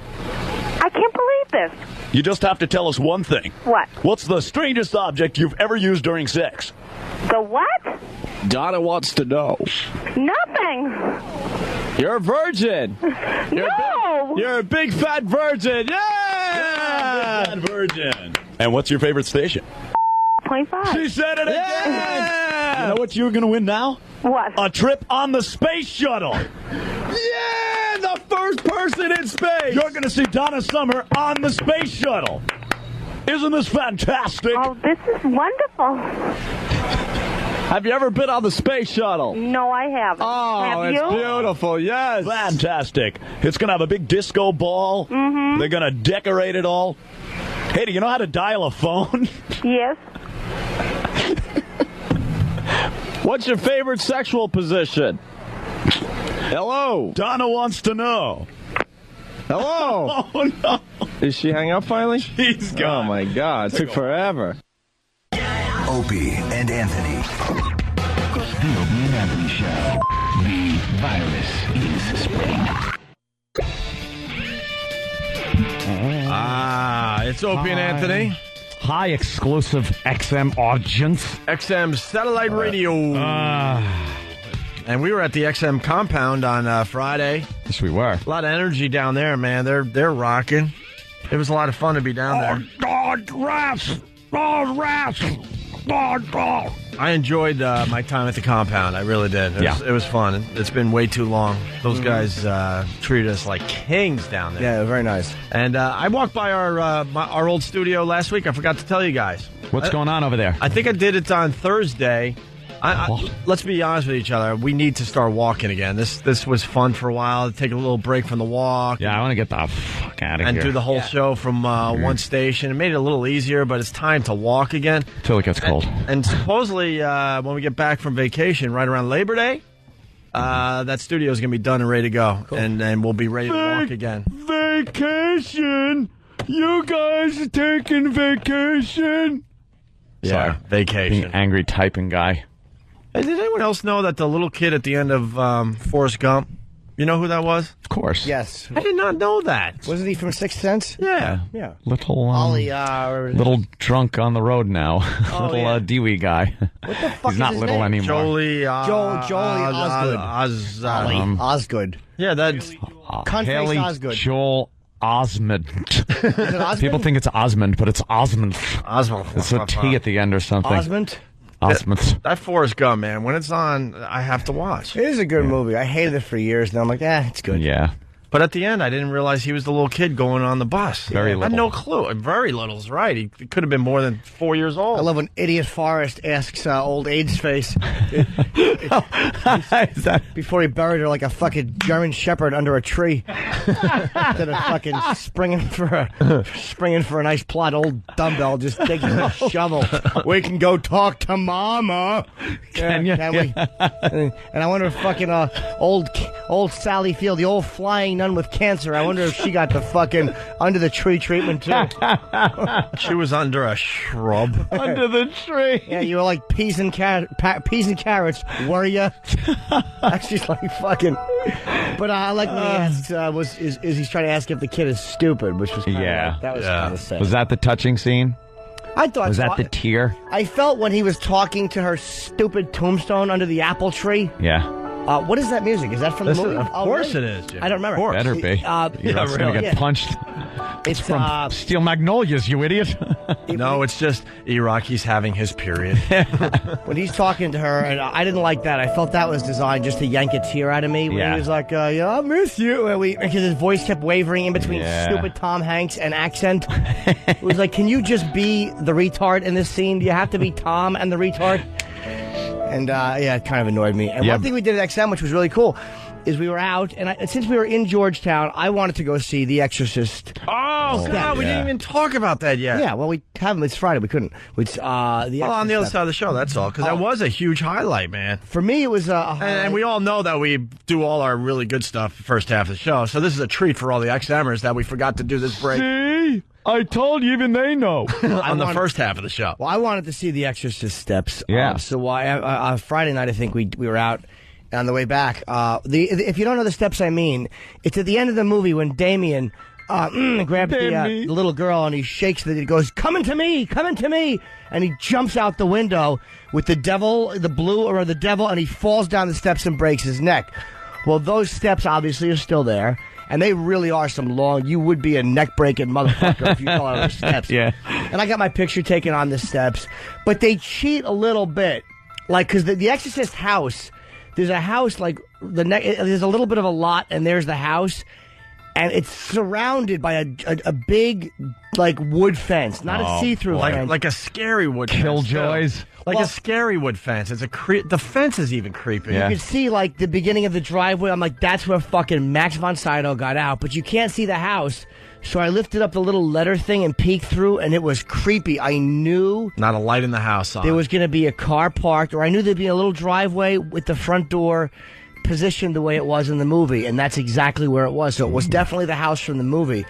I can't believe this. You just have to tell us one thing. What? What's the strangest object you've ever used during sex? The what? Donna wants to know. Nothing. You're a virgin. No. You're a big fat virgin. Yeah! Big fat virgin. And what's your favorite station? 0.5. She said it again. Yeah! You know what you're going to win now? What? A trip on the space shuttle. Yeah! The first person in space. You're going to see Donna Summer on the space shuttle. Isn't this fantastic? Oh, this is wonderful. Have you ever been on the space shuttle? No, I haven't. Oh, have it's you? beautiful. Yes. Fantastic. It's going to have a big disco ball. Mm-hmm. They're going to decorate it all. Hey, do you know how to dial a phone? Yes. What's your favorite sexual position? Hello. Donna wants to know. Hello. Oh, no. Did she hang up finally? She's gone. Oh, my God. It took forever. Opie and Anthony. The Opie and Anthony Show. The virus is spreading. It's Opie and Anthony. Hi, exclusive XM audience. XM Satellite Radio. And we were at the XM compound on Friday. Yes, we were. A lot of energy down there, man. They're rocking. It was a lot of fun to be down there. God, rats! Oh, rats! God. I enjoyed my time at the compound. I really did. It was fun. It's been way too long. Those guys treated us like kings down there. Yeah, very nice. And I walked by our old studio last week. I forgot to tell you guys. What's going on over there? I think I did it on Thursday. Let's be honest with each other. We need to start walking again. This was fun for a while. Take a little break from the walk. Yeah, I want to get the fuck out of and here. do the whole show from one station. It made it a little easier, but it's time to walk again. Till it gets cold. And supposedly, when we get back from vacation, right around Labor Day, that studio is going to be done and ready to go. Cool. And we'll be ready to walk again. Vacation? You guys are taking vacation? Yeah, Sorry. vacation. Being angry typing guy. Hey, did anyone else know that the little kid at the end of Forrest Gump, you know who that was? Of course. Yes. I did not know that. Wasn't he from Sixth Sense? Yeah. Yeah. Little Ollie, little drunk on the road now. Little yeah. Dewey guy. What the fuck He's not is his little name? anymore. Jolie Osgood. Osgood. Yeah, that's Haley Osgood. Joel Osmond. Osmond? People think it's Osmond, but it's Osmond. Osmond. It's a T at the end or something. Osmond? That Forrest Gump, man, when it's on, I have to watch. It is a good movie. I hated it for years, and I'm like, it's good. Yeah. But at the end, I didn't realize he was the little kid going on the bus. Very I had little. no clue. Very little's right. He could have been more than 4 years old. I love when Idiot Forrest asks old AIDS face before he buried her like a fucking German Shepherd under a tree instead of fucking springing for a nice plot. Old dumbbell just taking a shovel. We can go talk to Mama. Can we? And I wonder if fucking old Sally Field, the old flying nun with cancer. I wonder if she got the fucking under the tree treatment too. She was under a shrub. Under the tree. Yeah, you were like peas and carrots. Were you? She's like fucking. But I like when he asks, is he's trying to ask if the kid is stupid, which was that was kind of sad. Was that the touching scene? I thought was that the tear? I felt when he was talking to her stupid tombstone under the apple tree. Yeah. What is that music? Is that from the movie? Of course it is, Jim. I don't remember. Better be. You're also going to get punched. It's from Steel Magnolias, you idiot. No, it's just E-Rock. He's having his period. When he's talking to her, and I didn't like that. I felt that was designed just to yank a tear out of me. When he was like, I miss you. Because his voice kept wavering in between stupid Tom Hanks and accent. It was like, can you just be the retard in this scene? Do you have to be Tom and the retard? And, it kind of annoyed me. And one thing we did at XM, which was really cool, is we were out, and since we were in Georgetown, I wanted to go see The Exorcist. Oh, God, we didn't even talk about that yet. Yeah, well, we haven't. It's Friday. We couldn't. On the other side of the show, that's all, because that was a huge highlight, man. For me, it was a highlight. And we all know that we do all our really good stuff the first half of the show, so this is a treat for all the XMers that we forgot to do this break. See? I told you, even they know. On the first half of the show. Well, I wanted to see The Exorcist steps. Yeah. So Friday night, I think we were out. On the way back, if you don't know the steps I mean, it's at the end of the movie when Damien grabs the little girl and he shakes it. He goes, "Come to me," and he jumps out the window with the devil, the blue or the devil, and he falls down the steps and breaks his neck. Well, those steps obviously are still there, and they really are some long. You would be a neck-breaking motherfucker if you fell out of the steps. Yeah. And I got my picture taken on the steps, but they cheat a little bit, like because the Exorcist house. There's a house, like, there's a little bit of a lot, and there's the house, and it's surrounded by a big, like, wood fence, not a see-through fence. Like a scary wood fence. Killjoys. Like a scary wood fence. It's the fence is even creepy. You can see, like, the beginning of the driveway. I'm like, that's where fucking Max von Sydow got out, but you can't see the house. So I lifted up the little letter thing and peeked through, and it was creepy. I knew... Not a light in the house on. There was going to be a car parked, or I knew there'd be a little driveway with the front door positioned the way it was in the movie, and that's exactly where it was. So it was definitely the house from the movie.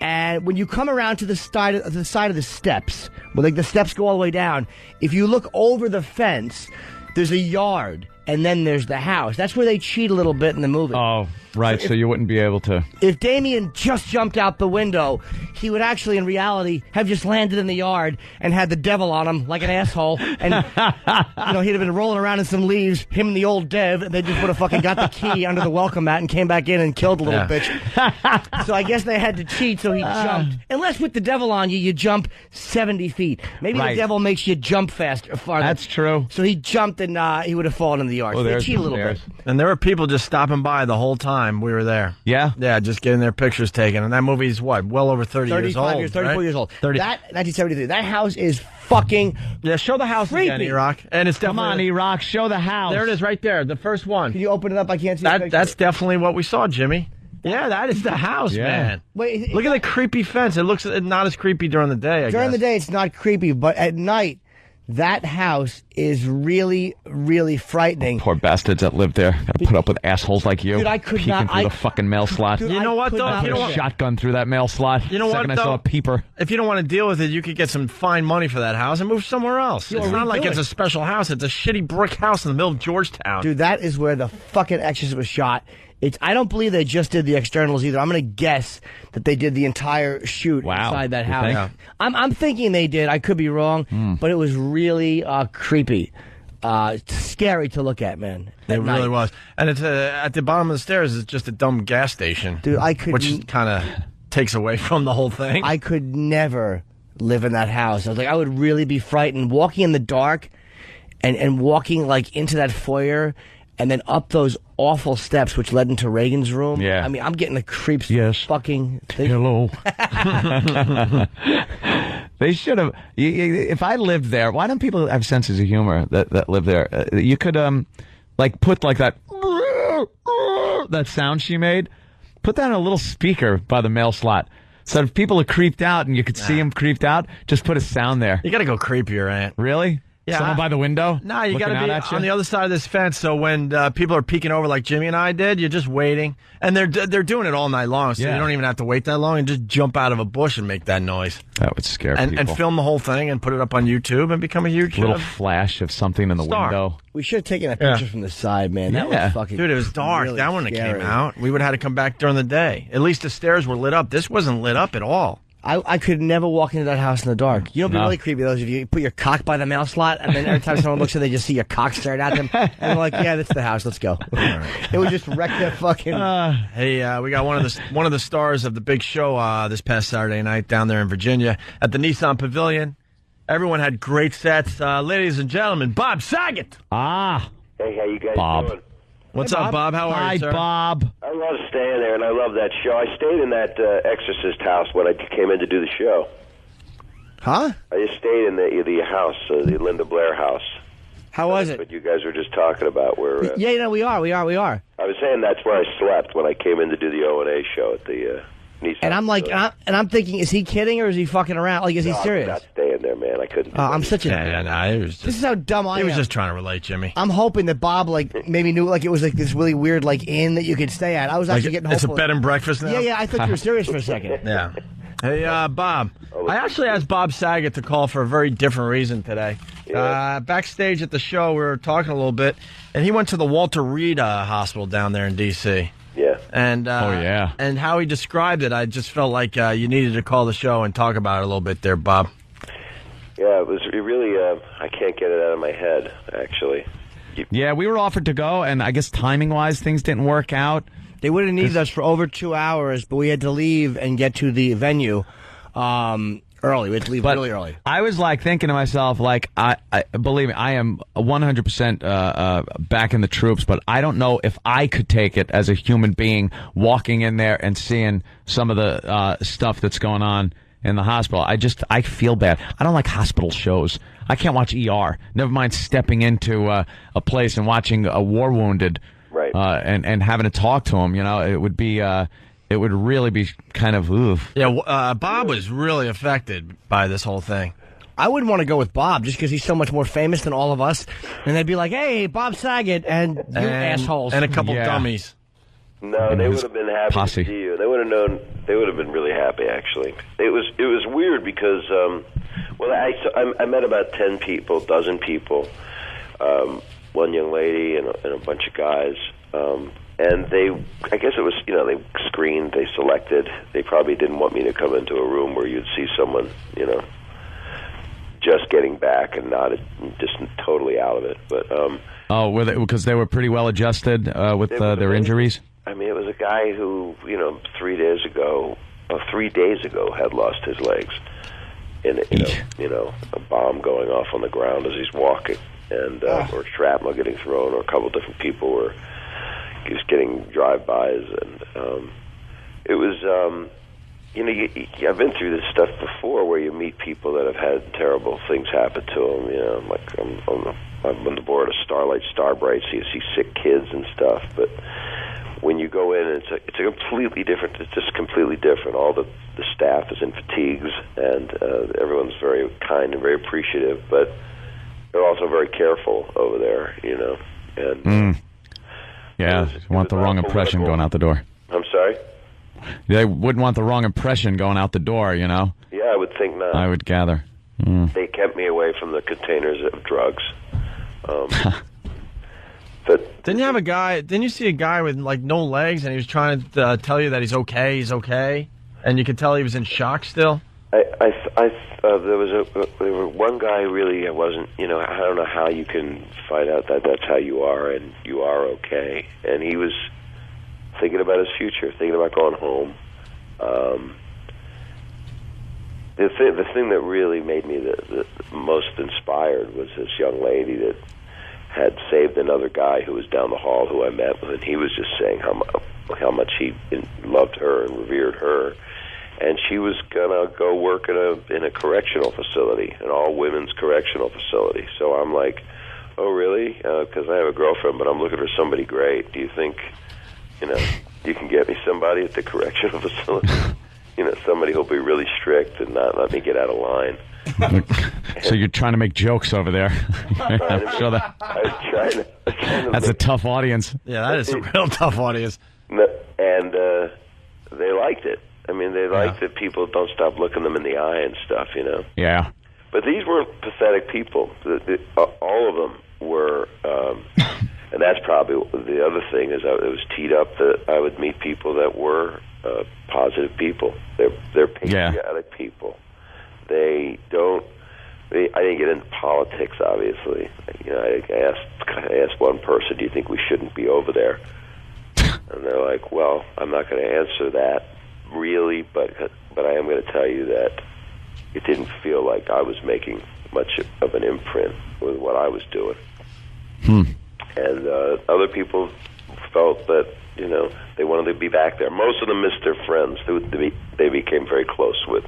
And when you come around to the side of the steps, where like the steps go all the way down, if you look over the fence, there's a yard, and then there's the house. That's where they cheat a little bit in the movie. Oh, right, so you wouldn't be able to... If Damien just jumped out the window, he would actually, in reality, have just landed in the yard and had the devil on him like an asshole. And, he'd have been rolling around in some leaves, him and the old Dev, and they just would have fucking got the key under the welcome mat and came back in and killed the little bitch. So I guess they had to cheat, so he jumped. Unless with the devil on you, you jump 70 feet. Maybe the devil makes you jump farther. That's true. So he jumped and he would have fallen in the yard. So they cheat a little bit. And there were people just stopping by the whole time we were there. Yeah? Yeah, just getting their pictures taken. And that movie's, well over 30 years old. 34 years old. 30. That, 1973. That house is fucking show the house creepy. Again, E-Rock. And it's Come on, E-Rock, show the house. There it is right there, the first one. Can you open it up? I can't see that. That's definitely what we saw, Jimmy. Yeah, that is the house, man. Wait, look at the creepy fence. It looks not as creepy during the day, During the day, it's not creepy, but at night... That house is really, really frightening. Poor bastards that live there. Got to put up with assholes like you. Dude, I could peeking not. through the fucking mail slot. Dude, you know what, though? I put a shotgun through that mail slot. You know what, I saw a peeper. If you don't want to deal with it, you could get some fine money for that house and move somewhere else. It's not like it's a special house. It's a shitty brick house in the middle of Georgetown. Dude, that is where the fucking Exorcist was shot. I don't believe they just did the externals either. I'm going to guess that they did the entire shoot inside that house. Yeah. I'm thinking they did. I could be wrong, but it was really creepy. Scary to look at, man. It really was. And it's at the bottom of the stairs is just a dumb gas station. Dude, which kind of takes away from the whole thing. I could never live in that house. I was like, I would really be frightened walking in the dark and walking like into that foyer and then up those awful steps which led into Reagan's room. Yeah. I mean, I'm getting the creeps. Yes. Fucking thing. Hello. They should have. If I lived there, why don't people have senses of humor that live there? You could like put like that sound she made. Put that on a little speaker by the mail slot. So if people are creeped out and you could see them creeped out, just put a sound there. You got to go creepier, Aunt. Really? Yeah. Someone by the window? No, you got to be on the other side of this fence. So when people are peeking over like Jimmy and I did, you're just waiting. And they're doing it all night long, so you don't even have to wait that long and just jump out of a bush and make that noise. That would scare people. And film the whole thing and put it up on YouTube and become a huge little flash of something in the window. We should have taken a picture from the side, man. That was fucking... Dude, it was dark. Really that one that scary. came out. We would have had to come back during the day. At least the stairs were lit up. This wasn't lit up at all. I could never walk into that house in the dark. You know, it'd be really creepy. Those if you put your cock by the mail slot, and then every time someone looks at, they just see your cock stared at them, and they're like, "Yeah, that's the house. Let's go." It would just wreck their fucking. Hey, we got one of the stars of the big show this past Saturday night down there in Virginia at the Nissan Pavilion. Everyone had great sets, ladies and gentlemen. Bob Saget. Hey, how you guys doing? What's up, Bob? How are you, sir? Hi, Bob. I love staying there, and I love that show. I stayed in that Exorcist house when I came in to do the show. Huh? I just stayed in the house, the Linda Blair house. How was it? What you guys were just talking about. Where? Yeah, we are. I was saying that's where I slept when I came in to do the O&A show at the Nissan. And I'm like, I'm thinking, is he kidding or is he fucking around? Like, is he serious? I'm not staying there, man. I couldn't. I'm such a. This is how dumb I am. He was just trying to relate, Jimmy. I'm hoping that Bob maybe knew it was like this really weird inn that you could stay at. I was actually getting. It's a bed and breakfast now. Yeah. I thought you were serious for a second. Yeah. Hey, Bob. I actually asked Bob Saget to call for a very different reason today. Backstage at the show, we were talking a little bit, and he went to the Walter Reed Hospital down there in D.C. Yeah. And and how he described it, I just felt like you needed to call the show and talk about it a little bit there, Bob. Yeah, it was really, I can't get it out of my head, actually. Yeah, we were offered to go, and I guess timing-wise, things didn't work out. They would have needed us for over 2 hours, but we had to leave and get to the venue early. We had to leave really early. I was thinking to myself, I believe me, I am 100% back in the troops, but I don't know if I could take it as a human being walking in there and seeing some of the stuff that's going on in the hospital. I feel bad. I don't like hospital shows. I can't watch ER. Never mind stepping into a place and watching a war wounded. Right. And having to talk to him, it would be, it would really be kind of oof. Yeah, Bob was really affected by this whole thing. I wouldn't want to go with Bob just because he's so much more famous than all of us. And they'd be like, "Hey, Bob Saget," and you assholes. And a couple dummies. No, they would have been happy to see you. They would have known. They would have been really happy, actually. It was weird because, I met about 10 people, dozen people. One young lady and a bunch of guys, and I guess it was, they screened, they selected. They probably didn't want me to come into a room where you'd see someone, just getting back and not just totally out of it. But because they were pretty well adjusted with their injuries. I mean, it was a guy who 3 days ago had lost his legs in a bomb going off on the ground as he's walking. And or shrapnel getting thrown, or a couple different people were just getting drive-bys, and it was, I've been through this stuff before, where you meet people that have had terrible things happen to them. Like I'm on the board of Starlight Starbright, so you see sick kids and stuff. But when you go in, it's a completely different. It's just completely different. All the staff is in fatigues, and everyone's very kind and very appreciative, but they're also very careful over there, and you want the wrong impression going out the door. I'm sorry? They wouldn't want the wrong impression going out the door, Yeah, I would think not. I would gather. They kept me away from the containers of drugs. But didn't you see a guy with no legs, and he was trying to tell you that he's okay, and you could tell he was in shock still? There was one guy who really wasn't, I don't know how you can find out that that's how you are and you are okay. And he was thinking about his future, thinking about going home. The thing that really made me the most inspired was this young lady that had saved another guy who was down the hall who I met with, and he was just saying how much he loved her and revered her. And she was gonna go work in a correctional facility, an all-women's correctional facility. So I'm like, "Oh, really?" Because I have a girlfriend, but I'm looking for somebody great. Do you think, you can get me somebody at the correctional facility? Somebody who'll be really strict and not let me get out of line. So you're trying to make jokes over there. I'm sure that's a tough audience. Yeah, that is a real tough audience. And they liked it. I mean, they like that people don't stop looking them in the eye and stuff, Yeah. But these weren't pathetic people. All of them were, and that's probably the other thing, is it was teed up that I would meet people that were positive people. They're patriotic people. They don't. I didn't get into politics, obviously. You know, I asked one person, "Do you think we shouldn't be over there?" And they're like, "Well, I'm not going to answer that, really, but I am going to tell you that it didn't feel like I was making much of an imprint with what I was doing." And other people felt that, you know, they wanted to be back there. Most of them missed their friends. They became very close with.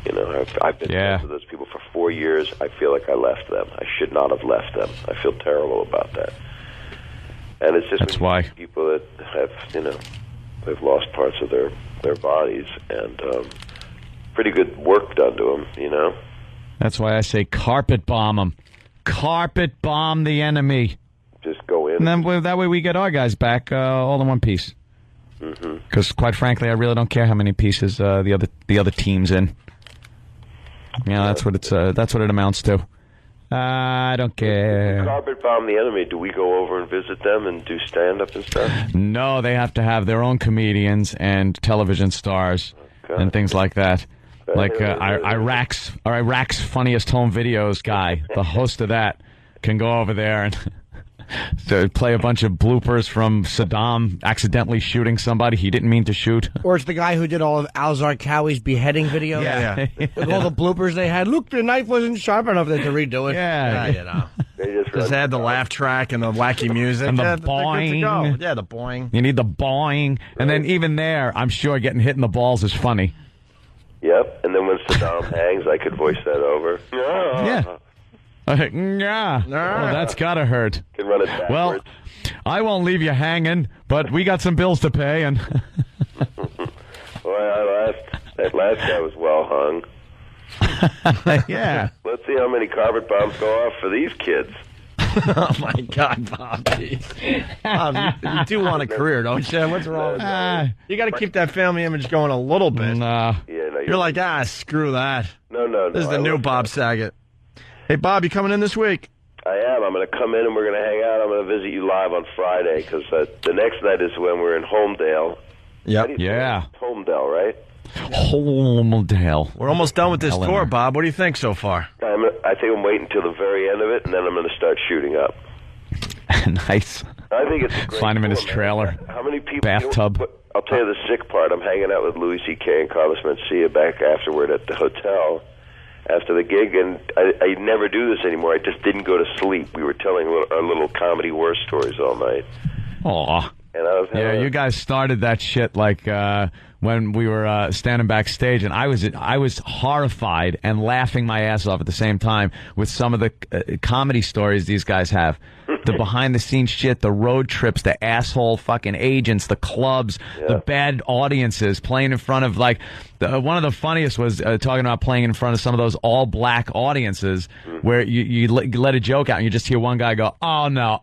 You know, I've been friends with those people for 4 years. I feel like I left them. I should not have left them. I feel terrible about that. And it's just people that have, you know, they've lost parts of their bodies, and pretty good work done to them, you know. That's why I say carpet bomb them. Carpet bomb the enemy. Just go in. And then that way we get our guys back all in one piece. Because quite frankly, I really don't care how many pieces the other team's in. Yeah, that's what it amounts to. I don't care. Carpet bomb the enemy. Do we go over and visit them and do stand-up and stuff? No, they have to have their own comedians and television stars and things like that. Like Iraq's Funniest Home Videos guy, the host of that, can go over there and to play a bunch of bloopers from Saddam accidentally shooting somebody he didn't mean to shoot. Or it's the guy who did all of Al Zarqawi's beheading videos. Yeah. With all the bloopers they had. Look, the knife wasn't sharp enough to redo it. Yeah, you know. Just add the laugh track and the wacky music. And the they're good to boing. go. Yeah, the boing. You need the boing. And then even there, I'm sure getting hit in the balls is funny. Yep. And then when Saddam hangs, I could voice that over. Yeah. Yeah. Well, that's gotta hurt. Can run it backwards. Well, I won't leave you hanging, but we got some bills to pay, and well, that last guy was well hung. Yeah. Let's see how many carpet bombs go off for these kids. Oh my God, Bob! You do want a career, don't you? What's wrong with that? You got to keep that family image going a little bit. You're like, screw that. No. This is the new Bob Saget. Hey, Bob, you coming in this week? I am. I'm going to come in and we're going to hang out. I'm going to visit you live on Friday because the next night is when we're in Homedale. Yep. Yeah. Homedale, right? Homedale. We're almost done with this tour, Bob. What do you think so far? I think I'm waiting until the very end of it, and then I'm going to start shooting up. Nice. I think it's a great Find him in his tour, trailer. Man. How many people? Bathtub. I'll tell you the sick part. I'm hanging out with Louis C.K. and Carlos Mencia back afterward at the hotel after the gig, and I never do this anymore. I just didn't go to sleep. We were telling our little comedy war stories all night. Aw. And I was you guys started that shit like when we were standing backstage, and I was horrified and laughing my ass off at the same time with some of the comedy stories these guys have. The behind-the-scenes shit, the road trips, the asshole fucking agents, the clubs, the bad audiences, playing in front of, like, one of the funniest was talking about playing in front of some of those all-black audiences where you let a joke out and you just hear one guy go, oh, no,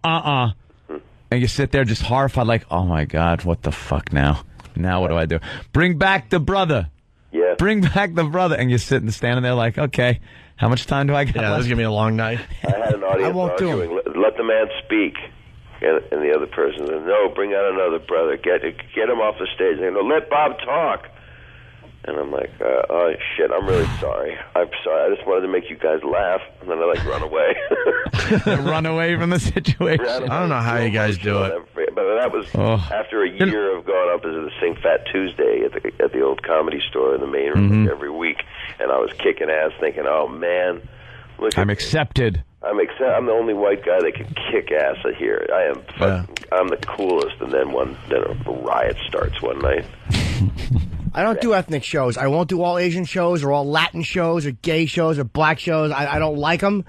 and you sit there just horrified like, oh, my God, what the fuck now? Now what do I do? Bring back the brother. Yeah. Bring back the brother. And you're standing there like, okay, how much time do I got left? This is going to be a long night. I had an audience arguing, let the man speak. And the other person said, no, bring out another brother. Get him off the stage. And they go, let Bob talk. And I'm like, oh, shit, I'm really sorry. I'm sorry. I just wanted to make you guys laugh. And then I, run away. Run away from the situation. I don't know how you guys do it. But that was after a year of going up as a Sing Fat Tuesday at the old Comedy Store in the main room every week. And I was kicking ass thinking, oh, man. I'm accepted. I'm the only white guy that can kick ass here. I'm the coolest. And then a riot starts one night. I don't do ethnic shows. I won't do all Asian shows or all Latin shows or gay shows or black shows. I don't like them.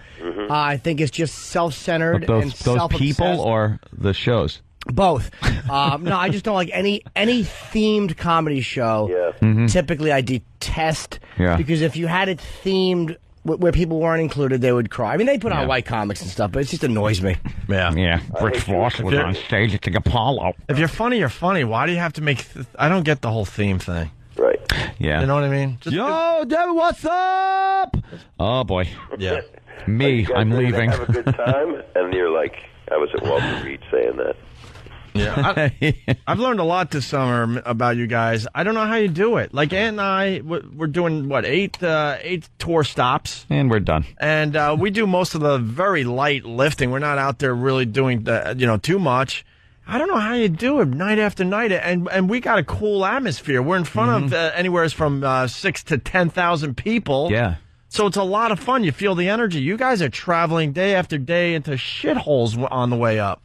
I think it's just self-centered and self-obsessed. Those people or the shows? Both. No, I just don't like any themed comedy show. Yeah. Typically, I detest because if you had it themed where people weren't included, they would cry. I mean, they put on white comics and stuff, but it just annoys me. Yeah. Rick Foss was on stage at the Apollo. If you're funny, you're funny. Why do you have to make... I don't get the whole theme thing. Right. Yeah. You know what I mean? Yo, Devin, what's up? Oh, boy. Yeah. Me, I'm leaving. Have a good time, and you're like, I was at Walter Reed saying that. Yeah, I've learned a lot this summer about you guys. I don't know how you do it. Like Ant and I, we're doing what, eight tour stops, and we're done. And we do most of the very light lifting. We're not out there really doing too much. I don't know how you do it night after night, and we got a cool atmosphere. We're in front of anywhere from 6,000 to 10,000 people. Yeah. So it's a lot of fun. You feel the energy. You guys are traveling day after day into shitholes on the way up.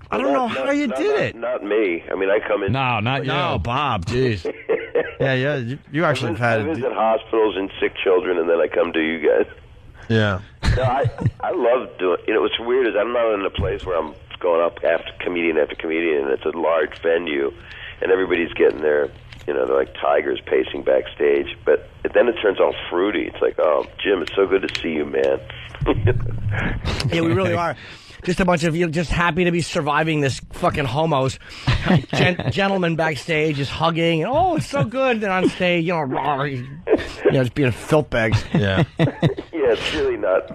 I don't know how you did it. Not me. I mean, I come in. No, not you. No, Bob. Jeez. yeah. You actually have had. I visit hospitals and sick children, and then I come to you guys. Yeah. No, I love doing. What's weird is I'm not in a place where I'm going up after comedian, and it's a large venue, and everybody's getting their. They're like tigers pacing backstage, but then it turns all fruity. It's like, oh, Jim, it's so good to see you, man. Yeah, we really are. Just a bunch of just happy to be surviving this fucking homos. Gentlemen backstage just hugging. And, oh, it's so good. Then on stage, just being filth bags. Yeah. Yeah, it's really not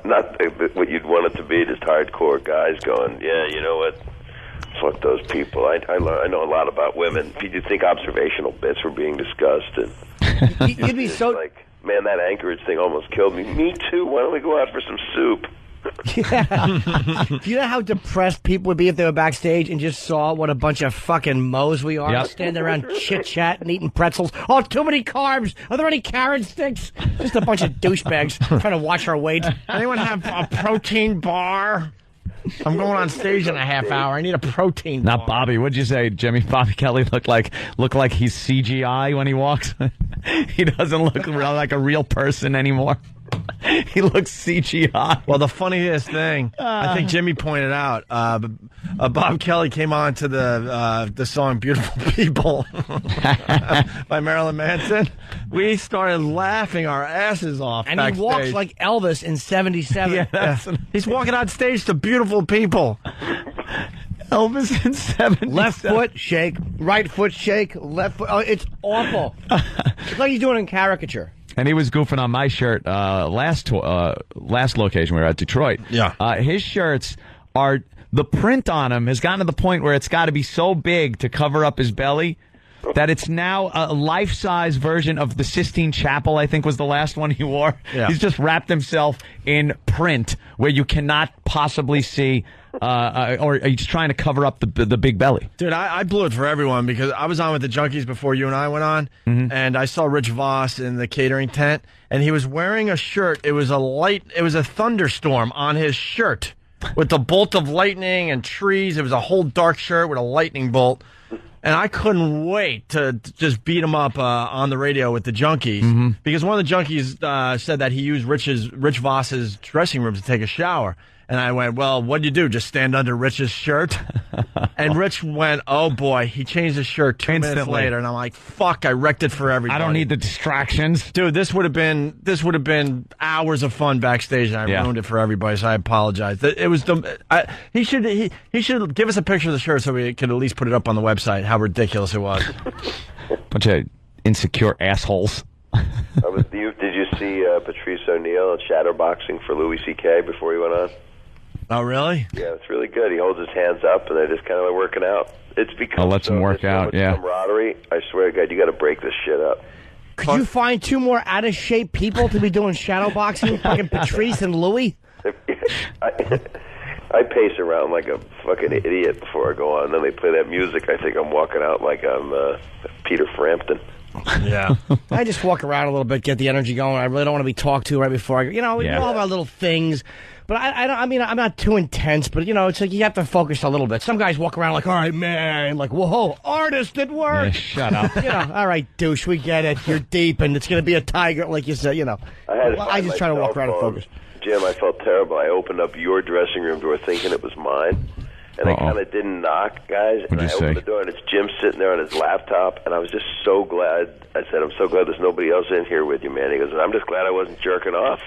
what you'd want it to be. Just hardcore guys going, yeah, you know what? Fuck those people. I know a lot about women. You think observational bits were being discussed. And you'd be so... like, man, that Anchorage thing almost killed me. Me too. Why don't we go out for some soup? Yeah. Do you know how depressed people would be if they were backstage and just saw what a bunch of fucking moes we are? Yep. Standing around chit-chatting, eating pretzels. Oh, too many carbs. Are there any carrot sticks? Just a bunch of douchebags trying to watch our weight. Anyone have a protein bar? I'm going on stage in a half hour. I need a protein bar. Not Bobby. What'd you say, Jimmy? Bobby Kelly look like he's CGI when he walks. He doesn't look like a real person anymore. He looks CGI. Well, the funniest thing, I think Jimmy pointed out, Bob Kelly came on to the song "Beautiful People" by Marilyn Manson. We started laughing our asses off, and backstage. He walks like Elvis in '77. Yeah, he's walking on stage to "Beautiful People." Elvis in 77. Left foot shake, right foot shake, left foot. Oh, it's awful. It's like he's doing it in caricature. And he was goofing on my shirt last location we were at, Detroit. Yeah. His shirts are, the print on them has gotten to the point where it's got to be so big to cover up his belly that it's now a life-size version of the Sistine Chapel, I think was the last one he wore. Yeah. He's just wrapped himself in print where you cannot possibly see... or he's trying to cover up the big belly. Dude, I blew it for everyone because I was on with the Junkies before you and I went on, and I saw Rich Voss in the catering tent, and he was wearing a shirt. It was a thunderstorm on his shirt with the bolt of lightning and trees. It was a whole dark shirt with a lightning bolt, and I couldn't wait to just beat him up on the radio with the Junkies because one of the Junkies said that he used Rich Voss's dressing room to take a shower. And I went, well, what'd you do? Just stand under Rich's shirt? And Rich went, oh, boy. He changed his shirt 2 minutes later. And I'm like, fuck, I wrecked it for everybody. I don't need the distractions. Dude, this would have been hours of fun backstage, and I ruined it for everybody, so I apologize. It was he should give us a picture of the shirt so we could at least put it up on the website, how ridiculous it was. Bunch of insecure assholes. Did you see Patrice O'Neill shadowboxing for Louis C.K. before he went on? Oh, really? Yeah, it's really good. He holds his hands up, and they're just kind of like working out. It's become lets him work out, so much camaraderie. I swear to God, you got to break this shit up. Could you find two more out-of-shape people to be doing shadow boxing? Fucking Patrice and Louis? I pace around like a fucking idiot before I go on. And then they play that music. I think I'm walking out like I'm Peter Frampton. Yeah. I just walk around a little bit, get the energy going. I really don't want to be talked to right before I go. We all have our little things. But I mean, I'm not too intense, but, it's like you have to focus a little bit. Some guys walk around like, all right, man, like, whoa, artist at work. Yeah, shut up. All right, douche, we get it. You're deep, and it's going to be a tiger, like you said, I just try to walk around and focus. Jim, I felt terrible. I opened up your dressing room door thinking it was mine. And I kind of didn't knock, guys. And I opened the door, and it's Jim sitting there on his laptop. And I was just so glad. I said, I'm so glad there's nobody else in here with you, man. He goes, I'm just glad I wasn't jerking off.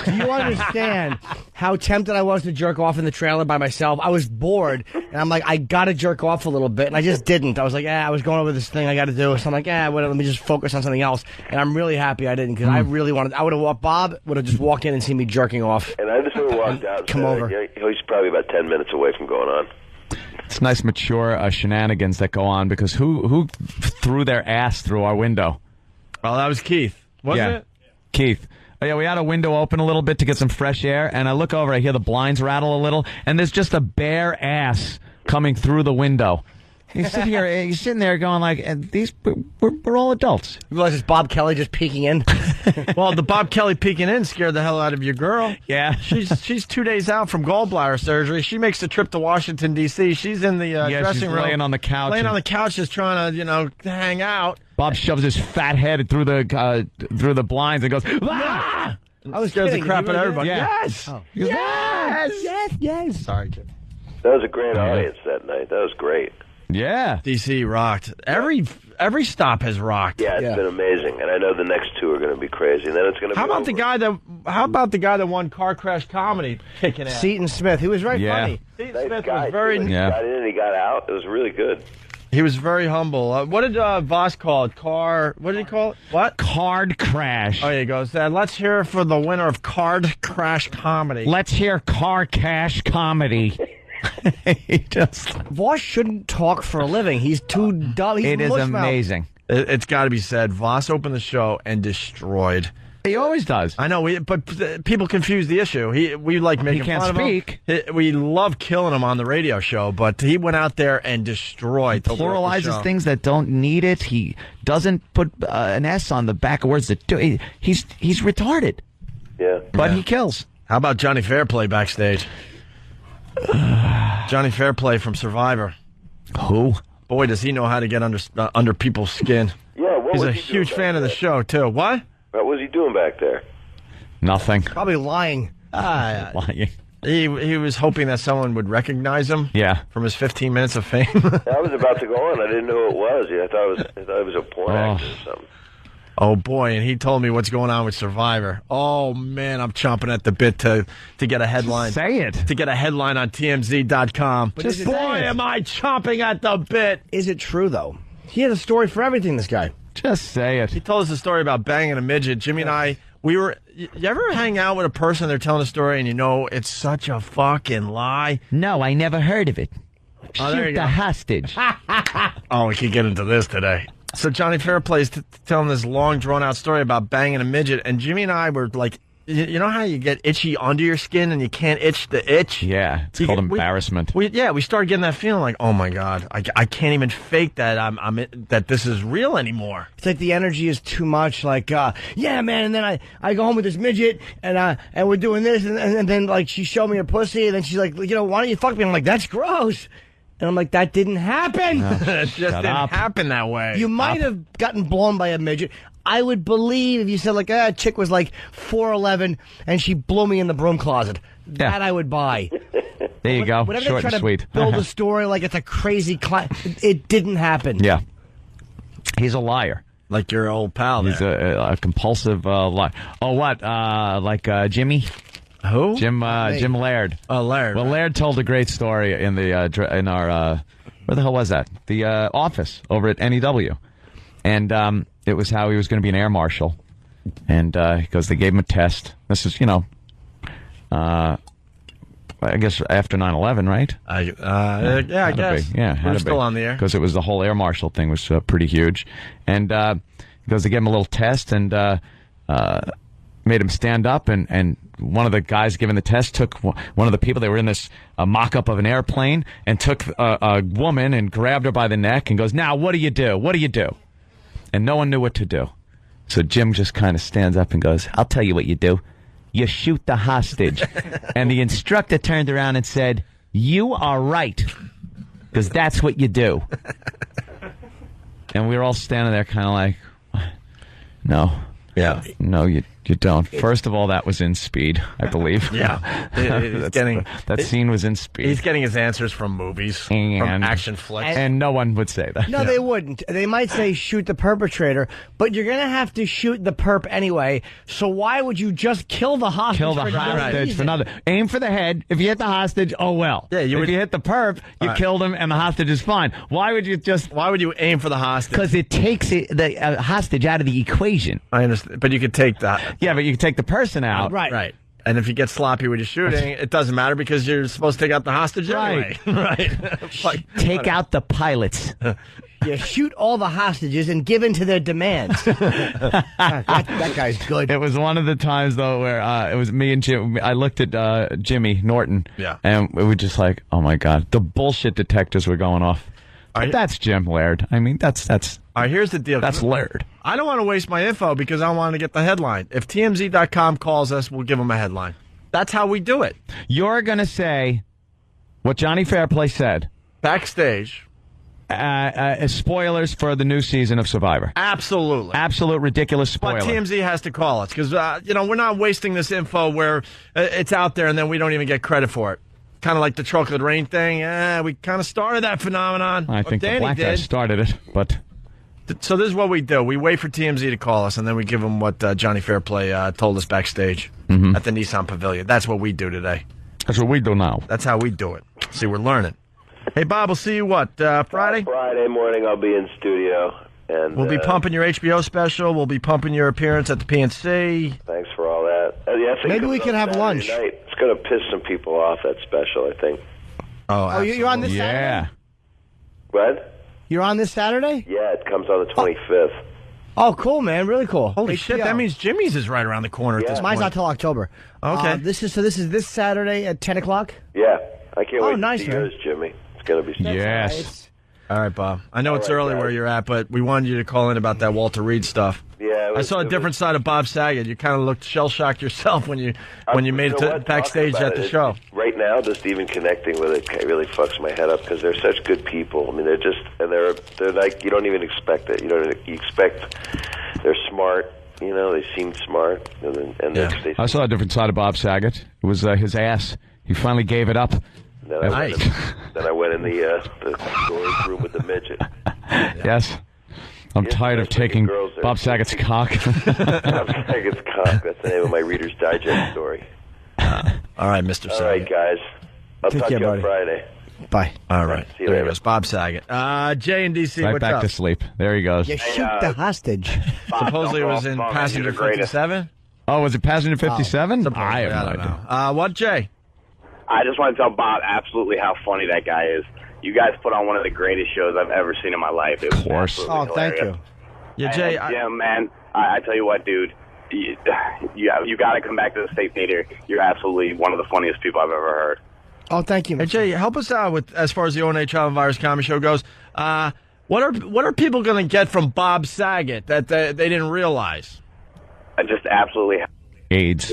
Do you understand how tempted I was to jerk off in the trailer by myself? I was bored, and I'm like, I got to jerk off a little bit, and I just didn't. I was like, I was going over this thing I got to do, so I'm like, let me just focus on something else. And I'm really happy I didn't, because I really wanted. I would have Bob would have just walked in and seen me jerking off. And I just would have walked out. Come over. He's probably about 10 minutes away from going on. It's nice, mature shenanigans that go on because who threw their ass through our window? Well, that was Keith, wasn't it? Keith. Oh, yeah, we had a window open a little bit to get some fresh air, and I look over, I hear the blinds rattle a little, and there's just a bare ass coming through the window. You're sitting there going like, we're all adults. You realize it's Bob Kelly just peeking in? Well, the Bob Kelly peeking in scared the hell out of your girl. Yeah. She's 2 days out from gallbladder surgery. She makes the trip to Washington, D.C. She's in the dressing room. Laying on the couch. Laying on the couch just trying to, hang out. Bob shoves his fat head through the blinds and goes, ah! I was scares the kidding. crap out of everybody. Yeah. Yes! Oh. Yes! Sorry, Jim. That was a great audience that night. That was great. Yeah. DC rocked. Every stop has rocked. Yeah, it's been amazing. And I know the next two are going to be crazy. And then it's going to be How about over. the guy that won Car Crash Comedy kicking ass? Seton Smith. He was very funny. Seton Nice Smith guy, was very... too. He got in and he got out. It was really good. He was very humble. What did Voss call it? What did he call it? What? Card Crash. Oh, he goes, let's hear it for the winner of Card Crash Comedy. Let's hear Car Cash Comedy. Voss shouldn't talk for a living. He's too dumb. He's It is amazing. It's got to be said. Voss opened the show and destroyed. He always does. I know, but people confuse the issue. We like making can't fun speak. of him. We love killing him on the radio show, but he went out there and destroyed. He pluralizes things that don't need it. He doesn't put an S on the back of words that do. He's retarded. Yeah, but he kills. How about Johnny Fairplay backstage? Johnny Fairplay from Survivor. Who? Boy, does he know how to get under people's skin. Yeah, he's a huge fan of the show too. What? What was he doing back there? Nothing. Probably lying. Lying. He was hoping that someone would recognize him. Yeah. From his 15 minutes of fame. I was about to go on. I didn't know who it was. I thought it was a porn actor or something. Oh boy, and he told me what's going on with Survivor. Oh man, I'm chomping at the bit to get a headline. Say it. To get a headline on TMZ.com. Just boy, am I chomping at the bit. Is it true though? He had a story for everything, this guy. Just say it. He told us a story about banging a midget. Jimmy and I, you ever hang out with a person, they're telling a story, and you know it's such a fucking lie? No, I never heard of it. Oh, there Shoot you the go. hostage. Oh, we can get into this today. So Johnny Fairplay's telling this long, drawn-out story about banging a midget, and Jimmy and I were like, you know how you get itchy under your skin and you can't itch the itch? Yeah, it's called embarrassment. We started getting that feeling like, oh my God, I can't even fake that that this is real anymore. It's like the energy is too much. Like, yeah, man. And then I go home with this midget, and we're doing this, and then like she showed me her pussy, and then she's like, why don't you fuck me? And I'm like, that's gross. And I'm like, that didn't happen. No, it just didn't happen that way. You might have gotten blown by a midget. I would believe if you said, like, a chick was like 4'11", and she blew me in the broom closet. Yeah. That I would buy. There you go. Whenever Short they try and sweet. to build a story like it's a crazy it didn't happen. Yeah. He's a liar. Like your old pal there. He's a compulsive liar. Oh, what? Like Jimmy? Who? Jim Laird. Oh, Laird. Well, Laird told a great story in our where the hell was that? The office over at NEW, and it was how he was going to be an air marshal, and because they gave him a test. This is I guess after 9/11, right? Yeah, I guess. Yeah, we're still on the air because it was the whole air marshal thing was pretty huge, and because they gave him a little test and made him stand up and one of the guys giving the test took one of the people. They were in this mock-up of an airplane and took a woman and grabbed her by the neck and goes, now, what do you do? What do you do? And no one knew what to do. So Jim just kind of stands up and goes, I'll tell you what you do. You shoot the hostage. And the instructor turned around and said, you are right, because that's what you do. And we were all standing there kind of like, no. Yeah. No, you don't. First of all, that was in Speed, I believe. Yeah. That scene was in Speed. He's getting his answers from movies, from action flicks. And no one would say that. No, they wouldn't. They might say shoot the perpetrator, but you're going to have to shoot the perp anyway, so why would you just kill the hostage? Kill the hostage for nothing. Aim for the head. If you hit the hostage, oh well. Yeah, if you hit the perp, you killed him and the hostage is fine. Why would you aim for the hostage? Because it takes the hostage out of the equation. I understand, but you could take that. Yeah, but you could take the person out. Right. And if you get sloppy with your shooting, it doesn't matter because you're supposed to take out the hostage anyway. Right. Take out the pilots. You shoot all the hostages and give in to their demands. that guy's good. It was one of the times, though, where it was me and Jim. I looked at Jimmy Norton, and we were just like, oh, my God. The bullshit detectors were going off. But that's Jim Laird. I mean, that's. All right, here's the deal. That's Laird. I don't want to waste my info because I want to get the headline. If TMZ.com calls us, we'll give them a headline. That's how we do it. You're going to say what Johnny Fairplay said. Backstage. Spoilers for the new season of Survivor. Absolutely. Absolute ridiculous spoiler. But TMZ has to call us because, we're not wasting this info where it's out there and then we don't even get credit for it. Kind of like the Chocolate Rain thing. We kind of started that phenomenon. I think Danny the black guy started it, but... So this is what we do. We wait for TMZ to call us, and then we give them what Johnny Fairplay told us backstage at the Nissan Pavilion. That's what we do today. That's what we do now. That's how we do it. See, we're learning. Hey, Bob, we'll see you, Friday? Friday morning I'll be in studio. And we'll be pumping your HBO special. We'll be pumping your appearance at the PNC. Thanks for all that. Maybe we can have lunch. Night. It's going to piss some people off, that special, I think. Oh, you're on this Saturday? What? You're on this Saturday? Yeah, it comes on the 25th. Oh, cool, man. Really cool. Holy shit, that means Jimmy's is right around the corner at this point. Mine's not till October. Okay. This is this Saturday at 10 o'clock? Yeah. I can't wait to see man. yours, Jimmy. It's going to be special. Yes. All right, Bob. I know it's early where you're at, but we wanted you to call in about that Walter Reed stuff. Yeah. I saw a different side of Bob Saget. You kind of looked shell-shocked yourself when you made it to backstage at the show. Right now, just even connecting with it really fucks my head up because they're such good people. I mean, they're like, you don't even expect it. You expect they're smart. They seem smart. I saw a different side of Bob Saget. It was his ass. He finally gave it up. Then I went in the storage room with the midget. Yes. I'm tired of taking Bob Saget's cock. Bob Saget's cock. That's the name of my Reader's Digest story. All right, Mr. Saget. All right, guys. I'll talk to you on Friday. Bye. All right. See you there later. he goes, Bob Saget. Jay in D.C., Right what's back up? to sleep. There he goes. You shoot the hostage. Supposedly it was in Passenger 57? Oh, was it Passenger 57? I have no idea. What, Jay? I just want to tell Bob absolutely how funny that guy is. You guys put on one of the greatest shows I've ever seen in my life. It was absolutely thank hilarious. you. Yeah, Jay. Yeah, man. I tell you what, dude. You got to come back to the State Theater. You're absolutely one of the funniest people I've ever heard. Oh, thank you. Hey, Jay, help us out with as far as the ONA Child and Virus Comedy Show goes. What are people going to get from Bob Saget that they didn't realize? Just absolutely. AIDS.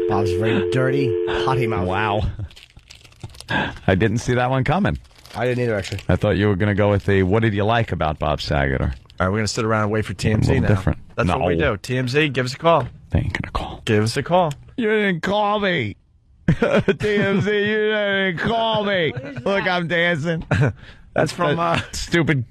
Bob's very dirty, potty mouth. Wow. I didn't see that one coming. I didn't either, actually. I thought you were going to go with the what did you like about Bob Saget? Or all right, we're going to sit around and wait for TMZ now. Different. That's what we do. TMZ, give us a call. They ain't going to call. Give us a call. You didn't call me. TMZ, you didn't call me. Look, I'm dancing. That's from stupid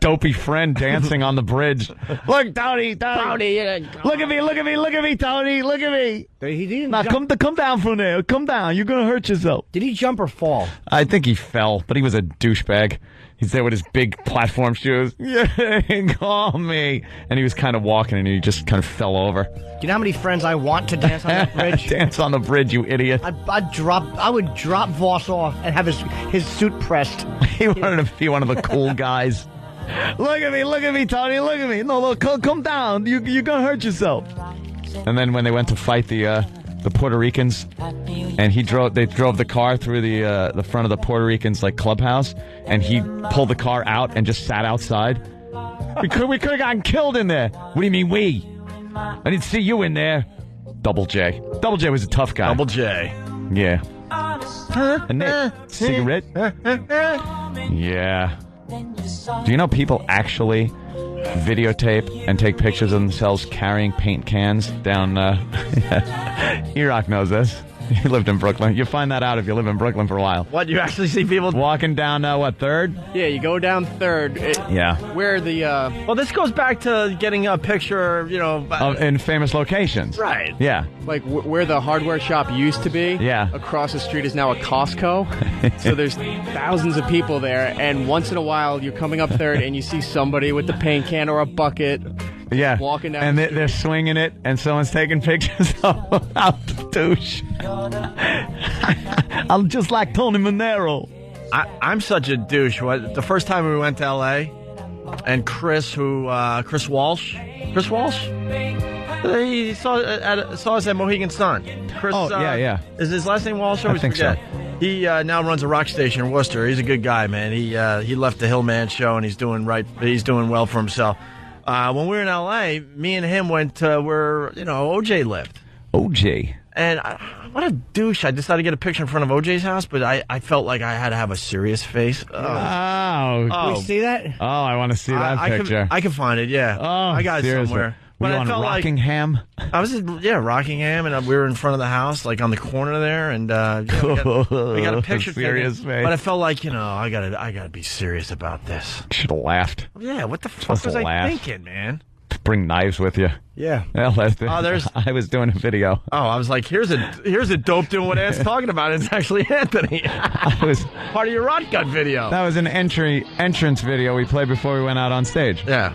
dopey friend dancing on the bridge. Look, Tony. Look at me, Tony. Look at me. He didn't now come down from there. Come down. You're gonna hurt yourself. Did he jump or fall? I think he fell, but he was a douchebag. He's there with his big platform shoes. Yeah, call me. And he was kind of walking, and he just kind of fell over. Do you know how many friends I want to dance on that bridge? Dance on the bridge, you idiot. I would drop Voss off and have his suit pressed. He wanted to be one of the cool guys. Look at me, Tony. Look at me. No, come down. You're gonna hurt yourself. And then when they went to fight the Puerto Ricans, and they drove the car through the front of the Puerto Ricans like clubhouse, and he pulled the car out and just sat outside. We could have gotten killed in there. What do you mean we? I didn't see you in there. Double J. Double J was a tough guy. Double J. Yeah. And Nick, cigarette? Yeah. Do you know people actually videotape and take pictures of themselves carrying paint cans down? E-Rock knows this. He lived in Brooklyn. You find that out if you live in Brooklyn for a while. What, you actually see people walking down, 3rd? Yeah, you go down 3rd. Yeah. Where the... Well, this goes back to getting a picture, in famous locations. Right. Yeah. Like where the hardware shop used to be. Yeah. Across the street is now a Costco. So there's thousands of people there, and once in a while you're coming up 3rd and you see somebody with the paint can or a bucket Yeah. Walking down and the they're swinging it, and someone's taking pictures of the douche. I'm just like Tony Manero. I'm such a douche. The first time we went to L.A., and Chris Walsh, he saw us at Mohegan Sun. Chris, yeah. Is his last name Walsh? I think so. He now runs a rock station in Worcester. He's a good guy, man. He left the Hillman show, and he's doing well for himself. When we were in L.A., me and him went to where OJ lived. OJ. And what a douche. I decided to get a picture in front of OJ's house, but I felt like I had to have a serious face. Oh. Can we see that? Oh, I want to see that picture. I can find it, yeah. Oh, I got it somewhere. Were you on Rockingham? I was Rockingham, and we were in front of the house, like on the corner there, and we got a picture serious taken. But I felt like, I gotta be serious about this. Should have laughed. Yeah, what the fuck was I thinking, man? Bring knives with you. Yeah. Well, I was doing a video. Oh, I was like, here's a dope doing what Ant's talking about. It's actually Anthony. I was part of your rot gut video. That was an entrance video we played before we went out on stage. Yeah.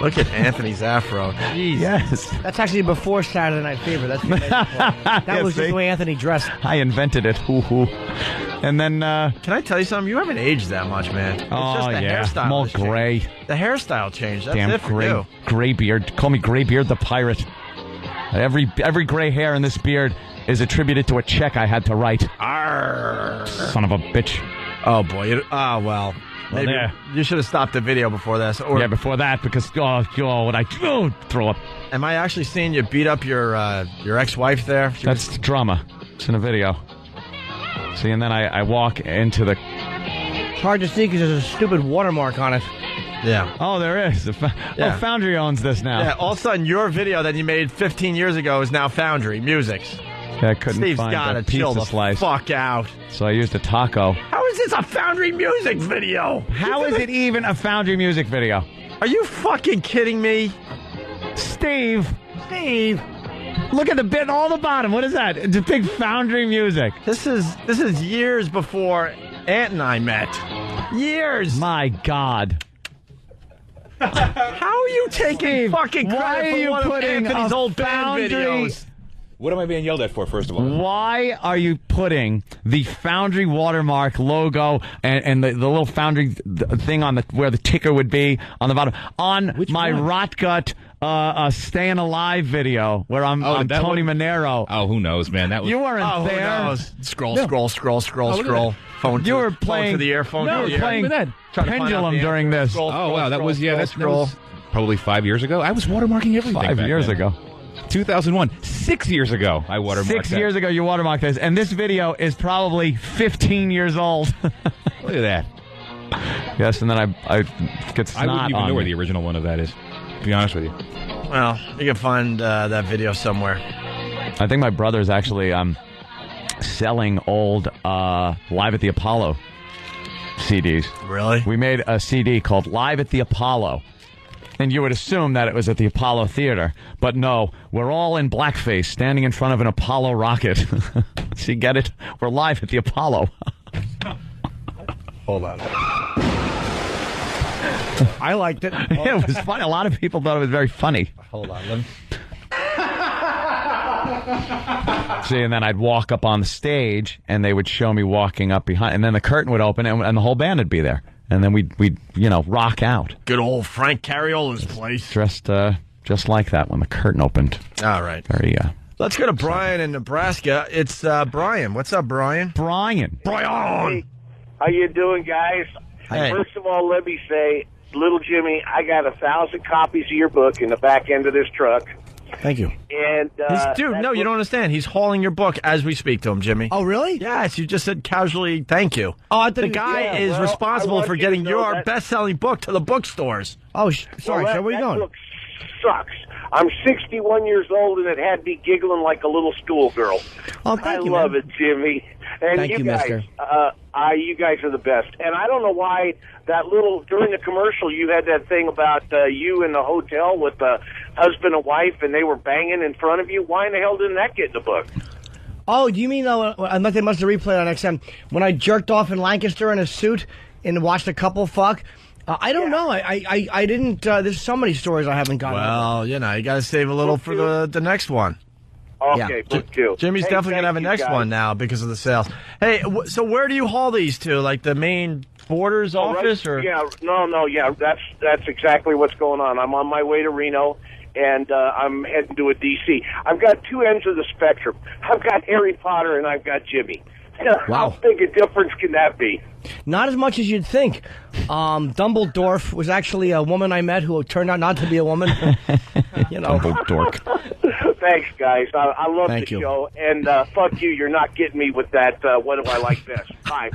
Look at Anthony's afro. Jeez. Yes. That's actually before Saturday Night Fever. That's what that was just the way Anthony dressed. I invented it. Hoo-hoo. And then... Can I tell you something? You haven't aged that much, man. It's just the hairstyle. I'm all gray. The hairstyle changed. That's damn it for you. Gray beard. Call me Graybeard the Pirate. Every gray hair in this beard is attributed to a check I had to write. Arr. Son of a bitch. Oh, boy. Maybe you should have stopped the video before this. Or, before that, because would I throw up? Am I actually seeing you beat up your ex-wife there? That's drama. It's in a video. See, and then I walk into the... It's hard to see because there's a stupid watermark on it. Yeah. Oh, there is. Foundry owns this now. Yeah, all of a sudden your video that you made 15 years ago is now Foundry Music's. Yeah, I couldn't Steve's find gotta a chill pizza the slice. Fuck out. So I used a taco. How is this a Foundry Music video? How is it even a Foundry Music video? Are you fucking kidding me? Steve. Look at the bit all the bottom. What is that? It's a big Foundry Music. This is years before Ant and I met. Years. My God. How are you taking fucking credit for one of Anthony's old band videos? What am I being yelled at for, first of all? Why are you putting the Foundry watermark logo and the little Foundry thing on where the ticker would be on the bottom on my Rotgut Staying Alive video where I'm Tony Manero? Oh, who knows, man? That was you weren't there. Who knows? Scroll. Phone. You were playing phone to the ear. Phone no, to the ear. Playing Pendulum during this. Oh wow, that was probably 5 years ago. I was watermarking everything. 5 years ago. 2001. 6 years ago, I watermarked 6 years ago, you watermarked this. And this video is probably 15 years old. Look at that. Yes, and then I get snot I wouldn't even know where me. the original one of that is, to be honest with you. Well, you can find that video somewhere. I think my brother's actually selling old Live at the Apollo CDs. Really? We made a CD called Live at the Apollo. And you would assume that it was at the Apollo Theater. But no, we're all in blackface standing in front of an Apollo rocket. So you get it? We're live at the Apollo. Hold on. I liked it. It was funny. A lot of people thought it was very funny. Hold on. Let me... See, and then I'd walk up on the stage, and they would show me walking up behind, and then the curtain would open, and the whole band would be there. And then we'd rock out. Good old Frank Cariola's place. Dressed just like that when the curtain opened. All right. Very, Let's go to Brian in Nebraska. It's Brian. What's up, Brian? Brian. Hey, how you doing, guys? Hey. First of all, let me say, little Jimmy, I got 1,000 copies of your book in the back end of this truck. Thank you. And Dude, no, you don't understand. He's hauling your book as we speak to him, Jimmy. Oh, really? Yes, you just said casually thank you. Oh, I thought the guy is responsible for getting your best-selling book to the bookstores. Oh, sorry, well, sir, where are you going? That book sucks. I'm 61 years old, and it had me giggling like a little schoolgirl. Oh, thank you, I love man. it, Jimmy. And Thank you, guys, mister. You guys are the best. And I don't know why during the commercial, you had that thing about you in the hotel with the husband and wife, and they were banging in front of you. Why in the hell didn't that get in the book? Oh, do you mean they must have replayed on XM when I jerked off in Lancaster in a suit and watched a couple fuck? I don't know. I didn't. There's so many stories I haven't gotten. Well, you got to save a little for the next one. Okay, book two. Jimmy's definitely going to have a next one now because of the sales. Hey, so where do you haul these to? Like the main Borders office? Or Yeah, no, that's exactly what's going on. I'm on my way to Reno, and I'm heading to a D.C. I've got two ends of the spectrum. I've got Harry Potter and I've got Jimmy. How big a difference can that be? Not as much as you'd think. Dumbledore was actually a woman I met who turned out not to be a woman. Dumbledore. Thanks, guys. I love Thank the you. show. And fuck you, you're not getting me with that, what do I like best? Bye.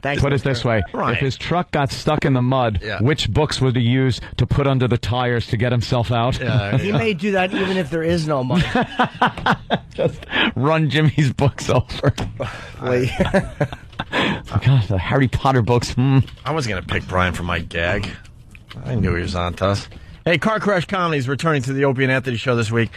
Thanks. Put it this way. Right. If his truck got stuck in the mud, which books would he use to put under the tires to get himself out? He may do that even if there is no money. Just run Jimmy's books over. Wait. God, the Harry Potter books. I was going to pick Brian for my gag. I knew he was on to us. Hey, Car Crash Comedy is returning to the Opie and Anthony Show this week.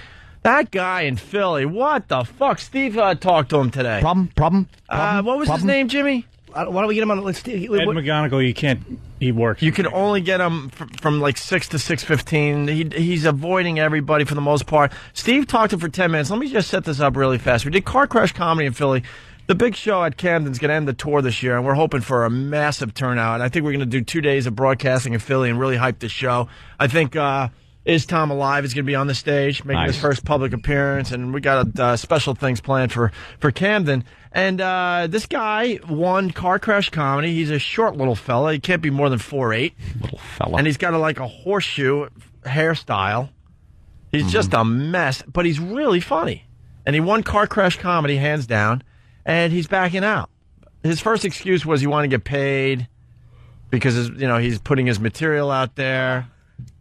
That guy in Philly, what the fuck? Steve talked to him today. Problem? What was his name, Jimmy? Why don't we get him on? Let's. Ed McGonigal, you can't. He works. You can only get him from like 6 to 6:15. He's avoiding everybody for the most part. Steve talked to him for 10 minutes. Let me just set this up really fast. We did Car Crash Comedy in Philly. The big show at Camden's going to end the tour this year, and we're hoping for a massive turnout. And I think we're going to do 2 days of broadcasting in Philly and really hype the show. I think Is Tom Alive is going to be on the stage, making his first public appearance, and we got special things planned for Camden. And this guy won Car Crash Comedy. He's a short little fella. He can't be more than 4'8". Little fella. And he's got a horseshoe hairstyle. He's just a mess, but he's really funny. And he won Car Crash Comedy, hands down, and he's backing out. His first excuse was he wanted to get paid because he's putting his material out there.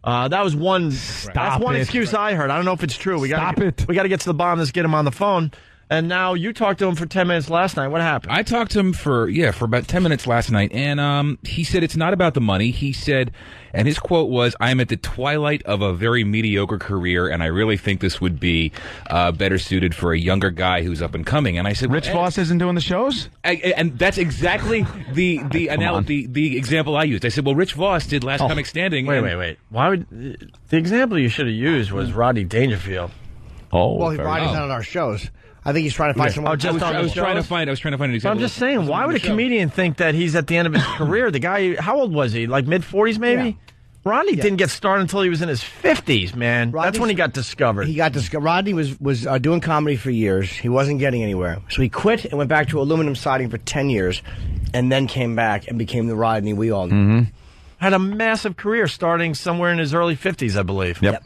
That was one. That's one excuse I heard. I don't know if it's true. We got to get to the bottom of this. Get him on the phone. And now you talked to him for 10 minutes last night. What happened? I talked to him for about 10 minutes last night, and he said it's not about the money. He said, and his quote was, "I'm at the twilight of a very mediocre career, and I really think this would be better suited for a younger guy who's up and coming." And I said, Rich Voss isn't doing the shows? And that's exactly the example I used. I said, well, Rich Voss did Last Comic Standing. Wait. Why would the example you should have used was Rodney Dangerfield? Well, Rodney's not on our shows. I think he's trying to find someone. I was trying to find an example. So I'm just saying, why would a comedian think that he's at the end of his career? The guy, how old was he? Like mid-40s, maybe? Yeah. Rodney didn't get started until he was in his 50s, man. That's when he got discovered. Rodney was doing comedy for years. He wasn't getting anywhere. So he quit and went back to aluminum siding for 10 years and then came back and became the Rodney we all know. Had a massive career starting somewhere in his early 50s, I believe. Yep.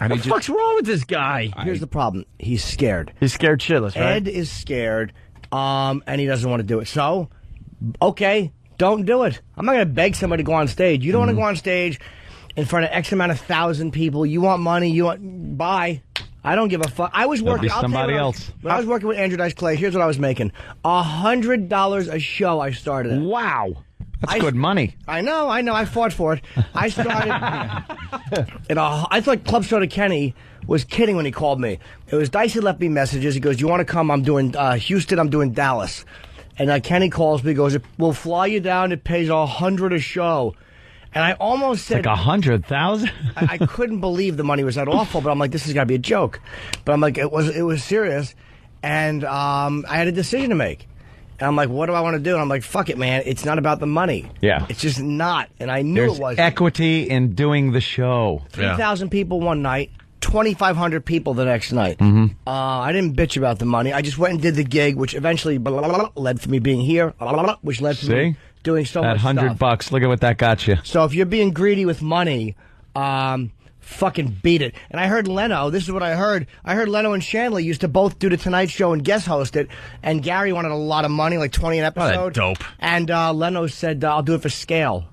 What the fuck's wrong with this guy? Here's the problem. He's scared. He's scared shitless, right? Ed is scared, and he doesn't want to do it. So, okay, don't do it. I'm not going to beg somebody to go on stage. You don't want to go on stage in front of X amount of 1,000 people. You want money. Bye. I don't give a fuck. I was working. Somebody else. When I was working with Andrew Dice Clay, here's what I was making: $100 a show. I started at. Wow. That's good money. I know. I fought for it. I started. I thought Club Soda Kenny was kidding when he called me. It was Dice had left me messages. He goes, "Do you want to come? I'm doing Houston. I'm doing Dallas." And Kenny calls me. He goes, "We'll fly you down. It pays $100 a show." And I almost said, like 100,000. I couldn't believe the money was that awful. But I'm like, this has got to be a joke. But I'm like, it was serious. And I had a decision to make. And I'm like, what do I want to do? And I'm like, fuck it, man. It's not about the money. Yeah. It's just not. And I knew There's it was. equity in doing the show. 3,000 people one night, 2,500 people the next night. I didn't bitch about the money. I just went and did the gig, which eventually led to me being here, which led to me doing so much stuff. That $100, look at what that got you. So if you're being greedy with money, fucking beat it. And I heard Leno, this is what I heard. I heard Leno and Shanley used to both do the Tonight Show and guest host it. And Gary wanted a lot of money, like 20 an episode. Oh, that dope. And Leno said, I'll do it for scale.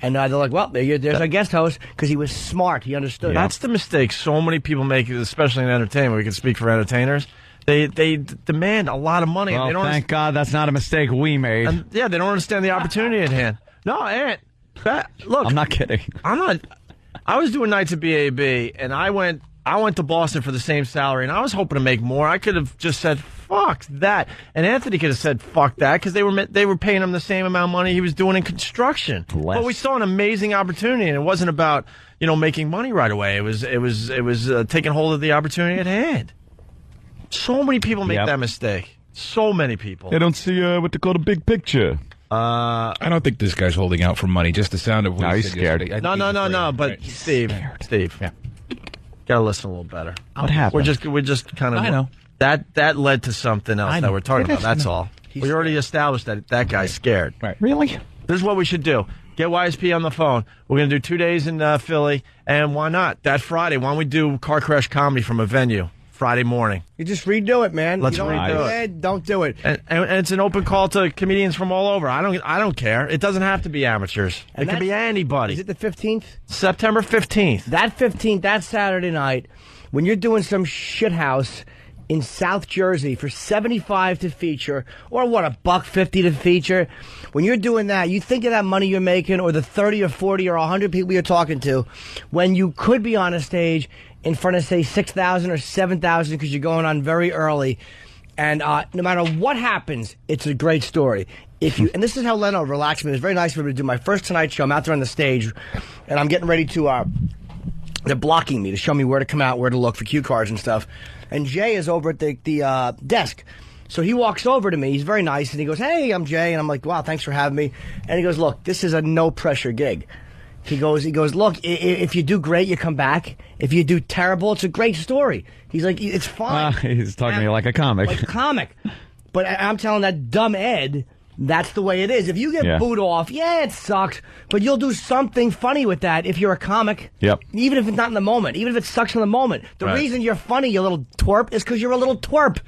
And they're like, well, there's our guest host, because he was smart. He understood. That's the mistake so many people make, especially in entertainment. We can speak for entertainers. They demand a lot of money. Well, and they don't thank God that's not a mistake we made. And, they don't understand the opportunity at hand. No, Ant. Look, I'm not kidding. I was doing nights at BAB, and I went to Boston for the same salary, and I was hoping to make more. I could have just said, fuck that. And Anthony could have said fuck that because they were paying him the same amount of money he was doing in construction. But we saw an amazing opportunity, and it wasn't about making money right away. It was taking hold of the opportunity at hand. So many people make that mistake. So many people. They don't see what they call the big picture. I don't think this guy's holding out for money. Just the sound of what he's scared. No. But Steve, gotta listen a little better. What happened? We're just kind of. I know that led to something else that we're talking about. That's all. We already established that guy's scared. Right? Really? This is what we should do. Get YSP on the phone. We're going to do 2 days in Philly, and why not? That Friday, why don't we do car crash comedy from a venue Friday morning? You just redo it, man. Let's redo it. Don't do it. And it's an open call to comedians from all over. I don't care. It doesn't have to be amateurs. It can be anybody. Is it the 15th? September 15th. That 15th, that Saturday night, when you're doing some shithouse in South Jersey for $75 to feature, or what, $1.50 to feature. When you're doing that, you think of that money you're making, or the 30 or 40 or 100 people you're talking to, when you could be on a stage in front of, say, 6,000 or 7,000 because you're going on very early. And no matter what happens, it's a great story. And this is how Leno relaxed me. It was very nice for me to do my first Tonight Show. I'm out there on the stage, and I'm getting ready to... they're blocking me to show me where to come out, where to look for cue cards and stuff. And Jay is over at the desk. So he walks over to me. He's very nice, and he goes, "Hey, I'm Jay." And I'm like, "Wow, thanks for having me." And he goes, "Look, this is a no-pressure gig." He goes, "Look, if you do great, you come back. If you do terrible, it's a great story." He's like, "It's fine." He's talking to you like a comic. Like a comic. But I'm telling that dumb Ed... That's the way it is. If you get booed off, it sucks. But you'll do something funny with that if you're a comic. Yep. Even if it's not in the moment. Even if it sucks in the moment. The reason you're funny, you little twerp, is because you're a little twerp.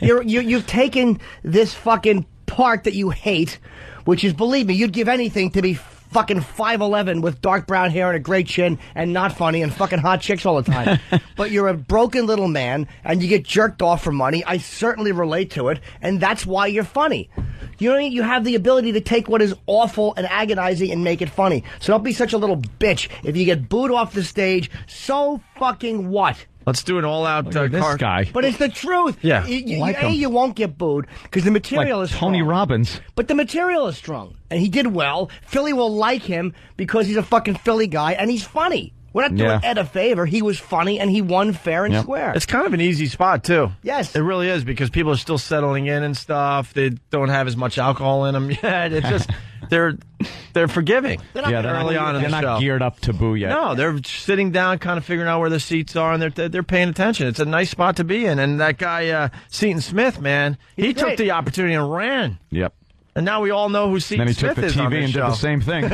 You've taken this fucking part that you hate, which is, believe me, you'd give anything to be fucking 5'11" with dark brown hair and a great chin and not funny and fucking hot chicks all the time. But you're a broken little man and you get jerked off for money. I certainly relate to it, and that's why you're funny. You know what I mean? You have the ability to take what is awful and agonizing and make it funny. So don't be such a little bitch. If you get booed off the stage, so fucking what? Let's do an all-out this guy. But it's the truth. Yeah. You won't get booed because the material is strong. Tony Robbins. But the material is strong. And he did well. Philly will like him because he's a fucking Philly guy and he's funny. We're not doing Ed a favor. He was funny, and he won fair and square. It's kind of an easy spot, too. Yes. It really is, because people are still settling in and stuff. They don't have as much alcohol in them yet. It's just, they're forgiving. They're not geared up to boo yet. No, they're sitting down, kind of figuring out where the seats are, and they're paying attention. It's a nice spot to be in. And that guy, Seton Smith, man, he took the opportunity and ran. Yep. And now we all know who Seton Smith is on this show. Then he took the TV and did the same thing.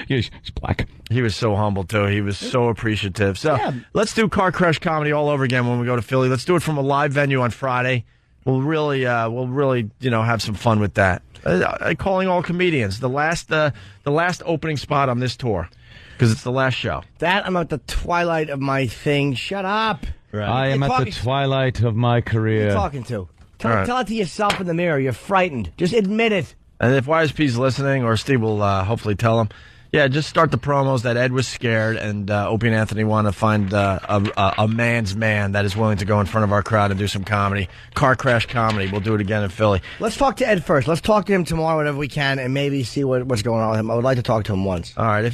He's black. He was so humble, too. He was so appreciative. So let's do Car Crash comedy all over again when we go to Philly. Let's do it from a live venue on Friday. We'll really have some fun with that. Calling all comedians. The last opening spot on this tour, because it's the last show. I'm at the twilight of my thing. Shut up. Right. I am at the twilight of my career. Who are you talking to? Tell it to yourself in the mirror. You're frightened. Just admit it. And if YSP's listening, or Steve will hopefully tell him, just start the promos that Ed was scared, and Opie and Anthony want to find a man's man that is willing to go in front of our crowd and do some comedy. Car Crash comedy. We'll do it again in Philly. Let's talk to Ed first. Let's talk to him tomorrow whenever we can, and maybe see what's going on with him. I would like to talk to him once. All right.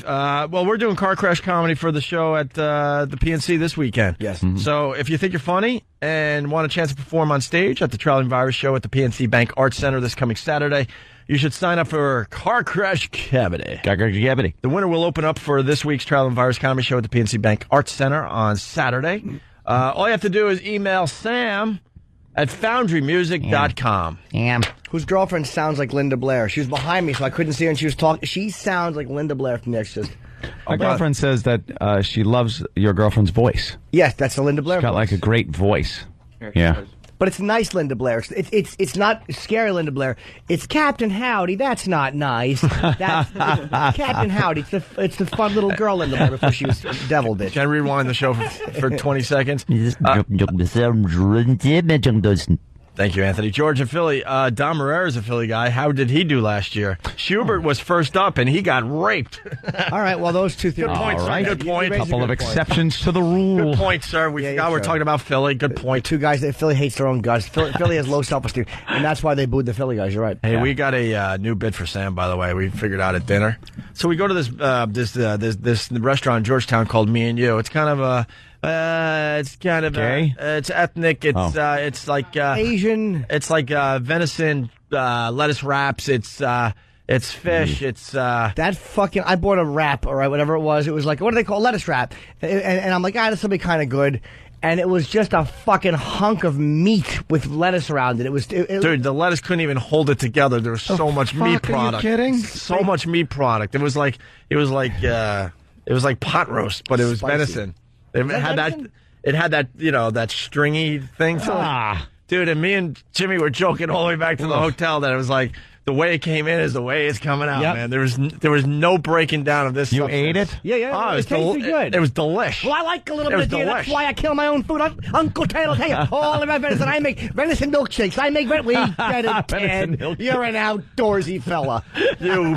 Well, we're doing Car Crash comedy for the show at the PNC this weekend. Yes. Mm-hmm. So if you think you're funny and want a chance to perform on stage at the Traveling Virus Show at the PNC Bank Arts Center this coming Saturday, you should sign up for Car Crash Comedy. The winner will open up for this week's Traveling Virus Comedy Show at the PNC Bank Arts Center on Saturday. All you have to do is email Sam at foundrymusic.com. Whose girlfriend sounds like Linda Blair. She was behind me, so I couldn't see her, and she was talking. She sounds like Linda Blair from The Exorcist. My girlfriend says that she loves your girlfriend's voice. Yes, that's the Linda Blair She's got voice. like a great voice. Yeah. But it's nice Linda Blair. It's not scary Linda Blair. It's Captain Howdy. That's not nice. That's Captain Howdy. It's the fun little girl Linda Blair before she was a devil bitch. Can I rewind the show for 20 seconds? Thank you, Anthony. George in Philly. Don Marrera's a Philly guy. How did he do last year? Schubert was first up, and he got raped. All right, well, those two things. Good point, All sir. right. Good point. A couple of exceptions to the rule. Good point, sir. We forgot we're talking about Philly. Good point. Two guys that Philly hates their own guys. Philly has low self-esteem, and that's why they booed the Philly guys. You're right. Hey, we got a new bit for Sam, by the way. We figured out at dinner. So we go to this restaurant in Georgetown called Me and You. It's kind of a Gay? It's ethnic. It's like Asian. It's like venison, lettuce wraps. It's fish. It's that fucking. I bought a wrap, all right, whatever it was. It was like, what do they call lettuce wrap? And I'm like, this will be kind of good. And it was just a fucking hunk of meat with lettuce around it. It was dude. The lettuce couldn't even hold it together. There was so much meat product. Are you kidding? So much meat product. It was like pot roast, but it was venison. It had that that stringy thing. Dude, and me and Jimmy were joking all the way back to the hotel that it was like the way it came in is the way it's coming out, man. There was no breaking down of this. You ate it? Yeah. Oh, it tasted good. It was delish. Well, I like a little bit of deer. That's why I kill my own food. Uncle Ted will tell you all about venison. I make venison milkshakes. We get it, Ted. You're an outdoorsy fella. You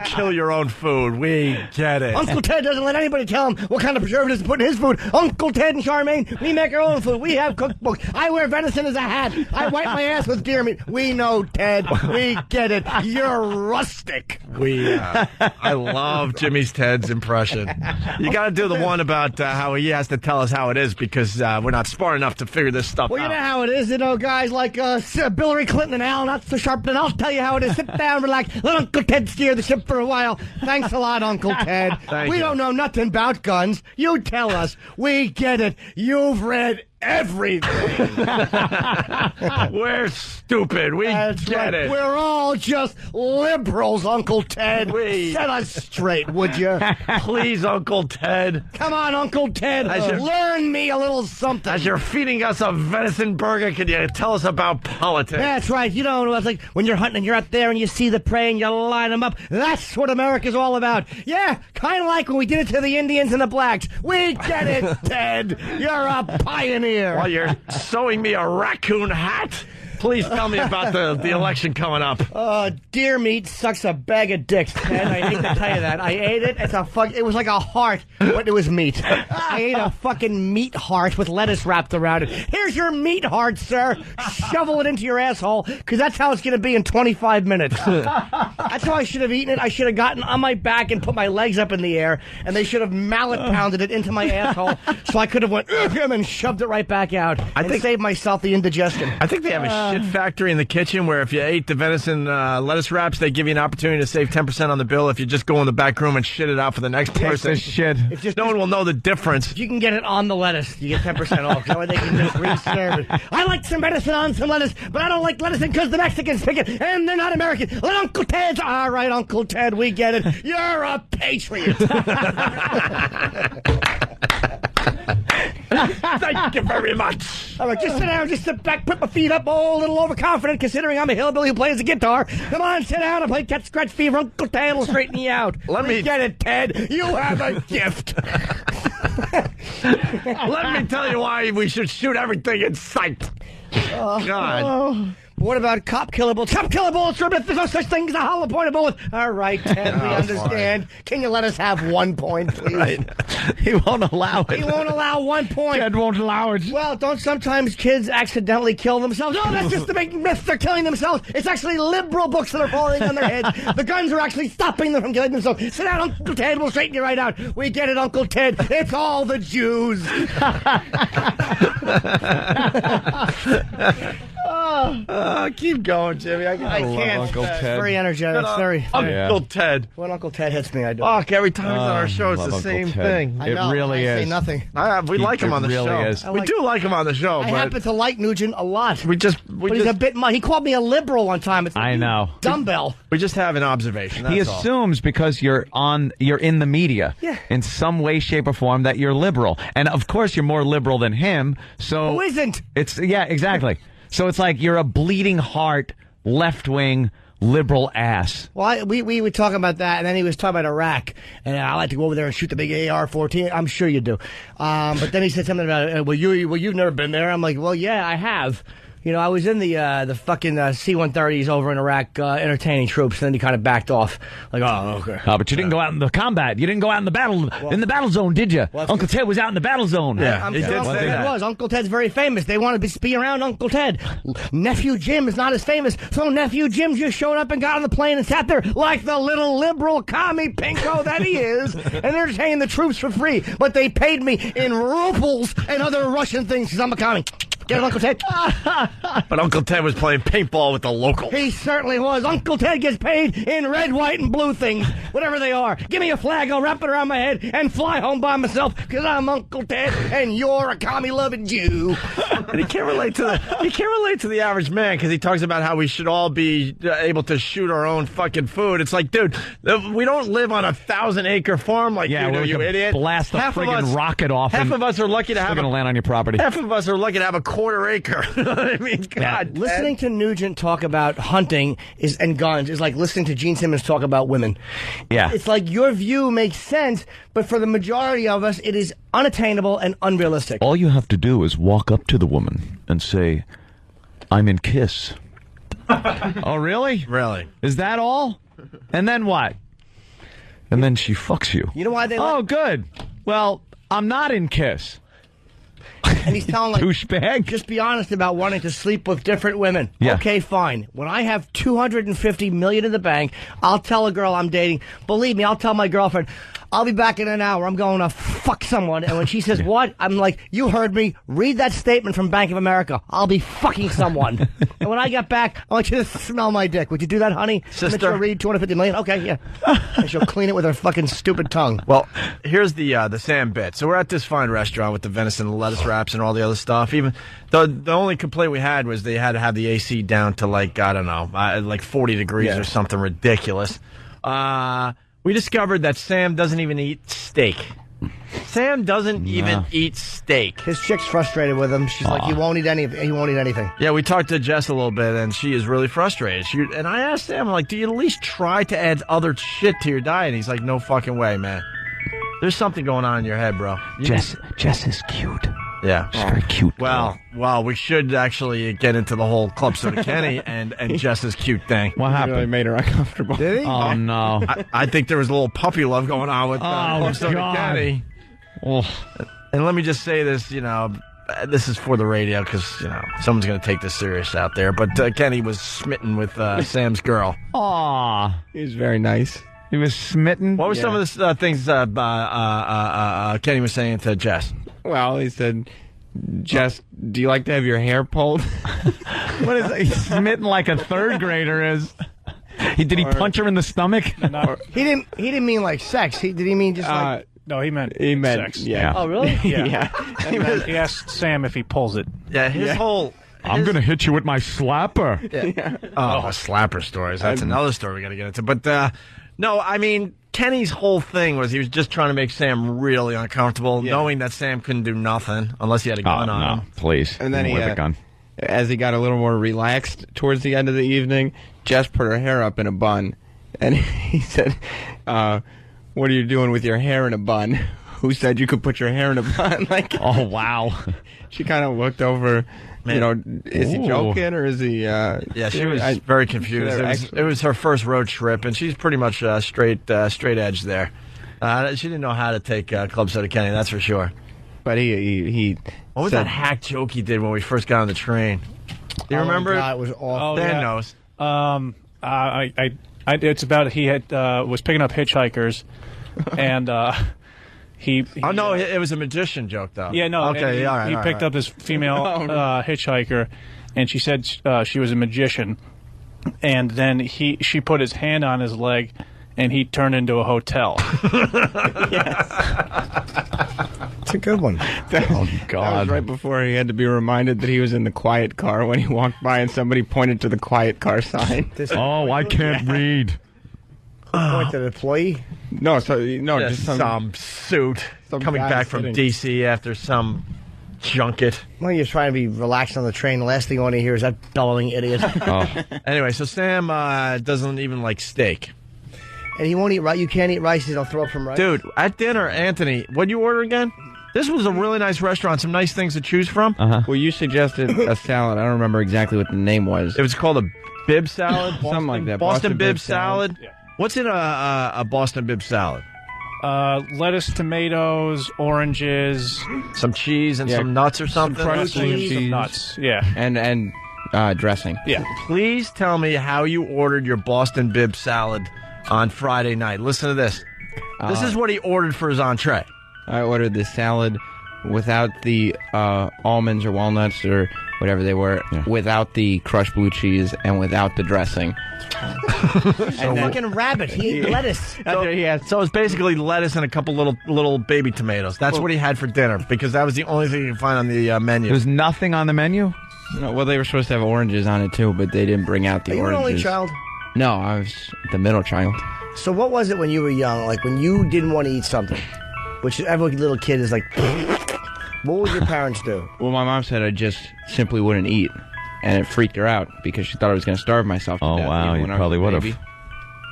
kill your own food. We get it. Uncle Ted doesn't let anybody tell him what kind of preservatives to put in his food. Uncle Ted and Charmaine, we make our own food. We have cookbooks. I wear venison as a hat. I wipe my ass with deer meat. We know, Ted. We get it. You're rustic. I love Jimmy's Ted's impression. You got to do the one about how he has to tell us how it is because we're not smart enough to figure this stuff out. Well, you know how it is. Guys like Hillary Clinton and Al, not so Sharpton. I'll tell you how it is. Sit down, relax. Let Uncle Ted steer the ship for a while. Thanks a lot, Uncle Ted. We don't know nothing about guns. You tell us. We get it. You've read everything. We're stupid. We get it. We're all just liberals, Uncle Ted. Set us straight, would you? Please, Uncle Ted. Come on, Uncle Ted. Learn me a little something. As you're feeding us a venison burger, can you tell us about politics? That's right. It's like when you're hunting and you're out there and you see the prey and you line them up. That's what America's all about. Yeah, kind of like when we did it to the Indians and the blacks. We get it, Ted. You're a pioneer. While you're sewing me a raccoon hat, please tell me about the election coming up. Deer meat sucks a bag of dicks, Ted. I hate to tell you that. I ate it. It was like a heart, but it was meat. I ate a fucking meat heart with lettuce wrapped around it. Here's your meat heart, sir. Shovel it into your asshole, because that's how it's going to be in 25 minutes. That's how I should have eaten it. I should have gotten on my back and put my legs up in the air, and they should have mallet pounded it into my asshole, so I could have went and shoved it right back out and saved myself the indigestion. I think they have a shit factory in the kitchen where if you ate the venison lettuce wraps, they give you an opportunity to save 10% on the bill if you just go in the back room and shit it out for the next person. Shit. No one will know the difference. If you can get it on the lettuce, you get 10% off. That way they can just reserve it. I like some venison on some lettuce, but I don't like lettuce because the Mexicans pick it, and they're not American. Let Uncle Ted's. All right, Uncle Ted, we get it. You're a patriot. Thank you very much. All right, just sit down, just sit back, put my feet up, a little overconfident considering I'm a hillbilly who plays the guitar. Come on, sit down and play Cat Scratch Fever. Uncle Ted will straighten you out. Let me get it, Ted. You have a gift. Let me tell you why we should shoot everything in sight. God. What about cop killer bullets? Cop killer bullets, there's no such thing as a hollow point of bullet. All right, Ted, we understand. Fine. Can you let us have 1 point, please? Right. He won't allow it. He won't allow 1 point. Ted won't allow it. Well, don't sometimes kids accidentally kill themselves? No, that's just the big myth. They're killing themselves. It's actually liberal books that are falling on their heads. The guns are actually stopping them from killing themselves. Sit down, Uncle Ted. We'll straighten you right out. We get it, Uncle Ted. It's all the Jews. Keep going, Jimmy. I can't. Uncle Ted. Very energetic. Uncle Ted. When Uncle Ted hits me, I do. Every time he's on our show, it's the same thing. I know, it really I is. say nothing. We like him on the show. We do like him on the show. I happen to like Nugent a lot. But he's a bit. He called me a liberal one time. It's like, I know. Dumbbell. We just have an observation. He assumes because you're in the media, in some way, shape, or form that you're liberal, and of course you're more liberal than him. So who isn't? Exactly. So it's like you're a bleeding heart, left-wing, liberal ass. Well, we were talking about that, and then he was talking about Iraq, and I like to go over there and shoot the big AR-14. I'm sure you do. But then he said something about, you've never been there. I'm like, well, yeah, I have. You know, I was in the fucking C-130s over in Iraq entertaining troops, and then he kind of backed off. Like, oh, okay. Oh, but you didn't go out in the combat. You didn't go out in the battle zone, did you? Uncle Ted was out in the battle zone. Yeah, he did say that. Was. Uncle Ted's very famous. They want to be around Uncle Ted. Nephew Jim is not as famous, so Nephew Jim just showed up and got on the plane and sat there like the little liberal commie pinko that he is, and entertained the troops for free. But they paid me in rubles and other Russian things because I'm a commie. Get it, Uncle Ted? But Uncle Ted was playing paintball with the locals. He certainly was. Uncle Ted gets paid in red, white, and blue things, whatever they are. Give me a flag, I'll wrap it around my head and fly home by myself because I'm Uncle Ted and you're a commie-loving Jew. And he can't relate to the average man because he talks about how we should all be able to shoot our own fucking food. It's like, dude, we don't live on a 1,000-acre farm like you do, you idiot. Blast a friggin' rocket off. Half of us are lucky to have going to land on your property. Half of us are lucky to have a quarter acre. I mean, God. Listening to Nugent talk about hunting and guns is like listening to Gene Simmons talk about women. Yeah. It's like your view makes sense, but for the majority of us, it is unattainable and unrealistic. All you have to do is walk up to the woman and say, I'm in Kiss. Oh, really? Really? Is that all? And then what? And then she fucks you. You know why they good. Well, I'm not in Kiss. And he's telling, like, douchebag. Just be honest about wanting to sleep with different women. Yeah. Okay, fine. When I have $250 million in the bank, I'll tell a girl I'm dating. Believe me, I'll tell my girlfriend, I'll be back in an hour. I'm going to fuck someone. And when she says, what? I'm like, you heard me. Read that statement from Bank of America. I'll be fucking someone. And when I get back, I want you to smell my dick. Would you do that, honey? Sister. Read $250 million? Okay, yeah. And she'll clean it with her fucking stupid tongue. Well, here's the Sam bit. So we're at this fine restaurant with the venison and lettuce wraps and all the other stuff. Even the only complaint we had was they had to have the AC down to, like, I don't know, like 40 degrees or something ridiculous. We discovered that Sam doesn't even eat steak. Sam doesn't even eat steak. His chick's frustrated with him. She's like, he won't eat anything. Yeah, we talked to Jess a little bit, and she is really frustrated. And I asked Sam, like, do you at least try to add other shit to your diet? And he's like, no fucking way, man. There's something going on in your head, bro. Jess is cute. Yeah. She's very cute. Well, we should actually get into the whole Club Soda Kenny and Jess's cute thing. What happened? Really made her uncomfortable. Did he? Oh, no. I think there was a little puppy love going on with Club Soda Kenny. Oh. And let me just say this, this is for the radio because, someone's going to take this serious out there. But Kenny was smitten with Sam's girl. Aw. He was very nice. He was smitten? What were some of the things Kenny was saying to Jess? Well, he said, Jess, do you like to have your hair pulled? What is that? He's smitten like a third grader is. Did he punch her in the stomach? He didn't mean like sex. Did he mean just like... No, he meant sex. Yeah. Oh, really? Yeah. He asked Sam if he pulls it. Yeah, his whole... I'm going to hit you with my slapper. Yeah. Oh, slapper stories. That's another story we got to get into. But, no, I mean... Kenny's whole thing was he was just trying to make Sam really uncomfortable, knowing that Sam couldn't do nothing unless he had a gun on him. Please. And then with a gun. As he got a little more relaxed towards the end of the evening, Jess put her hair up in a bun. And he said, what are you doing with your hair in a bun? Who said you could put your hair in a bun? Like, oh, wow. She kind of looked over... is he joking or is he... yeah, she was very confused. It was her first road trip, and she's pretty much straight edge there. She didn't know how to take Club Soda Kenny, that's for sure. But he what was that hack joke he did when we first got on the train? Do you remember? God, it was awful. Dan knows. It's about he had was picking up hitchhikers, and... it was a magician joke, though. Yeah, no. Okay, all right. He picked up this female hitchhiker, and she said she was a magician. And then she put his hand on his leg, and he turned into a hotel. Yes. It's a good one. That was right before he had to be reminded that he was in the quiet car when he walked by and somebody pointed to the quiet car sign. I can't read. Point to the employee? No, just some suit coming back from D.C. after some junket. Well, you're trying to be relaxed on the train. The last thing you want to hear is that bellowing idiot. Anyway, so Sam doesn't even like steak. And he won't eat rice. You can't eat rice. He'll throw up from rice. Dude, at dinner, Anthony, what'd you order again? This was a really nice restaurant. Some nice things to choose from. Well, you suggested a salad. I don't remember exactly what the name was. It was called a bib salad? Something like that. Boston bib salad? Yeah. What's in a Boston bib salad? Lettuce, tomatoes, oranges, some cheese, and some nuts or something. Some nuts. Yeah, and dressing. Yeah. Please tell me how you ordered your Boston bib salad on Friday night. Listen to this. This is what he ordered for his entree. I ordered the salad without the almonds or walnuts or whatever they were, without the crushed blue cheese, and without the dressing. And fucking rabbit. He ate lettuce. So it's basically lettuce and a couple little baby tomatoes. That's what he had for dinner because that was the only thing you could find on the menu. There's nothing on the menu? No, well, they were supposed to have oranges on it too, but they didn't bring out the oranges. Are you an only child? No, I was the middle child. So what was it when you were young? Like when you didn't want to eat something, which every little kid is like, what would your parents do? Well, my mom said I just simply wouldn't eat, and it freaked her out because she thought I was going to starve myself to death. Wow, you probably would have.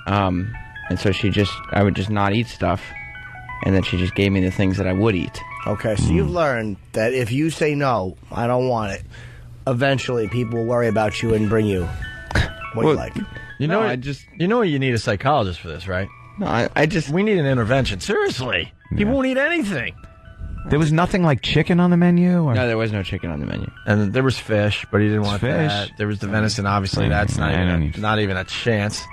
And so I would just not eat stuff, and then she just gave me the things that I would eat. Okay, so you've learned that if you say no, I don't want it, eventually people will worry about you and bring you what you like. You know you need a psychologist for this, right? No, we need an intervention. Seriously. People won't eat anything. There was nothing like chicken on the menu? Or? No, there was no chicken on the menu. And there was fish, but he didn't want Fish? that. There was the venison, obviously. That's not even a chance.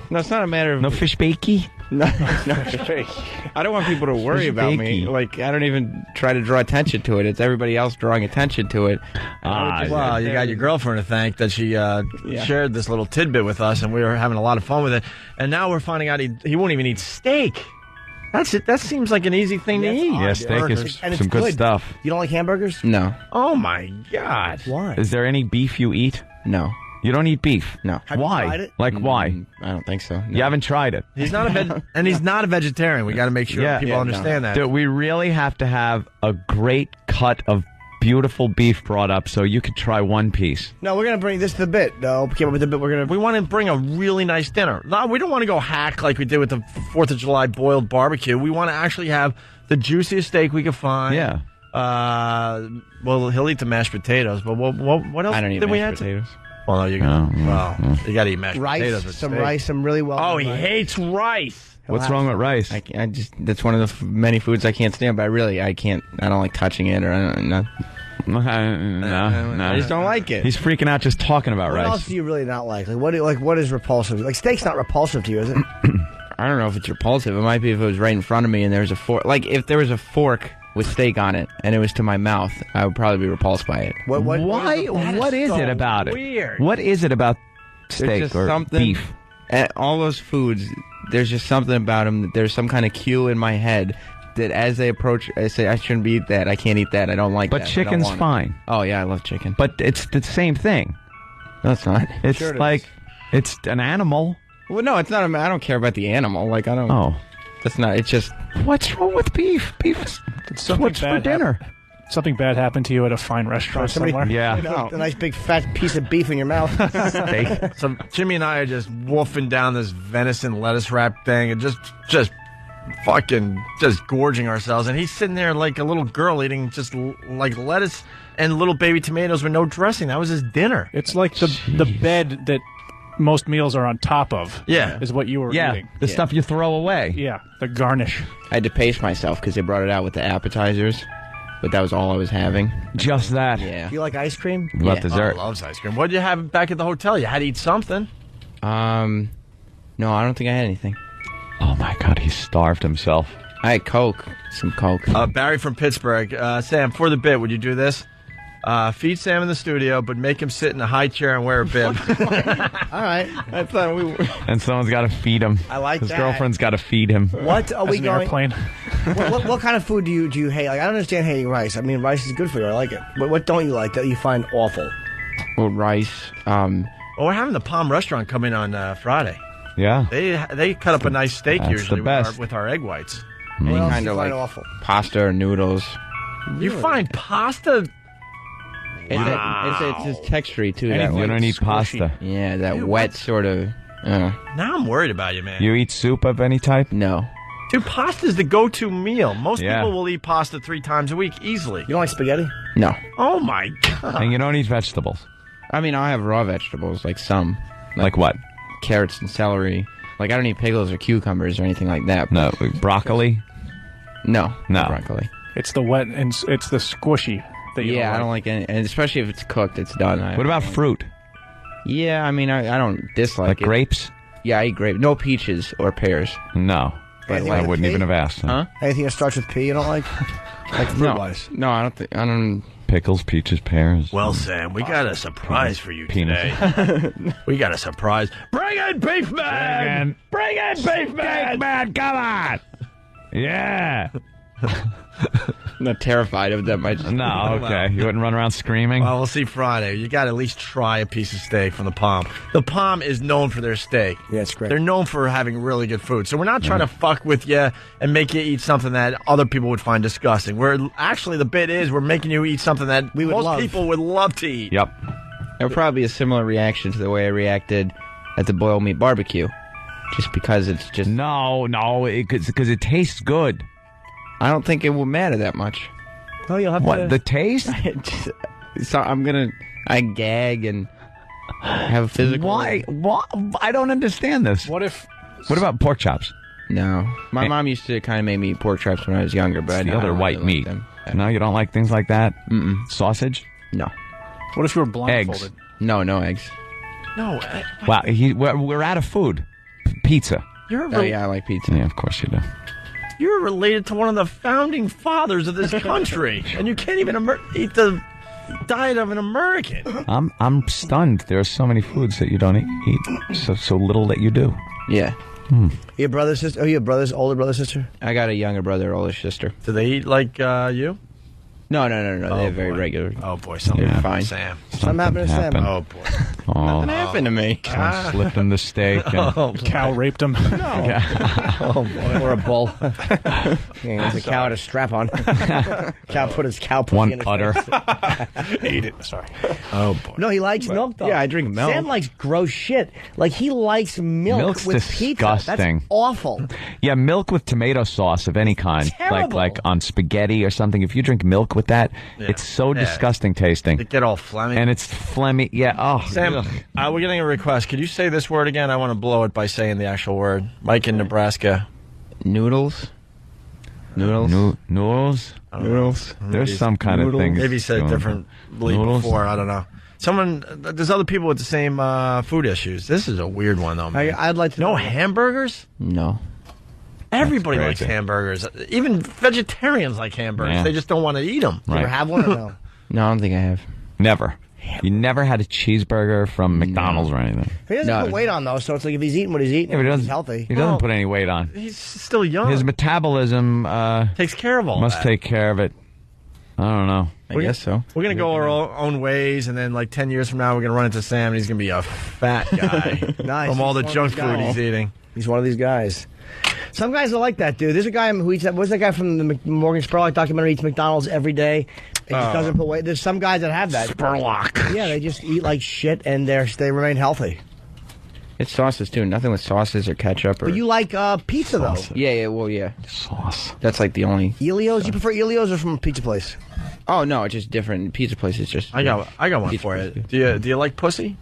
No, it's not a matter of... No fish bakey? No fish. I don't want people to worry about me. Like, I don't even try to draw attention to it. It's everybody else drawing attention to it. Well, you got your girlfriend to thank that she shared this little tidbit with us, and we were having a lot of fun with it. And now we're finding out he won't even eat steak. That's it. That seems like an easy thing to eat. Yeah, steak is some good stuff. You don't like hamburgers? No. Oh, my God. Why? Is there any beef you eat? No. You don't eat beef? No. Have why? you tried it? Like, why? I don't think so. No. You haven't tried it. He's not he's not a vegetarian. We got to make sure people understand that. We really have to have a great cut of beautiful beef brought up so you could try one piece. No, we're going to bring this to the bit. No, came up with the bit. We want to bring a really nice dinner. No, we don't want to go hack like we did with the 4th of July boiled barbecue. We want to actually have the juiciest steak we can find. Yeah. Well, he'll eat the mashed potatoes, but what else? I don't eat mashed potatoes. Well, no, you got to eat mashed potatoes with some steak. rice, some really well. Oh, he hates rice. What's wrong with rice? I just that's one of the many foods I can't stand. But I can't. I don't like touching it or no. I just don't like it. He's freaking out just talking about rice. What else do you really not like? Like what is repulsive? Like steak's not repulsive to you, is it? I don't know if it's repulsive. It might be if it was right in front of me and there's a fork. Like if there was a fork with steak on it and it was to my mouth, I would probably be repulsed by it. Why? What is it about it? Weird. What is it about steak just or something, beef? All those foods, there's just something about them that there's some kind of cue in my head that as they approach, I say, I shouldn't eat that. I can't eat that. I don't like that. But chicken's fine. Oh, yeah, I love chicken. But it's the same thing. No, it's not. It's sure it's an animal. Well, no, it's not. I don't care about the animal. Like, I don't. Oh. That's not. It's just. What's wrong with beef? Beef is what's for dinner. Something bad happened to you at a fine restaurant somewhere? Yeah. A nice big fat piece of beef in your mouth. Steak. So Jimmy and I are just wolfing down this venison lettuce wrap thing and just fucking just gorging ourselves. And he's sitting there like a little girl eating just like lettuce and little baby tomatoes with no dressing. That was his dinner. It's like the bed that most meals are on top of. Yeah. Is what you were eating. The stuff you throw away. Yeah, the garnish. I had to pace myself because they brought it out with the appetizers, but that was all I was having. Just that. Yeah. Do you like ice cream? Love dessert. Oh, loves ice cream. What did you have back at the hotel? You had to eat something. No, I don't think I had anything. Oh my God, he starved himself. I had Coke. Some Coke. Barry from Pittsburgh. Sam, for the bit, would you do this? Feed Sam in the studio, but make him sit in a high chair and wear a bib. All right. I thought we were... And someone's got to feed him. I like His that. girlfriend's got to feed him. What are we An going? airplane. What kind of food do you hate? Like I don't understand hating rice. I mean, rice is good for you. I like it. But what don't you like that you find awful? Well, rice. Well, we're having the Palm Restaurant come in on Friday. Yeah. They cut up a nice steak That's usually the best. with our egg whites. Any What else kind do of you find like awful? pasta or noodles. You find pasta? It's textury too. Anything. That You don't eat squishy. pasta. Yeah, that Dude, wet sort of. Now I'm worried about you, man. You eat soup of any type? No. Dude, pasta's the go-to meal. Most people will eat pasta 3 times a week easily. You don't like spaghetti? No. Oh, my God. And you don't eat vegetables? I mean, I'll have raw vegetables, like some. Like what? Carrots and celery. Like, I don't eat pickles or cucumbers or anything like that. No. Broccoli? No. No. Broccoli. It's the wet and it's the squishy that you I don't like any, and especially if it's cooked, it's done. What about fruit? Yeah, I mean, I don't dislike Like it. grapes? Yeah, I eat grapes. No peaches or pears. No. But I wouldn't even have asked. Huh? Anything that starts with P you don't like? Like fruit-wise? No, I don't. Pickles, peaches, pears. Well, Sam, we got a surprise for you Penis. today. We got a surprise. Bring in Beef Man! Bring in Beef Man! Beef Man, come on! Yeah. I'm not terrified of them. No, okay. You wouldn't run around screaming? Well, we'll see Friday. You got to at least try a piece of steak from the Palm. The Palm is known for their steak. Yeah, it's great. They're known for having really good food. So we're not trying to fuck with you and make you eat something that other people would find disgusting. We're actually, the bit is we're making you eat something that most people would love to eat. Yep. There would probably be a similar reaction to the way I reacted at the boiled meat barbecue. Just because it's just... No, because it tastes good. I don't think it will matter that much. Oh, you'll have What, the taste? So I gag and have a physical... Why? I don't understand this. What about pork chops? No. My mom used to kind of make me eat pork chops when I was younger, but It's the other white meat. No, you don't like things like that? Mm-mm. Sausage? No. What if you were blindfolded? Eggs? No eggs. No. Wow, we're out of food. Pizza. Oh, yeah, I like pizza. Yeah, of course you do. You're related to one of the founding fathers of this country, and you can't even eat the diet of an American. I'm stunned. There are so many foods that you don't eat. So little that you do. Yeah. Your brother, sister? Oh, you have brothers, older brother, sister? I got a younger brother, older sister. Do they eat like you? No. They're very regular. Oh, boy. Something They're happened fine. to Sam. Something happened to Sam. Oh, boy. Nothing happened to me. Someone slipped him the steak. And Cow raped him. No. Oh, boy. Or a bull. Yeah, the cow had a strap on. Cow put his cow pussy One in his udder. face. Ate it. Sorry. Oh, boy. No, he likes milk, though. Yeah, I drink milk. Sam likes gross shit. Like, he likes milk Milk's with pizza. That's disgusting. awful. Yeah, milk with tomato sauce of any kind. Terrible. Like on spaghetti or something. If you drink milk with that, it's so disgusting tasting. They get all phlegmy. And it's phlegmy. Yeah, oh. Sam, ugh. we're getting a request. Could you say this word again? I want to blow it by saying the actual word. Mike in Nebraska. Noodles? Noodles? Noodles? There's some kind of thing. Maybe he said it differently before. I don't know. There's other people with the same food issues. This is a weird one, though, man. I'd like to No know. hamburgers? No. Everybody likes crazy. hamburgers. Even vegetarians like hamburgers. Yeah. They just don't want to eat them. You ever have one or no? No, I don't think I have. Never. You never had a cheeseburger from McDonald's or anything. He doesn't put weight on, though, so it's like if he's eating what he's eating, Yeah, but he's healthy. He doesn't put any weight on. He's still young. His metabolism takes care of all must that. take care of it. I don't know. I guess so. We're going to go our own ways, and then like 10 years from now, we're going to run into Sam, and he's going to be a fat guy Nice. from all the He's one junk of these food guys. he's eating. He's one of these guys. Some guys are like that, dude. There's a guy who eats. What's that guy from the Morgan Spurlock documentary? Eats McDonald's every day. He just doesn't put weight. There's some guys that have that. Spurlock. Yeah, they just eat like shit and they remain healthy. It's sauces, too. Nothing with sauces or ketchup. Or... But you like pizza, though. Yeah, well, yeah. Sauce. That's like the only... Elios? You prefer Elios or from a pizza place? Oh, no, it's just different. Pizza places just... I got one for you. Do you like pussy?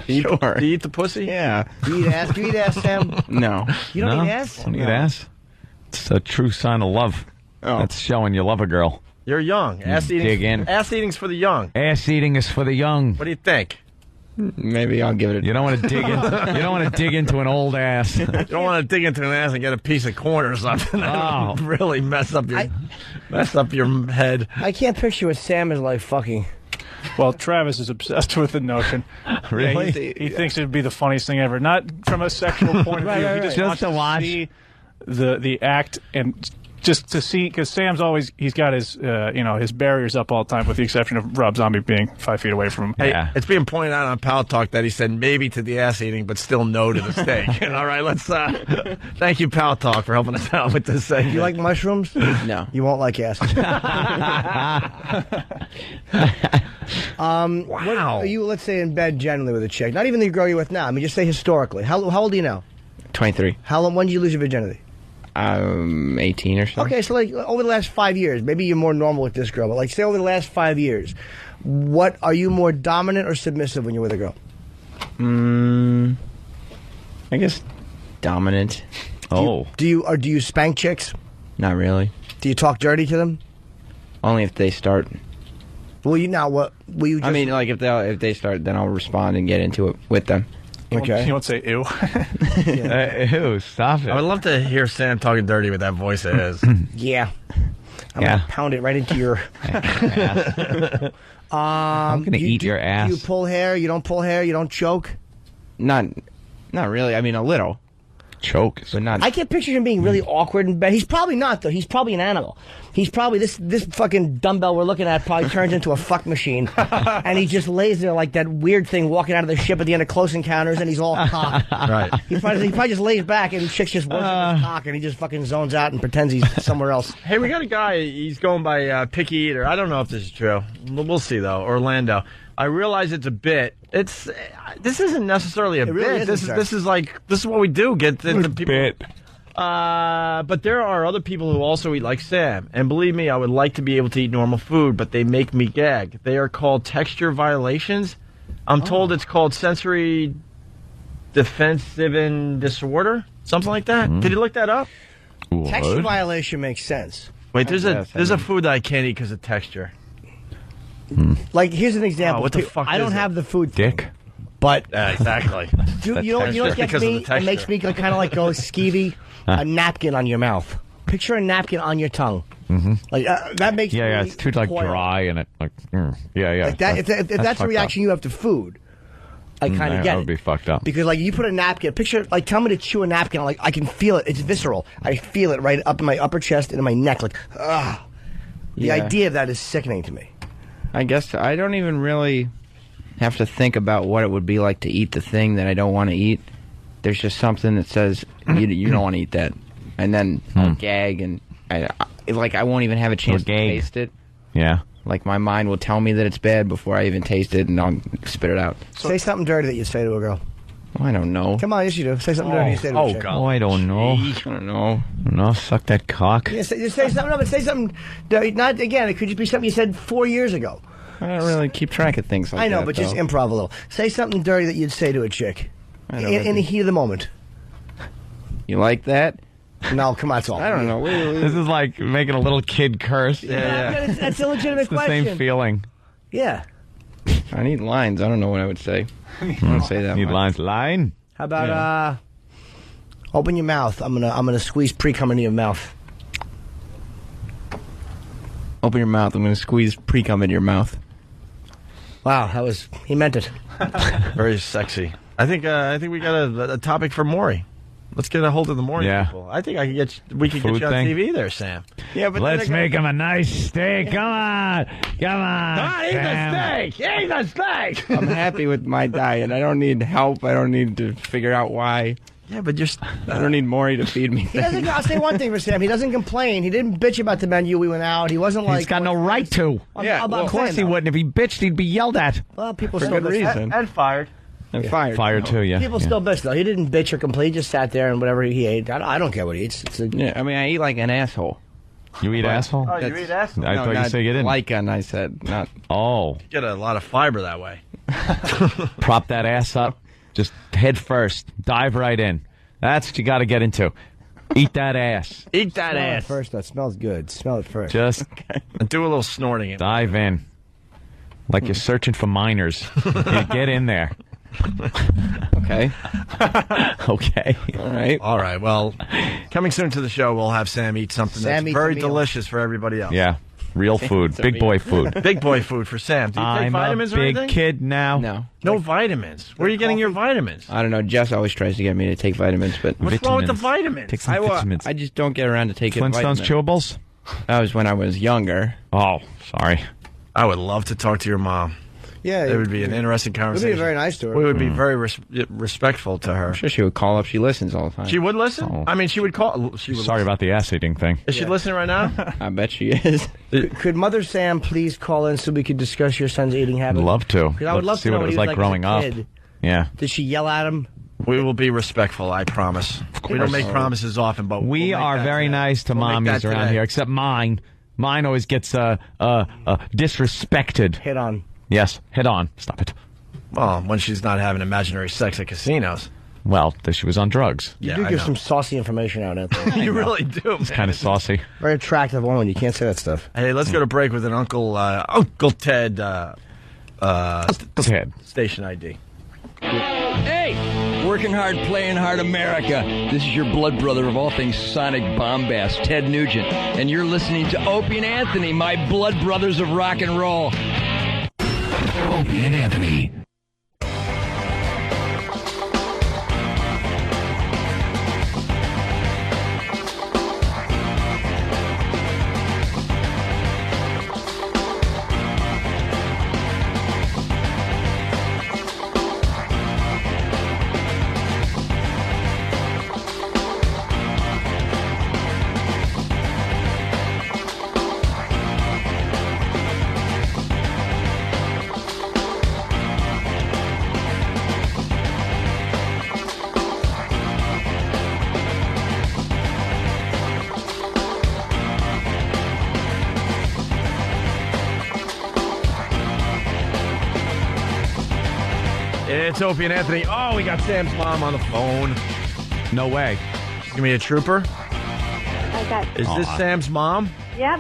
Sure. Do you eat the pussy? Yeah. Do you eat ass? Do you eat ass, Sam? No. You don't No? eat ass? Don't eat ass? It's a true sign of love. Oh. That's showing you love a girl. You're young. Ass dig in. eating's for the young. Ass eating is for the young. What do you think? Maybe I'll give it a... You don't want to dig in. You don't want to dig into an old ass. You don't want to dig into an ass and get a piece of corn or something. That would really mess up your head. I can't picture what Sam is like fucking. Well, Travis is obsessed with the notion. Really? Yeah, he thinks it'd be the funniest thing ever. Not from a sexual point of view. He just wants to watch. see the act and just to see, because Sam's always, he's got his his barriers up all the time, with the exception of Rob Zombie being 5 feet away from him. Hey, it's being pointed out on Pal Talk that he said maybe to the ass eating, but still no to the steak. All right, let's. Thank you, Pal Talk, for helping us out with this segment. You like mushrooms? No. You won't like ass. Wow. Are you, let's say, in bed generally with a chick? Not even the girl you're with now. I mean, just say historically. How old are you now? 23. How long? When did you lose your virginity? 18 or so. Okay, so like over the last 5 years, maybe you're more normal with this girl, but like say over the last 5 years, what are you more dominant or submissive when you're with a girl? I guess dominant. Do you spank chicks? Not really. Do you talk dirty to them? Only if they start. Will you now? What will you? Just... I mean, like if they start, then I'll respond and get into it with them. Okay. You won't say ew. Ew, stop it. I would love to hear Sam talking dirty with that voice of his. Yeah. I'm gonna pound it right into your ass. I'm gonna eat your ass. Do you pull hair? You don't pull hair? You don't choke? Not really. I mean, a little. Choke, but not. I can't picture him being really awkward in bed. He's probably not, though. He's probably an animal. He's probably this fucking dumbbell we're looking at probably turns into a fuck machine, and he just lays there like that weird thing walking out of the ship at the end of Close Encounters, and he's all cocked. Right. He probably just lays back, and chicks just worship his cock, and he just fucking zones out and pretends he's somewhere else. Hey, we got a guy. He's going by Picky Eater. I don't know if this is true. We'll see though. Orlando. I realize it's a bit. This isn't necessarily a really bit. isn't, This is what we do. Get the people. Bit. But there are other people who also eat like Sam. And believe me, I would like to be able to eat normal food, but they make me gag. They are called texture violations. I'm told it's called sensory defensive disorder, something like that. Did you look that up? Texture violation makes sense. Wait, there's a food that I can't eat because of texture. Like, here's an example. What the fuck I don't is have it? the food Dick. thing, but exactly. You know what gets Because of me? the texture. It makes me kind of like go skeevy. A napkin on your mouth. Picture a napkin on your tongue. Like that makes me it's too like recoil. dry and it like Like that, if that's the reaction you have to food, I kind of get that it. would be fucked up. Because like you put a napkin, picture like tell me to chew a napkin, like I can feel it. It's visceral. I feel it right up in my upper chest and in my neck. Like The idea of that is sickening to me. I guess I don't even really have to think about what it would be like to eat the thing that I don't want to eat. There's just something that says you don't want to eat that, and then I'll gag, and I won't even have a chance to taste it. Yeah. Like my mind will tell me that it's bad before I even taste it, and I'll spit it out. Say something dirty that you say to a girl. I don't know. Come on, yes you do. Say something dirty you say to a chick. God. I don't know. I don't know. No, suck that cock. Yeah, say something. No, but say something. Not again. It could just be something you said 4 years ago. I don't really keep track of things like that. I know, but just improv a little. Say something dirty that you'd say to a chick in the heat of the moment. You like that? No, come on, it's all. I don't know. This is like making a little kid curse. Yeah. That's a legitimate It's the question. same feeling. Yeah. I need lines. I don't know what I would say. I don't say that. Need much. lines. Line. How about open your mouth? I'm gonna squeeze pre-cum into your mouth. Open your mouth. I'm going to squeeze pre-cum into your mouth. Wow, he meant it. Very sexy. I think we got a topic for Maury. Let's get a hold of the Maury people. I think we could get Food you on thing? TV there, Sam. Yeah, but Let's make him a nice steak. Come on. Come on. Eat the steak. Eat the steak. I'm happy with my diet. I don't need help. I don't need to figure out why. Yeah, but just I don't need Maury to feed me. He doesn't. I'll say one thing for Sam. He doesn't complain. He didn't bitch about the menu. We went out. He wasn't like. He's got no right to. Of course he wouldn't. If he bitched, he'd be yelled at. Well, people For still good bitch. reason. and fired. And fired. Fired too, yeah. People still bitch though. He didn't bitch or complain. He just sat there and whatever he ate. I don't care what he eats. Yeah, I mean, I eat like an asshole. You eat asshole? Oh, you eat asshole? I thought you said you didn't. Like an, I said, not. Oh. You get a lot of fiber that way. Prop that ass up. Just head first. Dive right in. That's what you got to get into. Eat that ass. Eat that Smell ass. it first. That smells good. Smell it first. Just And do a little snorting. dive in. Like you're searching for minors. Yeah, get in there. Okay. Okay. All right. Well, coming soon to the show, we'll have Sam eat something Sam that's eats very a meal. delicious for everybody else. Yeah. Real food. Big boy food. Big boy food for Sam. Do you take I'm vitamins a or big anything? kid now. No. No vitamins. Where are you getting your vitamins? I don't know. Jess always tries to get me to take vitamins, but What's wrong with the vitamins? Take some vitamins. I just don't get around to taking Flintstones vitamins. chewables? That was when I was younger. Oh, sorry. I would love to talk to your mom. Yeah, It would be an interesting It would conversation. be very nice to her. We would be very respectful to her. I'm sure she would call up. She listens all the time. She would listen? Oh. I mean, she would call. She would Sorry about the ass eating thing. Is she listening right now? I bet she is. Could Mother Sam please call in so we could discuss your son's eating I'd habits? love to. Because I would love see to know what it was he like growing as a up. kid. Yeah. Did she yell at him? We will be respectful, I promise. We don't make promises often, but we we'll are very nice to mommies around here, except mine. Mine always gets disrespected. Hit on. Yes, hit on. Stop it. Well, when she's not having imaginary sex at casinos. Well, she was on drugs. You do give some saucy information out, Anthony. You really do. It's kind of saucy. Very attractive woman. You can't say that stuff. Hey, let's go to break with an Uncle Ted. Ted. Station ID. Hey! Working hard, playing hard America. This is your blood brother of all things sonic bombast, Ted Nugent. And you're listening to Opie and Anthony, my blood brothers of rock and roll. Opie and Anthony. It's Opie and Anthony. Oh, we got Sam's mom on the phone. No way. She's going to be a trooper. Is this Sam's mom? Yep.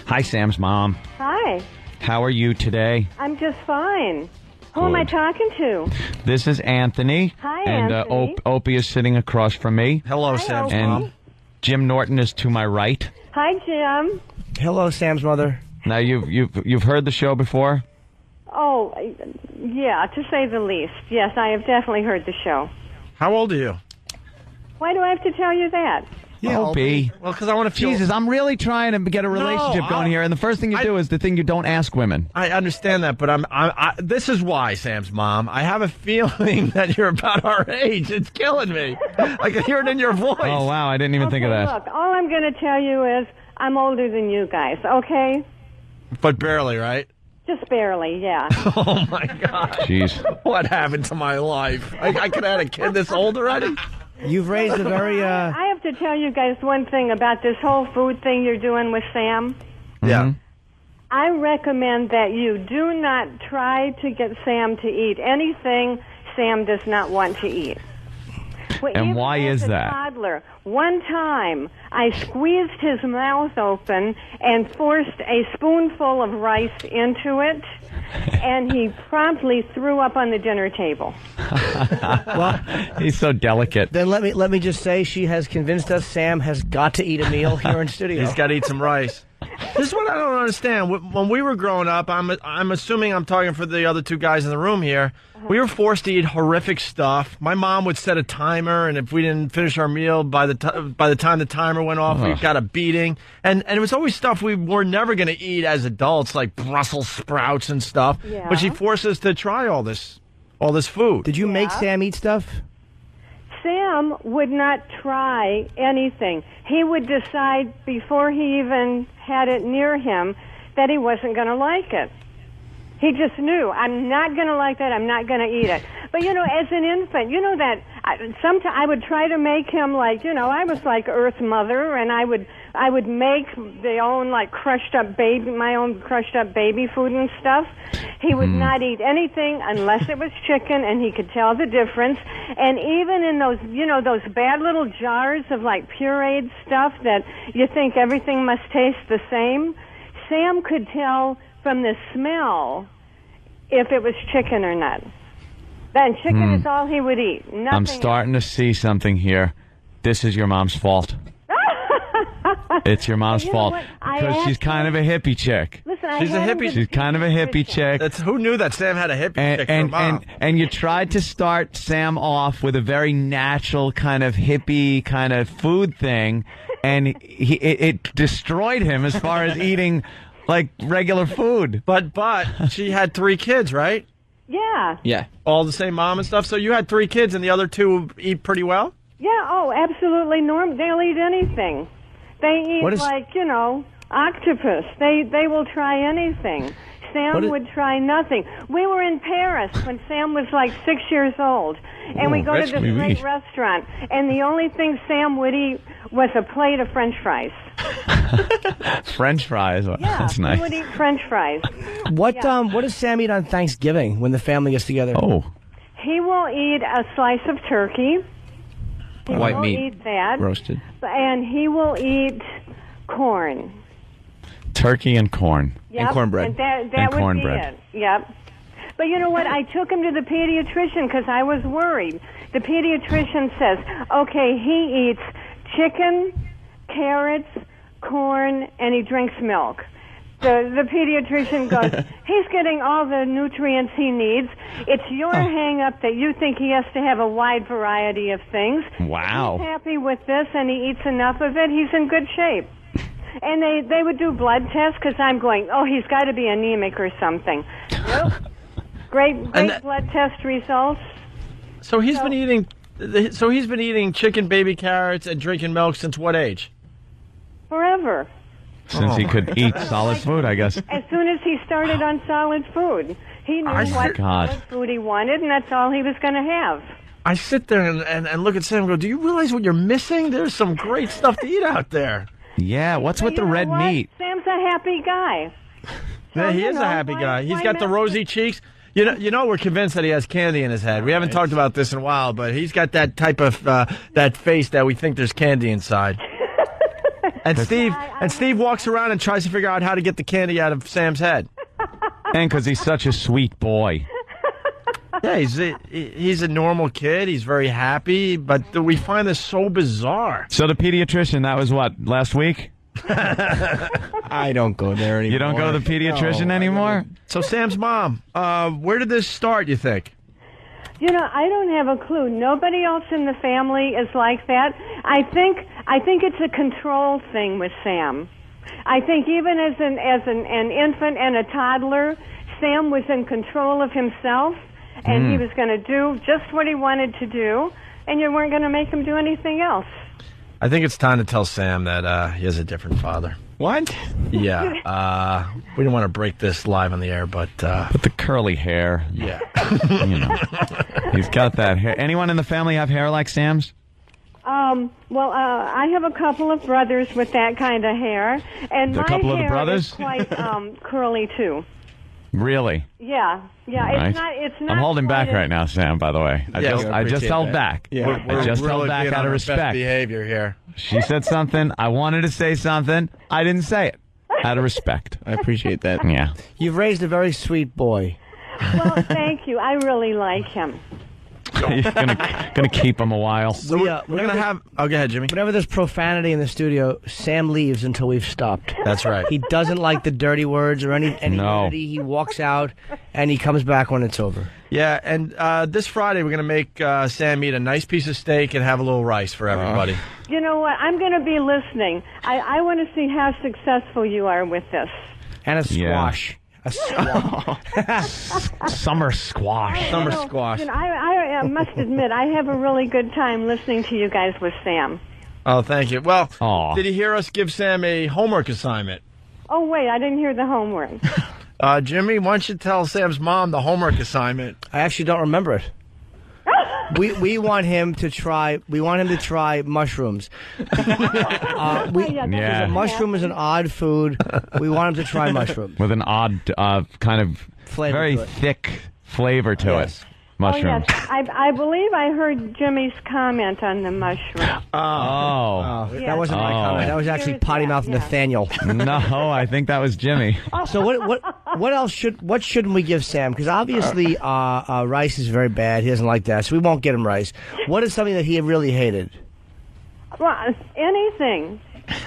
Hi, Sam's mom. Hi. How are you today? I'm just fine. Who am I talking to? This is Anthony. Hi, and, Anthony. Opie is sitting across from me. Hello, Sam's and mom. Jim Norton is to my right. Hi, Jim. Hello, Sam's mother. Now, you've heard the show before? Oh, yeah, to say the least. Yes, I have definitely heard the show. How old are you? Why do I have to tell you that? Yeah, Opie. Well, because I want to feel... Jesus, I'm really trying to get a relationship going here, and the first thing you do is the thing you don't ask women. I understand that, but this is why, Sam's mom. I have a feeling that you're about our age. It's killing me. I can hear it in your voice. Oh, wow, I didn't even think of that. Look, all I'm going to tell you is I'm older than you guys, okay? But barely, right? Just barely, yeah. Oh, my God. Jeez. What happened to my life? I could have had a kid this old already? You've raised a very... I have to tell you guys one thing about this whole food thing you're doing with Sam. Yeah. I recommend that you do not try to get Sam to eat anything Sam does not want to eat. Well, and even why as is a that? Toddler, one time I squeezed his mouth open and forced a spoonful of rice into it, and he promptly threw up on the dinner table. Well, he's so delicate. Then let me just say, she has convinced us Sam has got to eat a meal here in studio. He's got to eat some rice. This is what I don't understand. When we were growing up, I'm assuming I'm talking for the other two guys in the room here, we were forced to eat horrific stuff. My mom would set a timer, and if we didn't finish our meal by the time the timer went off, we got a beating. And it was always stuff we were never going to eat as adults, like Brussels sprouts and stuff. Yeah. But she forced us to try all this food. Did you make Sam eat stuff? Sam would not try anything. He would decide before he even had it near him that he wasn't going to like it. He just knew, I'm not going to like that, I'm not going to eat it. But, as an infant, that sometimes I would try to make him like, I was like Earth Mother, and I would make my own crushed up baby food and stuff. He would not eat anything unless it was chicken, and he could tell the difference. And even in those, those bad little jars of pureed stuff that you think everything must taste the same, Sam could tell from the smell if it was chicken or not. Then chicken is all he would eat. Nothing I'm starting to see something here. This is your mom's fault. It's your mom's fault. Because she's kind of a hippie chick. Listen, She's a hippie. She's kind of a hippie chick. Who knew that Sam had a hippie chick for a mom? And you tried to start Sam off with a very natural kind of hippie kind of food thing, and it destroyed him as far as eating regular food. But she had 3 kids, right? Yeah. Yeah. All the same mom and stuff. So you had 3 kids, and the other 2 eat pretty well? Yeah, absolutely. They'll eat anything. They eat octopus. They will try anything. Sam would try nothing. We were in Paris when Sam was like 6 years old, and we go to this great restaurant, and the only thing Sam would eat was a plate of French fries. French fries. Yeah, That's nice. he would eat French fries. What does Sam eat on Thanksgiving when the family gets together? Oh. He will eat a slice of turkey. He White will meat. eat that. Roasted. And he will eat corn. Turkey and corn. Yep. And cornbread. And that And would cornbread. be it. Yep. But you know what? I took him to the pediatrician because I was worried. The pediatrician says, okay, he eats chicken, carrots, corn, and he drinks milk. The pediatrician goes, he's getting all the nutrients he needs. It's your hang-up that you think he has to have a wide variety of things. Wow. He's happy with this, and he eats enough of it. He's in good shape. And they would do blood tests because I'm going, oh, he's got to be anemic or something. Nope. Great blood test results. So he's been eating. So he's been eating chicken, baby carrots, and drinking milk since what age? Forever. Since he could eat solid food, I guess. As soon as he started on solid food, he knew what solid food he wanted, and that's all he was going to have. I sit there and look at Sam and go, do you realize what you're missing? There's some great stuff to eat out there. Yeah, what's with the red meat? Sam's a happy guy. Yeah, he is a happy guy. He's got the rosy cheeks. You know, we're convinced that he has candy in his head. We haven't talked about this in a while, but he's got that type of that face that we think there's candy inside. And Steve walks around and tries to figure out how to get the candy out of Sam's head. And because he's such a sweet boy. Yeah, he's a normal kid. He's very happy, but we find this so bizarre. So the pediatrician, that was what, last week? I don't go there anymore. You don't go to the pediatrician anymore? So Sam's mom, where did this start, you think? You know, I don't have a clue. Nobody else in the family is like that. I think it's a control thing with Sam. I think even as an infant and a toddler, Sam was in control of himself, and he was going to do just what he wanted to do, and you weren't going to make him do anything else. I think it's time to tell Sam that he has a different father. What? Yeah. We didn't want to break this live on the air, but... With the curly hair. Yeah. You know, he's got that hair. Anyone in the family have hair like Sam's? I have a couple of brothers with that kind of hair, and my couple of the hair brothers? is quite curly too. Really? Yeah. Nice. It's not. I'm holding back quite right now, Sam, by the way. I just held that. back. Yeah. I just held back out of Best respect. behavior here. She said something. I wanted to say something. I didn't say it. Out of respect. I appreciate that. Yeah. You've raised a very sweet boy. Well, thank you. I really like him. You're gonna keep him a while. So we're going to have... Oh, go ahead, Jimmy. Whenever there's profanity in the studio, Sam leaves until we've stopped. That's right. He doesn't like the dirty words or any nudity. He walks out, and he comes back when it's over. Yeah, and this Friday we're going to make Sam eat a nice piece of steak and have a little rice for everybody. You know what? I'm going to be listening. I want to see how successful you are with this. And a squash. A squash. Summer squash. Summer squash. You know, I must admit, I have a really good time listening to you guys with Sam. Oh, thank you. Well, Aw. did you hear us give Sam a homework assignment? Oh, wait, I didn't hear the homework. Jimmy, why don't you tell Sam's mom the homework assignment? I actually don't remember it. We want him to try. We want him to try mushrooms. Mushroom is an odd food. We want him to try mushrooms With an odd kind of Flavor very to it. thick flavor to it. Mushrooms. Oh, yes. I believe I heard Jimmy's comment on the mushroom. That wasn't my comment. That was actually potty mouth Nathaniel. No, I think that was Jimmy. So what else shouldn't we give Sam? Because obviously rice is very bad. He doesn't like that, so we won't get him rice. What is something that he really hated? Well, anything.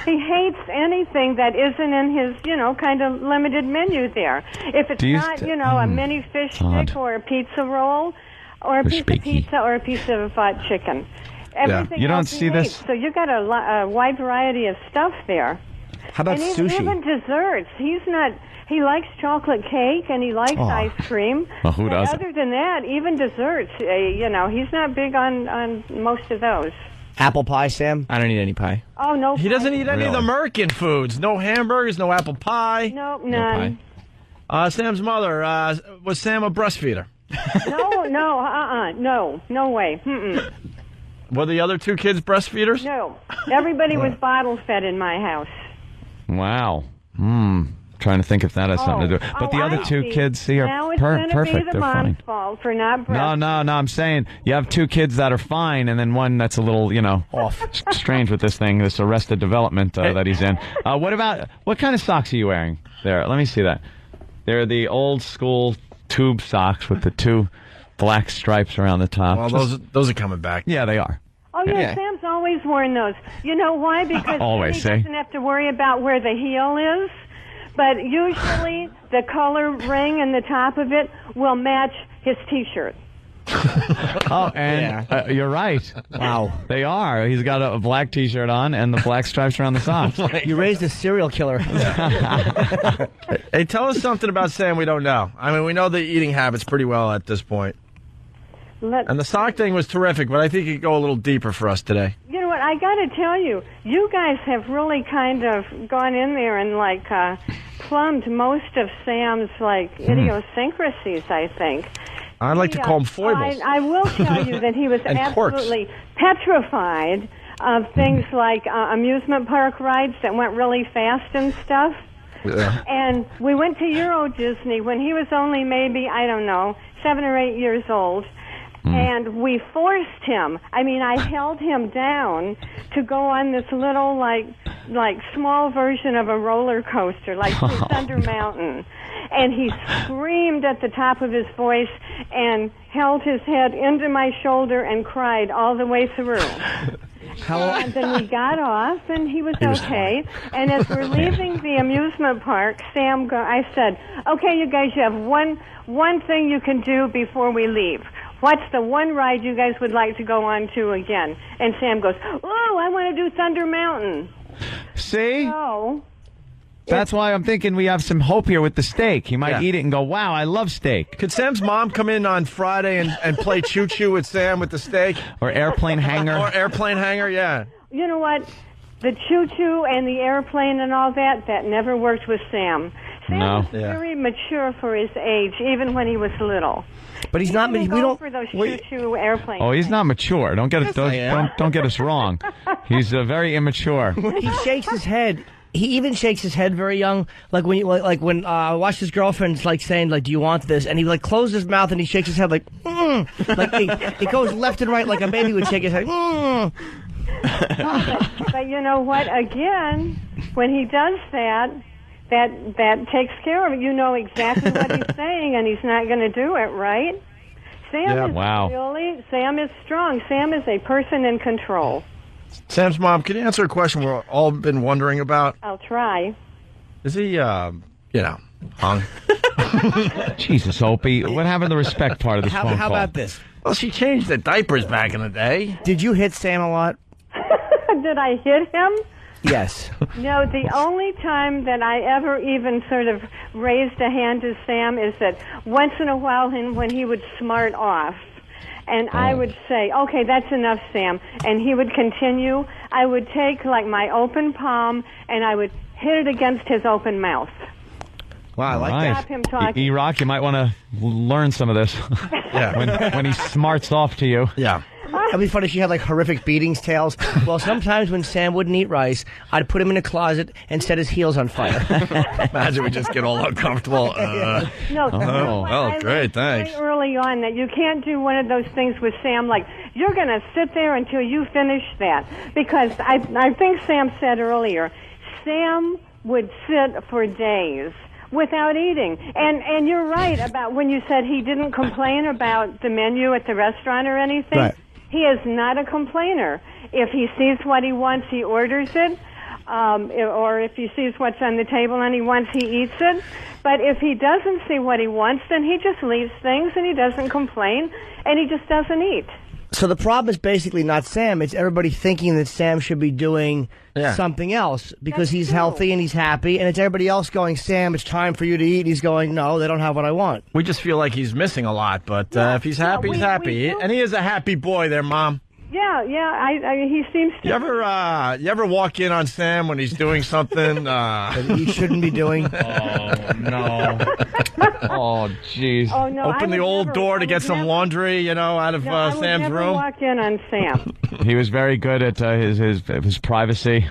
He hates anything that isn't in his, kind of limited menu there. If it's not, a mini fish stick or a pizza roll or a piece of pizza or a piece of chicken. Everything You don't else see he this? hates. So you got a wide variety of stuff there. How about and sushi? Even desserts. He likes chocolate cake and he likes ice cream. Well, who But doesn't? other than that, even desserts, he's not big on most of those. Apple pie, Sam? I don't eat any pie. Oh, no. He doesn't eat any of the American foods. No hamburgers, no apple pie. Nope, none. Sam's mother, was Sam a breastfeeder? No way. Mm-mm. Were the other two kids breastfeeders? No. Everybody was bottle fed in my house. Wow. Trying to think if that has something to do. But the other two kids, see, are now it's perfect. Be the They're mom's fine. fault for not No, I'm saying you have two kids that are fine, and then one that's a little, off, strange with this thing, this Arrested Development that he's in. What kind of socks are you wearing there? Let me see that. They're the old school tube socks with the two black stripes around the top. Well, those are coming back. Yeah, they are. Oh, yeah, Sam's always worn those. You know why? Because Always, he doesn't have to worry about where the heel is. But usually the color ring and the top of it will match his T-shirt. You're right. Wow. They are. He's got a black T-shirt on and the black stripes around the socks. You raised a serial killer. Hey, tell us something about Sam we don't know. I mean, we know the eating habits pretty well at this point. And the sock thing was terrific, but I think you could go a little deeper for us today. You know what? I got to tell you, you guys have really kind of gone in there and plumbed most of Sam's idiosyncrasies, I think. I'd like to call them foibles. I will tell you that he was absolutely petrified of things like amusement park rides that went really fast and stuff. Yeah. And we went to Euro Disney when he was only maybe, 7 or 8 years old. And we forced him. I mean, I held him down to go on this little, small version of a roller coaster, like Thunder Mountain. And he screamed at the top of his voice and held his head into my shoulder and cried all the way through. And then we got off, and he was okay. And as we're leaving the amusement park, I said, "Okay, you guys, you have one thing you can do before we leave. What's the one ride you guys would like to go on to again?" And Sam goes, "Oh, I want to do Thunder Mountain." See? So, that's why I'm thinking we have some hope here with the steak. He might eat it and go, "Wow, I love steak." Could Sam's mom come in on Friday and play choo-choo with Sam with the steak? Or airplane hanger? Yeah. You know what? The choo-choo and the airplane and all that never worked with Sam. Sam was very mature for his age, even when he was little. But he's not. We don't. For those choo-choo airplanes. Oh, he's not mature. Don't get us wrong. He's very immature. He shakes his head. He even shakes his head very young. Like when I watched his girlfriend saying "Do you want this?" and he closes his mouth and he shakes his head like it goes left and right like a baby would shake his head. But you know what? Again, when he does that takes care of it. You know exactly what he's saying, and he's not going to do it, right? Sam is strong. Sam is a person in control. Sam's mom, can you answer a question we've all been wondering about? I'll try. Is he, hung? Jesus, Opie. What happened to the respect part of this phone call? How about this? Well, she changed the diapers back in the day. Did you hit Sam a lot? Did I hit him? Yes. No, the only time that I ever even sort of raised a hand to Sam is that once in a while when he would smart off. And I would say, "Okay, that's enough, Sam." And he would continue. I would take my open palm and I would hit it against his open mouth. Wow, I like that. Stop him talking. E-Rock, you might want to learn some of this. when he smarts off to you. Yeah. It'd be funny if she had horrific beatings tales. Well, sometimes when Sam wouldn't eat rice, I'd put him in a closet and set his heels on fire. Imagine we just get all uncomfortable. Great, thanks. Very early on that you can't do one of those things with Sam, you're going to sit there until you finish that. Because I think Sam said earlier, Sam would sit for days without eating. And you're right about when you said he didn't complain about the menu at the restaurant or anything. Right. He is not a complainer. If he sees what he wants, he orders it. Or if he sees what's on the table and he wants, he eats it. But if he doesn't see what he wants, then he just leaves things and he doesn't complain and he just doesn't eat. So the problem is basically not Sam. It's everybody thinking that Sam should be doing something else because he's healthy and he's happy. And it's everybody else going, "Sam, it's time for you to eat." And he's going, "No, they don't have what I want." We just feel like he's missing a lot. But if he's happy, he's happy. And he is a happy boy there, Mom. Yeah. He seems to. You ever walk in on Sam when he's doing something that he shouldn't be doing? Oh no! Oh jeez! Oh no! Open the old door to get some laundry, out of Sam's I would never room. walk in on Sam. He was very good at his privacy.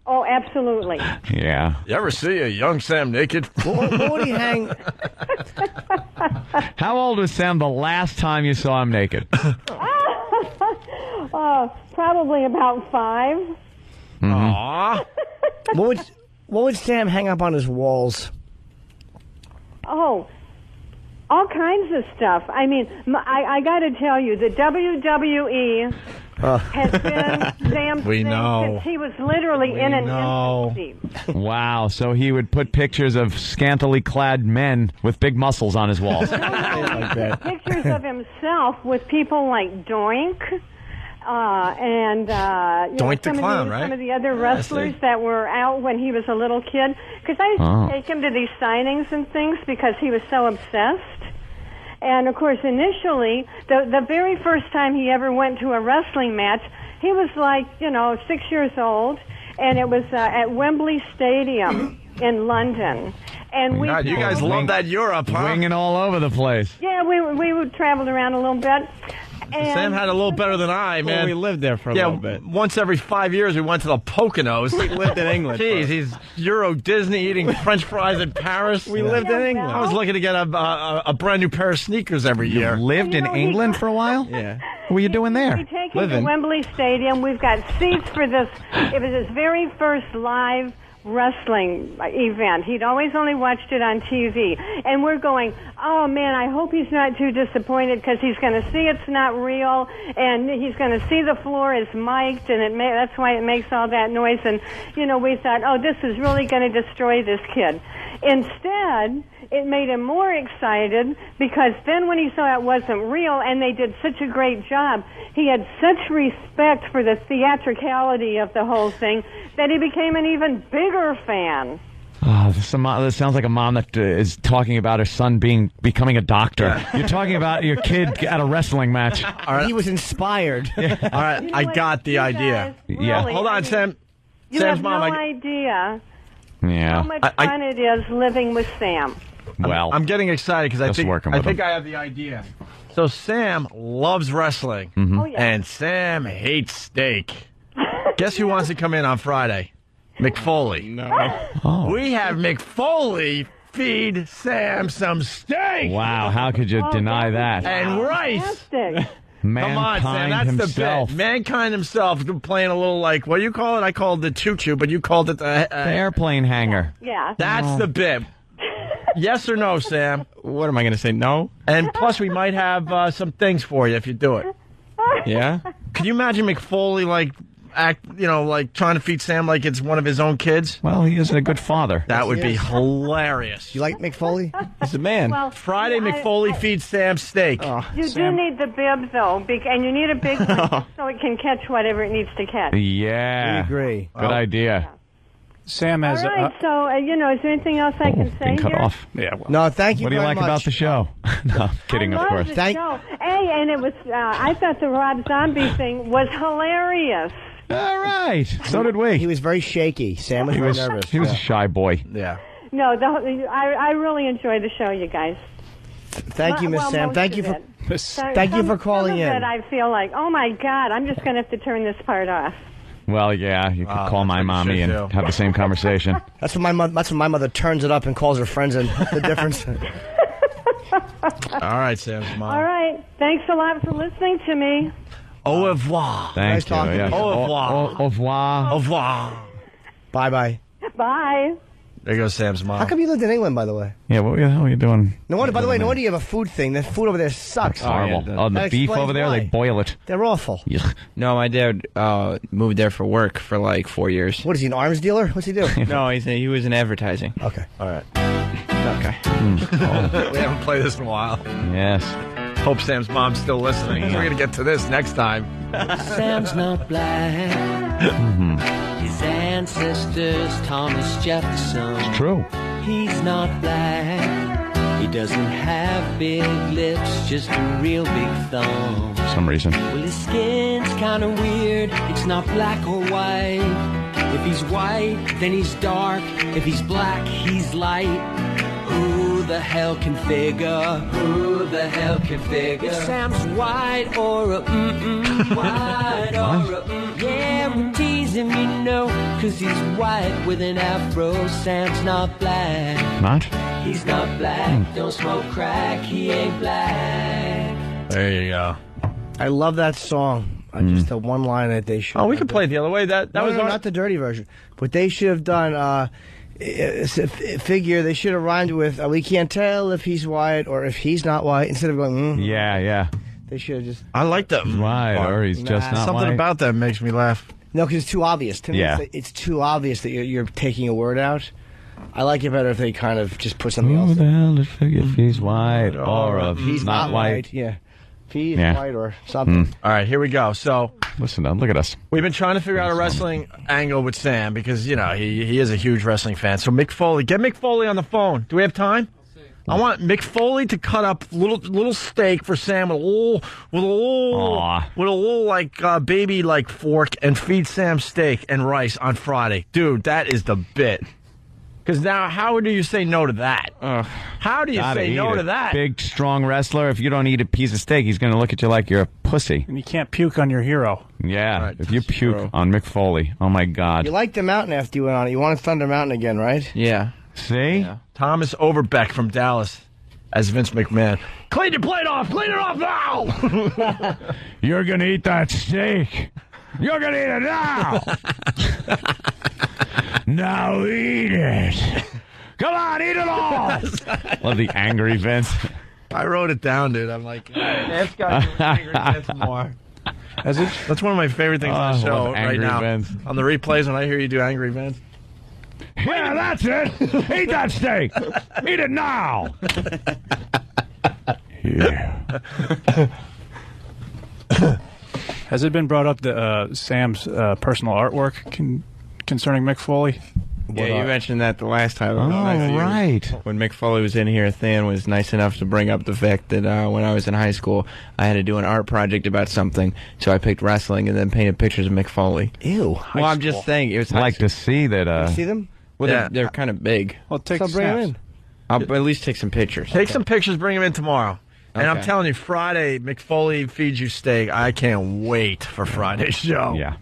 Oh, absolutely. Yeah. You ever see a young Sam naked? What would he hang? How old was Sam the last time you saw him naked? Probably about 5. Aww. What would Sam hang up on his walls? Oh, all kinds of stuff. I mean, I got to tell you, the WWE has been Sam's We thing know. since he was literally in an infancy. Wow, so he would put pictures of scantily clad men with big muscles on his walls. Pictures of himself with people like Doink. And Doink the Clown, right? Some of the other wrestlers that were out when he was a little kid. Because I used to take him to these signings and things because he was so obsessed. And, of course, initially, the very first time he ever went to a wrestling match, he was like, 6 years old, and it was at Wembley Stadium in London. And God, you guys love that Europe, huh? Winging all over the place. Yeah, we traveled around a little bit. And Sam had a little better than I, man. Well, we lived there for a little bit. Once every 5 years, we went to the Poconos. We lived in England. Jeez, he's Euro Disney eating French fries in Paris. We lived in England. I was looking to get a brand new pair of sneakers every year. You lived in England for a while? Yeah. What were you doing there? We take him to Wembley Stadium. We've got seats for this. It was his very first live wrestling event. He'd always only watched it on TV. And we're going, oh, man, I hope he's not too disappointed because he's going to see it's not real, and he's going to see the floor is mic'd, and that's why it makes all that noise. And, we thought, oh, this is really going to destroy this kid. Instead, it made him more excited because then when he saw it wasn't real and they did such a great job, he had such respect for the theatricality of the whole thing that he became an even bigger fan. Oh, this sounds like a mom that is talking about her son becoming a doctor. You're talking about your kid at a wrestling match. All right. He was inspired. All right, I got the idea. Yeah. Really, Hold on, Sam. You Sam's have mom. no idea Yeah. how much fun it is living with Sam. Well, I'm getting excited because I think him. I have the idea. So Sam loves wrestling, Oh, yeah. and Sam hates steak. Guess who wants to come in on Friday? Mick Foley. No. Oh. We have Mick Foley feed Sam some steak. Wow, how could you deny that? And rice. Fantastic. Come on, Sam. That's himself. the bit. Mankind himself playing a little like, what do you call it? I called it the choo-choo, but you called it the airplane hanger. Yeah. That's the bit. Yes or no, Sam? What am I going to say? No? And plus, we might have some things for you if you do it. Yeah? Can you imagine McFoley, like trying to feed Sam like it's one of his own kids? Well, he is a good father. That would be hilarious. You like McFoley? He's a man. Well, Friday, McFoley feeds Sam steak. You do need the bib, though, and you need a big one so it can catch whatever it needs to catch. Yeah. We agree. Good idea. Sam has. All right, so, is there anything else I can say Being cut here? off. Yeah. Well, No, thank you What do you very like much. about the show? No, I'm kidding, I of love course. the show. Hey, and it was, I thought the Rob Zombie thing was hilarious. All right. So did we. He was very shaky. Sam was very nervous. He was a shy boy. Yeah. No, I really enjoyed the show, you guys. Thank you, Miss Well, Sam. most Thank of you for it. thank you for calling some in. of it I feel like, oh my God, I'm just going to have to turn this part off. Well, yeah, you could call my mommy and have the same conversation. That's when my mother turns it up and calls her friends and the difference. All right, Sam's mom. All right. Thanks a lot for listening to me. Au revoir. Thank Nice you. talking to Yeah. you. Au revoir. Au revoir. Au revoir. Bye-bye. Bye. There goes Sam's mom. How come you lived in England, by the way? Yeah, what the hell are you doing? No wonder, by the way, no wonder you have a food thing. The food over there sucks. Horrible. yeah, The that beef explains over there, why. they boil it. They're awful. Yuck. No, my dad moved there for work for like 4 years. What is he, an arms dealer? What's he do? No, he was in advertising. Okay. All right. Okay. We haven't played this in a while. Yes. Hope Sam's mom's still listening. We're going to get to this next time. Sam's not black. His ancestors, Thomas Jefferson. It's true. He's not black. He doesn't have big lips, just a real big thumb. It's some reason. Well, his skin's kind of weird. It's not black or white. If he's white, then he's dark. If he's black, he's light. Who the hell can figure? Who the hell can figure? If Sam's white or a white or a yeah, we're teasing, you know, 'cause he's white with an afro. Sam's not black. Not? He's not black. Don't smoke crack. He ain't black. There you go. I love that song. Just the one line that they should. Oh, we could play it the other way. That was not the dirty version, but they should have done. Figure they should have rhymed with. We can't tell if he's white or if he's not white. Instead of going. Yeah. They should have just. I like that. White or he's just not something white. about that makes me laugh. No, because it's too obvious. To me, it's too obvious that you're taking a word out. I like it better if they kind of just put something else. Who the hell is figure if he's white or if he's not white? Yeah. If he's white or something. All right, here we go. So, listen, look at us. We've been trying to figure out a wrestling angle with Sam because, you know, he is a huge wrestling fan. So, Mick Foley, get Mick Foley on the phone. Do we have time? I want Mick Foley to cut up little steak for Sam with a little like baby like fork and feed Sam steak and rice on Friday. Dude, that is the bit. Because now, how do you say no to that? How do you say no to that? Big, strong wrestler. If you don't eat a piece of steak, he's going to look at you like you're a pussy. And you can't puke on your hero. Yeah, Right, if you puke true. on Mick Foley, oh my God. You liked the mountain after you went on it. You wanted Thunder Mountain again, right? Yeah. See? Yeah. Thomas Overbeck from Dallas as Vince McMahon. Clean your plate off! Clean it off now! You're going to eat that steak. You're going to eat it now. Now eat it. Come on, eat it all. Love the angry Vince. I wrote it down, dude. I'm like, that's got to angry Vince more. That's one of my favorite things on the show right now. Vince. On the replays, when I hear you do Angry Vince. Yeah, that's it. Eat that steak. Eat it now. Yeah. Has it been brought up that Sam's personal artwork concerning Mick Foley? Yeah, you mentioned that the last time. Oh, right. When Mick Foley was in here, Than was nice enough to bring up the fact that when I was in high school, I had to do an art project about something, so I picked wrestling and then painted pictures of Mick Foley. Ew. Well, I'm just saying. It was I'd like to see that. See them? Well, Yeah. they're kind of big. Well, take So bring them in. I'll at least take some pictures. Take some pictures, bring them in tomorrow. And I'm Okay. telling you, Friday, Mick Foley feeds you steak. I can't wait for Friday's show. Yeah.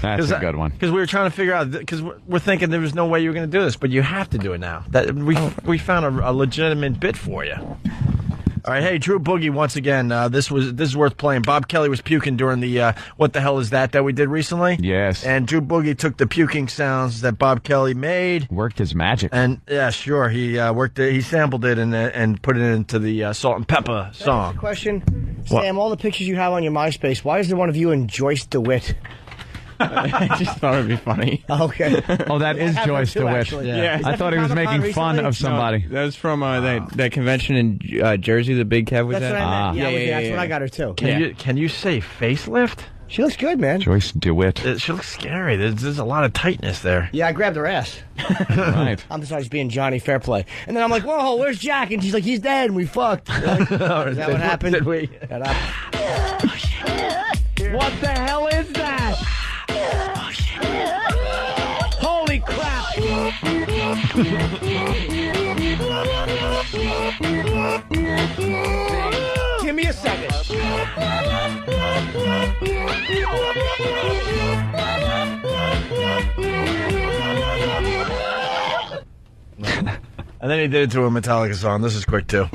That's a good one. Because we were trying to figure out, because we're thinking there was no way you were going to do this, but you have to do it now. We found a legitimate bit for you. All right, hey, Drew Boogie, once again, this is worth playing. Bob Kelly was puking during the What the Hell Is That we did recently. Yes. And Drew Boogie took the puking sounds that Bob Kelly made. Worked his magic. And, yeah, sure, he he sampled it and put it into the Salt and Pepper song. Question, What? Sam. All the pictures you have on your MySpace. Why is there one of you and Joyce DeWitt? I just thought it'd be funny. Okay. Oh, that is Joyce DeWitt. Yeah. I thought he was making fun of somebody. That was from that convention in Jersey the Big Kev was That's at. what I meant. Yeah, That's when I got her too. Can you say facelift? She looks good, man. Joyce DeWitt. She looks scary. There's a lot of tightness there. Yeah, I grabbed her ass. Right. I'm besides being Johnny Fairplay. And then I'm like, whoa, where's Jack? And she's like, he's dead, and we fucked. Like, is that what happened? Did we? What the hell is that? Holy crap! Give me a second. And then he did it to a Metallica song. This is quick, too.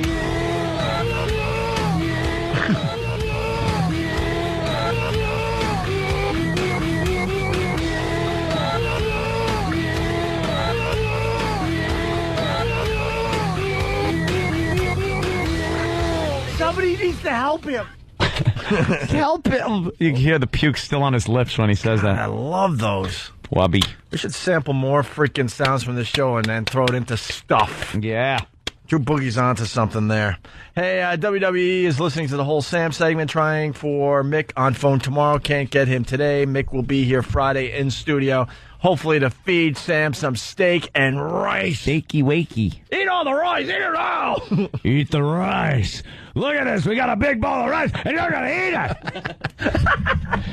Somebody needs to help him. Help him. You can hear the puke still on his lips when he says I that. love those. Wubby. We should sample more freaking sounds from the show and then throw it into stuff. Yeah. Drew Boogie's onto something there. Hey, WWE is listening to the whole Sam segment, trying for Mick on phone tomorrow. Can't get him today. Mick will be here Friday in studio, hopefully to feed Sam some steak and rice. Steaky wakey. Eat all the rice. Eat it all. Eat the rice. Look at this. We got a big bowl of rice, and you're going to eat it.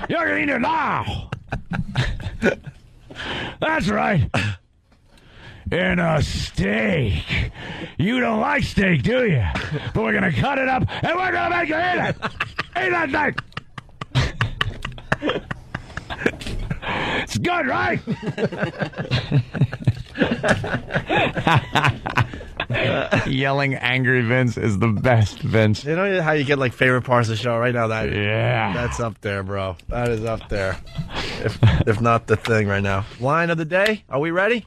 You're going to eat it now. That's right. In a steak. You don't like steak, do you? But we're going to cut it up, and we're going to make you eat it. Eat that steak. It's good, right? Yelling angry Vince is the best, Vince. You know how you get like favorite parts of the show right now? That's up there, bro. That is up there. If not the thing right now. Line of the day. Are we ready?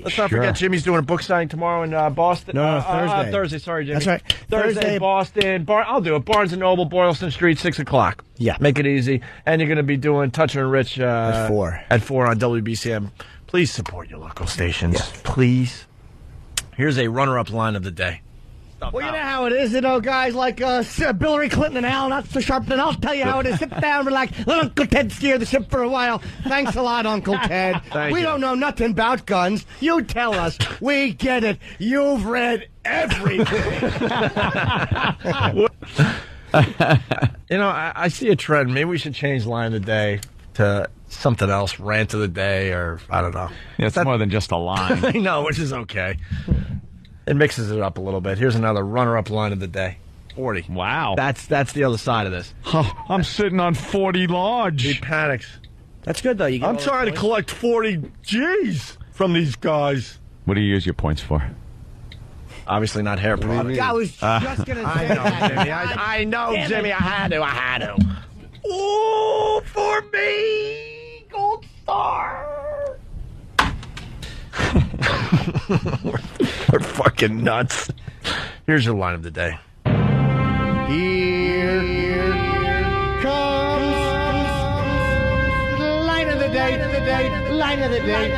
Let's not forget Jimmy's doing a book signing tomorrow in Boston. No, Thursday. Thursday, sorry, Jimmy. That's right. Thursday, Boston. I'll do it. Barnes & Noble, Boylston Street, 6 o'clock. Yeah. Make it easy. And you're going to be doing Toucher and Rich at 4. At 4 on WBCM. Please support your local stations. Yes. Please. Here's a runner-up line of the day. Well, you know how it is, guys like Hillary Clinton and Al, not so Sharpton. I'll tell you how it is. Sit down, relax. Let Uncle Ted steer the ship for a while. Thanks a lot, Uncle Ted. We don't know nothing about guns. You tell us. We get it. You've read everything. I see a trend. Maybe we should change line of the day to something else, rant of the day, or I don't know. Yeah, it's more than just a line. I know, which is okay. It mixes it up a little bit. Here's another runner-up line of the day. 40. Wow. That's the other side of this. I'm sitting on 40 large. He panics. That's good, though. I'm trying to collect 40 G's from these guys. What do you use your points for? Obviously not hair products. I was just going to say that. I know, Jimmy. I had to. Ooh, for me, gold star. We're fucking nuts. Here's your line of the day. Here comes the line of the day, line of the day.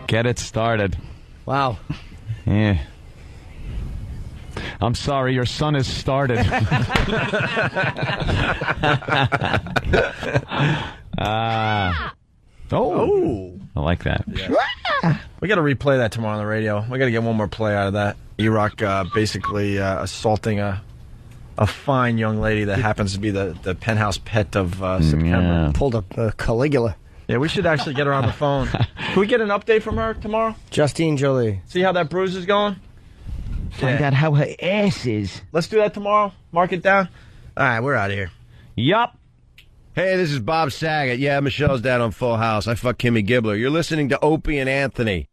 Get it started. Wow. Yeah. I'm sorry, your son has started. I like that. Yeah. We got to replay that tomorrow on the radio. We got to get one more play out of that. E-Rock basically assaulting a fine young lady that happens to be the penthouse pet of September. Yeah. Pulled up Caligula. Yeah, we should actually get her on the phone. Can we get an update from her tomorrow? Justine Jolie. See how that bruise is going? Find out how her ass is. Let's do that tomorrow. Mark it down. All right, we're out of here. Yup. Hey, this is Bob Saget. Yeah, Michelle's dad on Full House. I fuck Kimmy Gibbler. You're listening to Opie and Anthony.